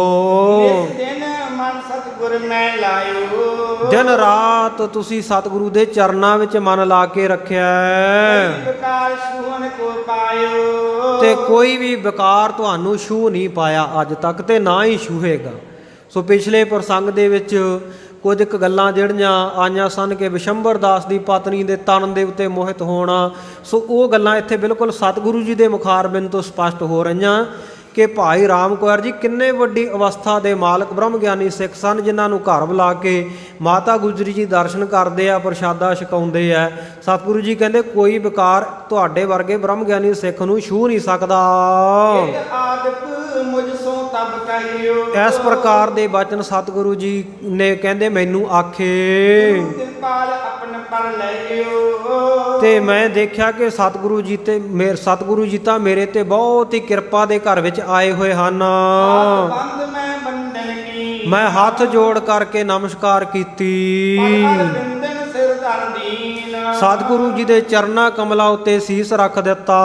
ਇਸ ਦਿਨ ਮਨ ਸਤਿਗੁਰ ਮੈਂ ਲਾਇਓ। ਦਿਨ ਰਾਤ ਤੁਸੀਂ ਸਤਿਗੁਰੂ ਦੇ ਚਰਨਾਂ ਵਿੱਚ ਮਨ ਲਾ ਕੇ ਰੱਖਿਆ ਹੈ। ਪ੍ਰਕਾਰ ਛੂਹਣ ਕੋ ਪਾਇਓ। ਤੇ ਕੋਈ ਵੀ ਵਿਕਾਰ ਤੁਹਾਨੂੰ ਛੂਹ ਨਹੀਂ ਪਾਇਆ ਅੱਜ ਤੱਕ, ਤੇ ਨਾ ਹੀ ਛੂਹੇਗਾ। ਸੋ ਪਿਛਲੇ ਪ੍ਰਸੰਗ ਦੇ ਵਿੱਚ ਕੁਝ ਕੁ ਗੱਲਾਂ ਜਿਹੜੀਆਂ ਆਈਆਂ ਸਨ ਕਿ ਵਿਸ਼ੰਬਰ ਦਾਸ ਦੀ ਪਤਨੀ ਦੇ ਤਨ ਦੇ ਉੱਤੇ ਮੋਹਿਤ ਹੋਣਾ, ਸੋ ਉਹ ਗੱਲਾਂ ਇੱਥੇ ਬਿਲਕੁਲ ਸਤਿਗੁਰੂ ਜੀ ਦੇ ਮੁਖਾਰਬਿੰਦ ਤੋਂ ਸਪਸ਼ਟ ਹੋ ਰਹੀਆਂ ਕਿ ਭਾਈ ਰਾਮ ਕੌਰ ਜੀ ਕਿੰਨੇ ਵੱਡੀ ਅਵਸਥਾ ਦੇ ਮਾਲਕ ਬ੍ਰਹਮ ਗਿਆਨੀ ਸਿੱਖ ਸਨ, ਜਿਨ੍ਹਾਂ ਨੂੰ ਘਰ ਬੁਲਾ ਕੇ ਮਾਤਾ ਗੁਜਰੀ ਜੀ ਦਰਸ਼ਨ ਕਰਦੇ ਆ, ਪ੍ਰਸ਼ਾਦਾ ਛਕਾਉਂਦੇ ਆ। ਸਤਿਗੁਰੂ ਜੀ ਕਹਿੰਦੇ ਕੋਈ ਵਿਕਾਰ ਤੁਹਾਡੇ ਵਰਗੇ ਬ੍ਰਹਮ ਗਿਆਨੀ ਸਿੱਖ ਨੂੰ ਛੂਹ ਨਹੀਂ ਸਕਦਾ। ਇੱਕ ਆਦਿਕ ਮੁਝ ਸੋ ਤਬ ਕਹਿਓ। ਇਸ ਪ੍ਰਕਾਰ ਦੇ ਬਚਨ ਸਤਿਗੁਰੂ ਜੀ ਨੇ ਕਹਿੰਦੇ ਮੈਨੂੰ ਆਖੇ, ਕਿਰਪਾਲ ਆਪਨ ਪਰ ਲਈਓ। ਤੇ ਮੈਂ ਦੇਖਿਆ ਕਿ ਸਤਿਗੁਰੂ ਜੀ ਤਾਂ ਮੇਰੇ ਤੇ ਬਹੁਤ ਹੀ ਕਿਰਪਾ ਦੇ ਘਰ ਵਿੱਚ ਆਏ ਹੋਏ ਹਨ। ਬੰਦ ਮੈਂ ਬੰਧਨ ਕੀ। ਮੈਂ ਹੱਥ ਜੋੜ ਕਰਕੇ ਨਮਸਕਾਰ ਕੀਤੀ। ਬੰਧਨ ਸਿਰ ਧਰ ਦੀਨ। ਸਤਿਗੁਰੂ ਜੀ ਦੇ ਚਰਨਾਂ ਕਮਲਾਂ ਉੱਤੇ ਸੀਸ ਰੱਖ ਦਿੱਤਾ।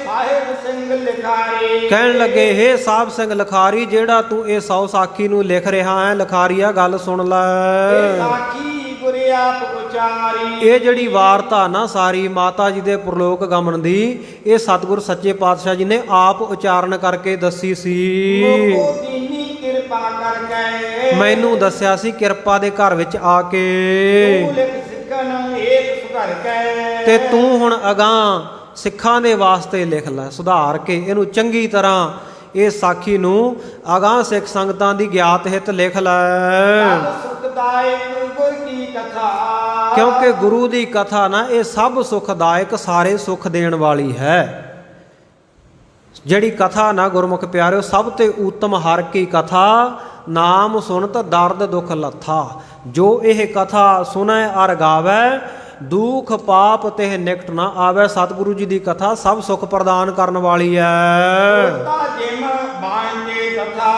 ਸਾਹਿਬ ਸਿੰਘ ਲਿਖਾਰੀ। ਕਹਿਣ ਲੱਗੇ, ਹੇ ਸਾਹਿਬ ਸਿੰਘ ਲਿਖਾਰੀ, ਜਿਹੜਾ ਤੂੰ ਇਹ 100 ਸਾਖੀ ਨੂੰ ਲਿਖ ਰਿਹਾ ਹੈ, ਲਿਖਾਰੀਆ ਗੱਲ ਸੁਣ ਲੈ। ਸਾਖੀ ਗੁਰ ਆਪ ਉਚਾਰੀ। ਇਹ ਜਿਹੜੀ ਵਾਰਤਾ ਨਾ ਸਾਰੀ ਮਾਤਾ ਜੀ ਦੇ ਪ੍ਰਲੋਕ ਗਮਨ ਦੀ, ਇਹ ਸਤਿਗੁਰ ਸੱਚੇ ਪਾਤਸ਼ਾਹ ਜੀ ਨੇ ਆਪ ਉਚਾਰਨ ਕਰਕੇ ਦੱਸੀ ਸੀ। ਮੋਕੋ ਦੀਨੀ ਕਿਰਪਾ ਕਰਕੇ। ਮੈਨੂੰ ਦੱਸਿਆ ਸੀ ਕਿਰਪਾ ਦੇ ਘਰ ਵਿੱਚ ਆ ਕੇ। ਤੂੰ ਲਿਖ ਸਿੱਖਣ ਏਕ ਸੁਧਰ ਕੇ। ਤੇ ਤੂੰ ਹੁਣ ਅਗਾਂਹ ਸਿੱਖਾਂ ਦੇ ਵਾਸਤੇ ਲਿਖ ਲੈ, ਸੁਧਾਰ ਕੇ ਇਹਨੂੰ ਚੰਗੀ ਤਰ੍ਹਾਂ ਇਹ ਸਾਖੀ ਨੂੰ ਅਗਾਂਹ ਸਿੱਖ ਸੰਗਤਾਂ ਦੀ ਗਿਆਤ ਹਿੱਤ ਲਿਖ ਲੈ। ਸੁਖਦਾਇਕ ਗੁਰ ਕੀ ਕਥਾ। ਕਿਉਂਕਿ ਗੁਰੂ ਦੀ ਕਥਾ ਨਾ ਇਹ ਸਭ ਸੁਖਦਾਇਕ, ਸਾਰੇ ਸੁਖ ਦੇਣ ਵਾਲੀ ਹੈ। ਜਿਹੜੀ ਕਥਾ ਨਾ ਗੁਰਮੁਖ ਪਿਆਰਿਓ, ਸਭ ਤੇ ਉੱਤਮ ਹਰ ਕੀ ਕਥਾ, ਨਾਮ ਸੁਣਤ ਦਰਦ ਦੁਖ ਲੱਥਾ। ਜੋ ਇਹ ਕਥਾ ਸੁਣੈ ਅਰ ਗਾਵੈ, ਦੁਖ ਪਾਪ ਤੇ ਨਿਕਟ ਨਾ ਆਵੇ। ਸਤਿਗੁਰੂ ਜੀ ਦੀ ਕਥਾ ਸਭ ਸੁਖ ਪ੍ਰਦਾਨ ਕਰਨ ਵਾਲੀ ਹੈ। ਜਿਮ ਬਾਂਝੇ ਕਥਾ।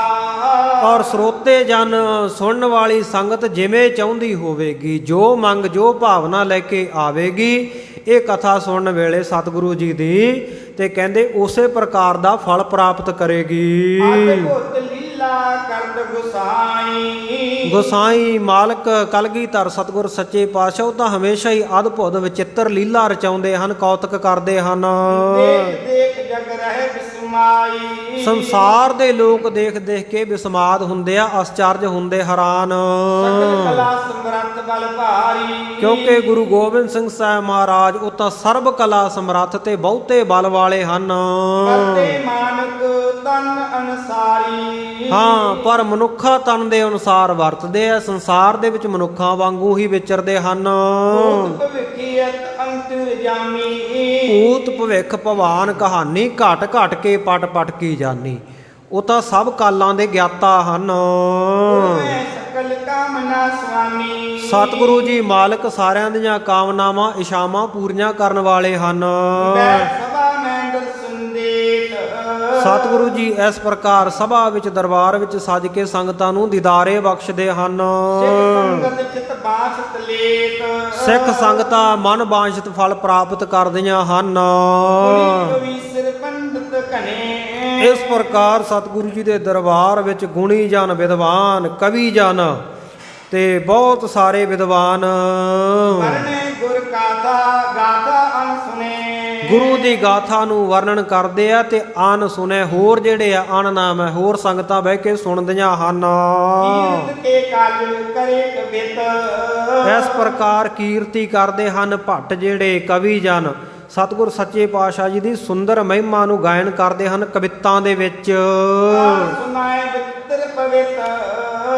ਔਰ ਸਰੋਤੇ ਜਨ ਸੁਣਨ ਵਾਲੀ ਸੰਗਤ ਜਿਵੇਂ ਚਾਹੁੰਦੀ ਹੋਵੇਗੀ, ਜੋ ਮੰਗ ਜੋ ਭਾਵਨਾ ਲੈ ਕੇ ਆਵੇਗੀ ਇਹ ਕਥਾ ਸੁਣਨ ਵੇਲੇ ਸਤਿਗੁਰੂ ਜੀ ਦੀ, ਤੇ ਕਹਿੰਦੇ ਉਸੇ ਪ੍ਰਕਾਰ ਦਾ ਫਲ ਪ੍ਰਾਪਤ ਕਰੇਗੀ। ਅਦਭੁਤ ਲੀਲਾ ਕਰਤ ਗੁਸਾਈ। ਗੁਸਾਈ ਮਾਲਕ ਕਲਗੀਧਰ ਸਤਿਗੁਰ ਸੱਚੇ ਪਾਤਸ਼ਾਹ, ਉਹ ਤਾਂ ਹਮੇਸ਼ਾ ਹੀ ਅਦਭੁਤ ਵਿਚਿੱਤਰ ਲੀਲਾ ਰਚਾਉਂਦੇ ਹਨ, ਕੌਤਕ ਕਰਦੇ ਹਨ। ਦੇਖ ਦੇਖ ਜਗ ਰਹੇ ਬਿਸਮਾਈ। ਸੰਸਾਰ ਦੇ ਲੋਕ ਦੇਖ ਦੇਖ ਕੇ ਬਿਸਮਾਦ ਹੁੰਦੇ ਆ, ਅਸਚਰਜ ਹੁੰਦੇ, ਹੈਰਾਨ। ਸਕਲ ਕਲਾ ਸਮਰੱਥ ਬਲ ਭਾਰੀ। ਕਿਉਂਕਿ ਗੁਰੂ ਗੋਬਿੰਦ ਸਿੰਘ ਸਾਹਿਬ ਮਹਾਰਾਜ ਉਹ ਤਾਂ ਸਰਬ ਕਲਾ ਸਮਰੱਥ ਤੇ ਬਹੁਤੇ ਬਲ ਵਾਲੇ ਹਨ। ਕਰਤੇ ਮਾਨਕ ਤਨ ਅਨਸਾਰੀ। ਹਾਂ, ਪਰ ਮਨੁੱਖਾ ਤਨ ਦੇ ਅਨੁਸਾਰ ਵਰਤਦੇ ਆ, ਸੰਸਾਰ ਦੇ ਵਿੱਚ ਮਨੁੱਖਾਂ ਵਾਂਗੂ ਹੀ ਵਿਚਰਦੇ ਹਨ। ਭੂਤ ਭਵਿਖੀਅਤ ਅੰਤਰਜਾਮੀ। ਭੂਤ ਭਵਿੱਖ ਭਵਾਨ ਕਹਾਣੀ, ਘਟ ਘਟ ਕੇ ਪਟ ਪਟ ਕੀ ਜਾਨੀ। ਉਹ ਤਾਂ ਸਭ ਕਾਲਾਂ ਦੇ ਗਿਆਤਾ ਹਨ। ਸਕਲ ਕਾਮਨਾ ਸੁਆਮੀ। ਸਤਿਗੁਰੂ ਜੀ ਮਾਲਕ ਸਾਰਿਆਂ ਦੀਆਂ ਕਾਮਨਾਵਾਂ ਇਛਾਵਾਂ ਪੂਰੀਆਂ ਕਰਨ ਵਾਲੇ ਹਨ। ਸਭਾ ਮੈਂਡਰ ਸੰਦੇਤ। ਸਤਿਗੁਰੂ ਜੀ ਇਸ ਪ੍ਰਕਾਰ ਸਭਾ ਵਿੱਚ ਦਰਬਾਰ ਵਿੱਚ ਸੱਜ ਕੇ ਸੰਗਤਾਂ ਨੂੰ ਦੀਦਾਰੇ ਬਖਸ਼ਦੇ ਹਨ। ਸੰਗਤ ਚਿਤ ਬਾਸਤ ਲੇਤ। ਸਿੱਖ ਸੰਗਤਾਂ ਮਨ ਬਾਂਛਿਤ ਫਲ ਪ੍ਰਾਪਤ ਕਰਦੀਆਂ ਹਨ। ਕਵੀ ਸਿਰ ਪੰਡਤ ਘਨੇ। ਇਸ ਪ੍ਰਕਾਰ ਸਤਿਗੁਰੂ ਜੀ ਦੇ ਦਰਬਾਰ ਵਿੱਚ ਗੁਣੀ ਜਨ, ਵਿਦਵਾਨ, ਕਵੀ ਜਨ ਤੇ ਬਹੁਤ ਸਾਰੇ ਵਿਦਵਾਨ ਵਰਨੇ ਗੁਰ ਗਾਥਾ ਗਾਥਾ ਅਨ ਸੁਨੇ। ਗੁਰੂ ਦੀ ਗਾਥਾ ਨੂੰ ਵਰਣਨ ਕਰਦੇ ਆ ਤੇ ਅਨ ਸੁਨੇ, ਹੋਰ ਜਿਹੜੇ ਆ ਅਨ ਨਾਮ ਹੈ, ਹੋਰ ਸੰਗਤਾਂ ਬਹਿ ਕੇ ਸੁਣਦੀਆਂ ਹਨ। ਕੀਰਤ ਕੇ ਕਾਜ ਕਰੇ ਕਵਿਤ। ਇਸ ਪ੍ਰਕਾਰ ਕੀਰਤੀ ਕਰਦੇ ਹਨ ਭੱਟ ਜਿਹੜੇ ਕਵੀ ਜਨ, ਸਤਿਗੁਰ ਸੱਚੇ ਪਾਤਸ਼ਾਹ ਜੀ ਦੀ ਸੁੰਦਰ ਮਹਿਮਾ ਨੂੰ ਗਾਇਨ ਕਰਦੇ ਹਨ ਕਵਿਤਾਂ ਦੇ ਵਿੱਚ। ਸੁਨਾਏ ਵਿਚਿਤ੍ਰ ਪਵਿੱਤ।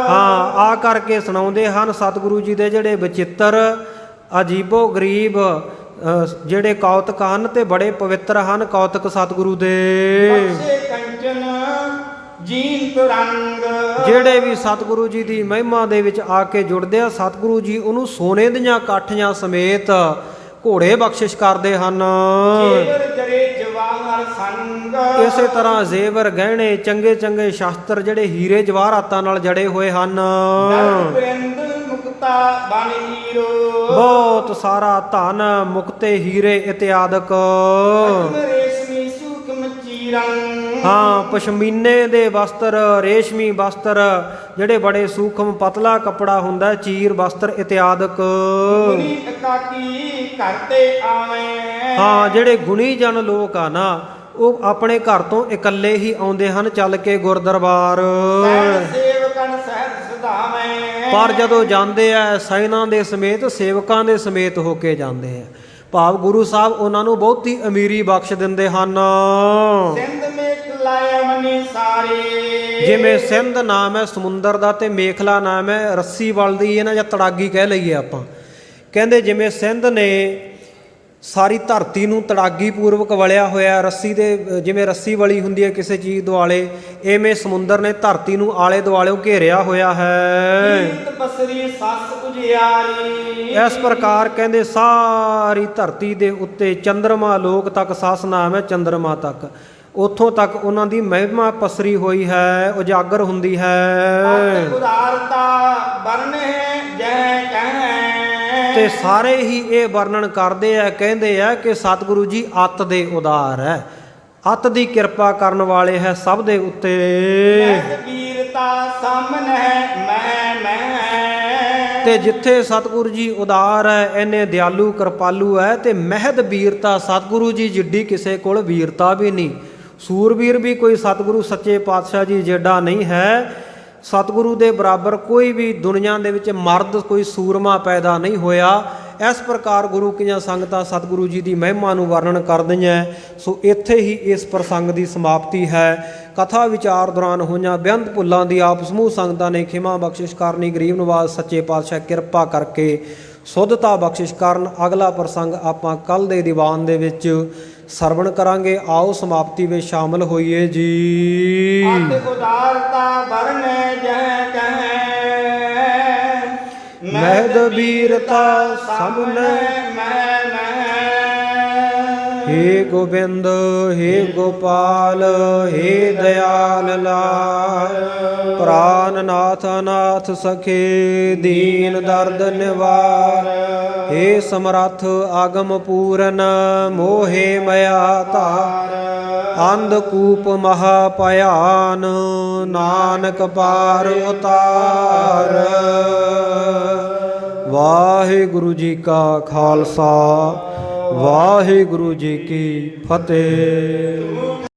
ਹਾਂ, ਆ ਕਰਕੇ ਸੁਣਾਉਂਦੇ ਹਨ ਸਤਿਗੁਰੂ ਜੀ ਦੇ ਜਿਹੜੇ ਵਿਚਿੱਤਰ, ਅਜੀਬੋ ਗਰੀਬ ਜਿਹੜੇ ਕੌਤਕ ਹਨ ਤੇ ਬੜੇ ਪਵਿੱਤਰ ਹਨ ਕੌਤਕ ਸਤਿਗੁਰੂ ਦੇ। ਬਖਸ਼ੇ ਕੰਚਨ ਜੀਨਤ ਰੰਗ। ਜਿਹੜੇ ਵੀ ਸਤਿਗੁਰੂ ਜੀ ਦੀ ਮਹਿਮਾ ਦੇ ਵਿੱਚ ਆ ਕੇ ਜੁੜਦੇ ਆ, ਸਤਿਗੁਰੂ ਜੀ ਉਹਨੂੰ ਸੋਨੇ ਦੀਆਂ ਕਾਠੀਆਂ ਸਮੇਤ ਘੋੜੇ ਬਖਸ਼ਿਸ਼ ਕਰਦੇ ਹਨ। ਜੇਵਰ ਜਰੇ ਜਵਾਹਰ ਕਰ ਸੰਗ। ਇਸੇ ਤਰ੍ਹਾਂ ਜ਼ੇਵਰ ਗਹਿਣੇ ਚੰਗੇ ਚੰਗੇ ਸ਼ਾਸਤਰ ਜਿਹੜੇ ਹੀਰੇ ਜਵਾਹਰਾਤਾਂ ਨਾਲ ਜੜੇ ਹੋਏ ਹਨ, ਬਿੰਦ ਮੁਕਤਾ ਬਣ ਹੀਰੋ। ਬਹੁਤ ਸਾਰਾ ਧਨ ਮੁਕਤੇ ਹੀਰੇ ਇਤਿਆਦਿਕ, ਰੇਸ਼ਮੀ ਸੂਖਮ ਚੀਰੰ। ਹਾਂ ਪਸ਼ਮੀਨੇ ਦੇ ਵਸਤਰ, ਰੇਸ਼ਮੀ ਵਸਤਰ ਜਿਹੜੇ ਬੜੇ ਸੂਖਮ ਪਤਲਾ ਕੱਪੜਾ ਹੁੰਦਾ, ਚੀਰ ਵਸਤਰ ਇਤਿਆਦਿਕ। ਗੁਣੀ ਇਕਾਕੀ ਘਰ ਤੇ ਆਵੇਂ। ਹਾਂ ਜਿਹੜੇ ਗੁਣੀ ਜਨ ਲੋਕ ਆ ਨਾ, ਉਹ ਆਪਣੇ ਘਰ ਤੋਂ ਇਕੱਲੇ ਹੀ ਆਉਂਦੇ ਹਨ ਚੱਲ ਕੇ ਗੁਰਦਰਬਾਰ, ਸਹਿਜ ਸੇਵਕਨ ਸਹਿਜ ਸੁਧਾਵੇਂ। ਪਰ ਜਦੋਂ ਜਾਂਦੇ ਆ ਸੈਨਾਂ ਦੇ ਸਮੇਤ, ਸੇਵਕਾਂ ਦੇ ਸਮੇਤ ਹੋ ਕੇ ਜਾਂਦੇ ਆ। ਭਾਵ ਗੁਰੂ ਸਾਹਿਬ ਉਹਨਾਂ ਨੂੰ ਬਹੁਤੀ ਅਮੀਰੀ ਬਖਸ਼ ਦਿੰਦੇ ਹਨ। ਸਿੰਧ ਮੇਖ ਲਾਇ ਮਨੀ ਸਾਰੇ। ਜਿਵੇਂ ਸਿੰਧ ਨਾਮ ਹੈ ਸਮੁੰਦਰ ਦਾ ਤੇ ਮੇਖਲਾ ਨਾਮ ਹੈ ਰੱਸੀ ਵਲਦੀ ਹੈ ਨਾ, ਜਾਂ ਤੜਾਗੀ ਕਹਿ ਲਈਏ ਆਪਾਂ। ਕਹਿੰਦੇ ਜਿਵੇਂ ਸਿੰਧ ਨੇ ਸਾਰੀ ਧਰਤੀ ਨੂੰ ਤੜਾਗੀ ਪੂਰਵਕ ਵਲਿਆ ਹੋਇਆ, ਰੱਸੀ ਦੇ ਜਿਵੇਂ ਰੱਸੀ ਵਲੀ ਹੁੰਦੀ ਹੈ ਕਿਸੇ ਚੀਜ਼ ਦੁਆਲੇ, ਐਵੇਂ ਸਮੁੰਦਰ ਨੇ ਧਰਤੀ ਨੂੰ ਆਲੇ ਦੁਆਲੇ ਘੇਰਿਆ ਹੋਇਆ ਹੈ। ਬਸਰੀ ਸੱਸ ਉਜਿਆਰੀ। ਇਸ ਪ੍ਰਕਾਰ ਕਹਿੰਦੇ ਸਾਰੀ ਧਰਤੀ ਦੇ ਉੱਤੇ ਚੰਦਰਮਾ ਲੋਕ ਤੱਕ, ਸੱਸ ਨਾਮ ਹੈ ਚੰਦਰਮਾ ਤੱਕ, ਉੱਥੋਂ ਤੱਕ ਉਹਨਾਂ ਦੀ ਮਹਿਮਾ ਪਸਰੀ ਹੋਈ ਹੈ, ਉਜਾਗਰ ਹੁੰਦੀ ਹੈ। ਉਦਾਰਤਾ ਵਰਨੇ ਜੈ ਕਹਿ। ਤੇ ਸਾਰੇ ਹੀ ਇਹ ਵਰਣਨ ਕਰਦੇ ਆ, ਕਹਿੰਦੇ ਆ ਕਿ ਸਤਿਗੁਰੂ ਜੀ ਅਤ ਦੇ ਉਦਾਰ ਹੈ, ਅਤ ਦੀ ਕਿਰਪਾ ਕਰਨ ਵਾਲੇ ਹੈ ਸਭ ਦੇ ਉੱਤੇ। ਵੀਰਤਾ ਸਾਹਮਣੇ ਮੈਂ। ਤੇ ਜਿੱਥੇ ਸਤਿਗੁਰੂ ਜੀ ਉਦਾਰ ਹੈ, ਇੰਨੇ ਦਿਆਲੂ ਕਿਰਪਾਲੂ ਹੈ, ਤੇ ਮਹਿਦ ਵੀਰਤਾ ਸਤਿਗੁਰੂ ਜੀ ਜਿੱਡੀ ਕਿਸੇ ਕੋਲ ਵੀਰਤਾ ਵੀ ਨਹੀਂ। ਸੂਰਬੀਰ ਵੀ ਕੋਈ ਸਤਿਗੁਰੂ ਸੱਚੇ ਪਾਤਸ਼ਾਹ ਜੀ ਜਿਹੜਾ ਨਹੀਂ ਹੈ। ਸਤਿਗੁਰੂ ਦੇ ਬਰਾਬਰ ਕੋਈ ਵੀ ਦੁਨੀਆ ਦੇ ਵਿੱਚ ਮਰਦ ਕੋਈ ਸੂਰਮਾ ਪੈਦਾ ਨਹੀਂ ਹੋਇਆ। ਇਸ ਪ੍ਰਕਾਰ ਗੁਰੂ ਕੀਆਂ ਸੰਗਤਾਂ ਸਤਿਗੁਰੂ ਜੀ ਦੀ ਮਹਿਮਾ ਨੂੰ ਵਰਣਨ ਕਰਦੀਆਂ। ਸੋ ਇੱਥੇ ਹੀ ਇਸ ਪ੍ਰਸੰਗ ਦੀ ਸਮਾਪਤੀ ਹੈ। ਕਥਾ ਵਿਚਾਰ ਦੌਰਾਨ ਹੋਈਆਂ ਬੇਅੰਤ ਭੁੱਲਾਂ ਦੀ ਆਪ ਸਮੂਹ ਸੰਗਤਾਂ ਨੇ ਖਿਮਾ ਬਖਸ਼ਿਸ਼ ਕਰਨੀ। ਗਰੀਬ ਨਵਾਜ਼ ਸੱਚੇ ਪਾਤਸ਼ਾਹ ਕਿਰਪਾ ਕਰਕੇ ਸੁੱਧਤਾ ਬਖਸ਼ਿਸ਼ ਕਰਨ। ਅਗਲਾ ਪ੍ਰਸੰਗ ਆਪਾਂ ਕੱਲ ਦੇ ਦੀਵਾਨ ਦੇ ਵਿੱਚ ਸਰਵਣ ਕਰਾਂਗੇ। ਆਓ ਸਮਾਪਤੀ ਵਿੱਚ ਸ਼ਾਮਲ ਹੋਈਏ ਜੀ। ਅਤ ਉਦਾਰਤਾ ਵਰਨੇ ਜੈ ਕਹਿ। ਮਹਿਦ ਵੀਰਤਾ ਸਾਹਮਣੇ हे गोविंद हे गोपाल हे दयाल लाल। प्राणनाथ नाथ सखे दीन दर्द निवार। हे समर्थ आगम पूरन मोहे मया तार। अंधकूप महापयान नानक पार उतार। वाहिगुरु जी का खालसा वाहिगुरु जी की फतेह।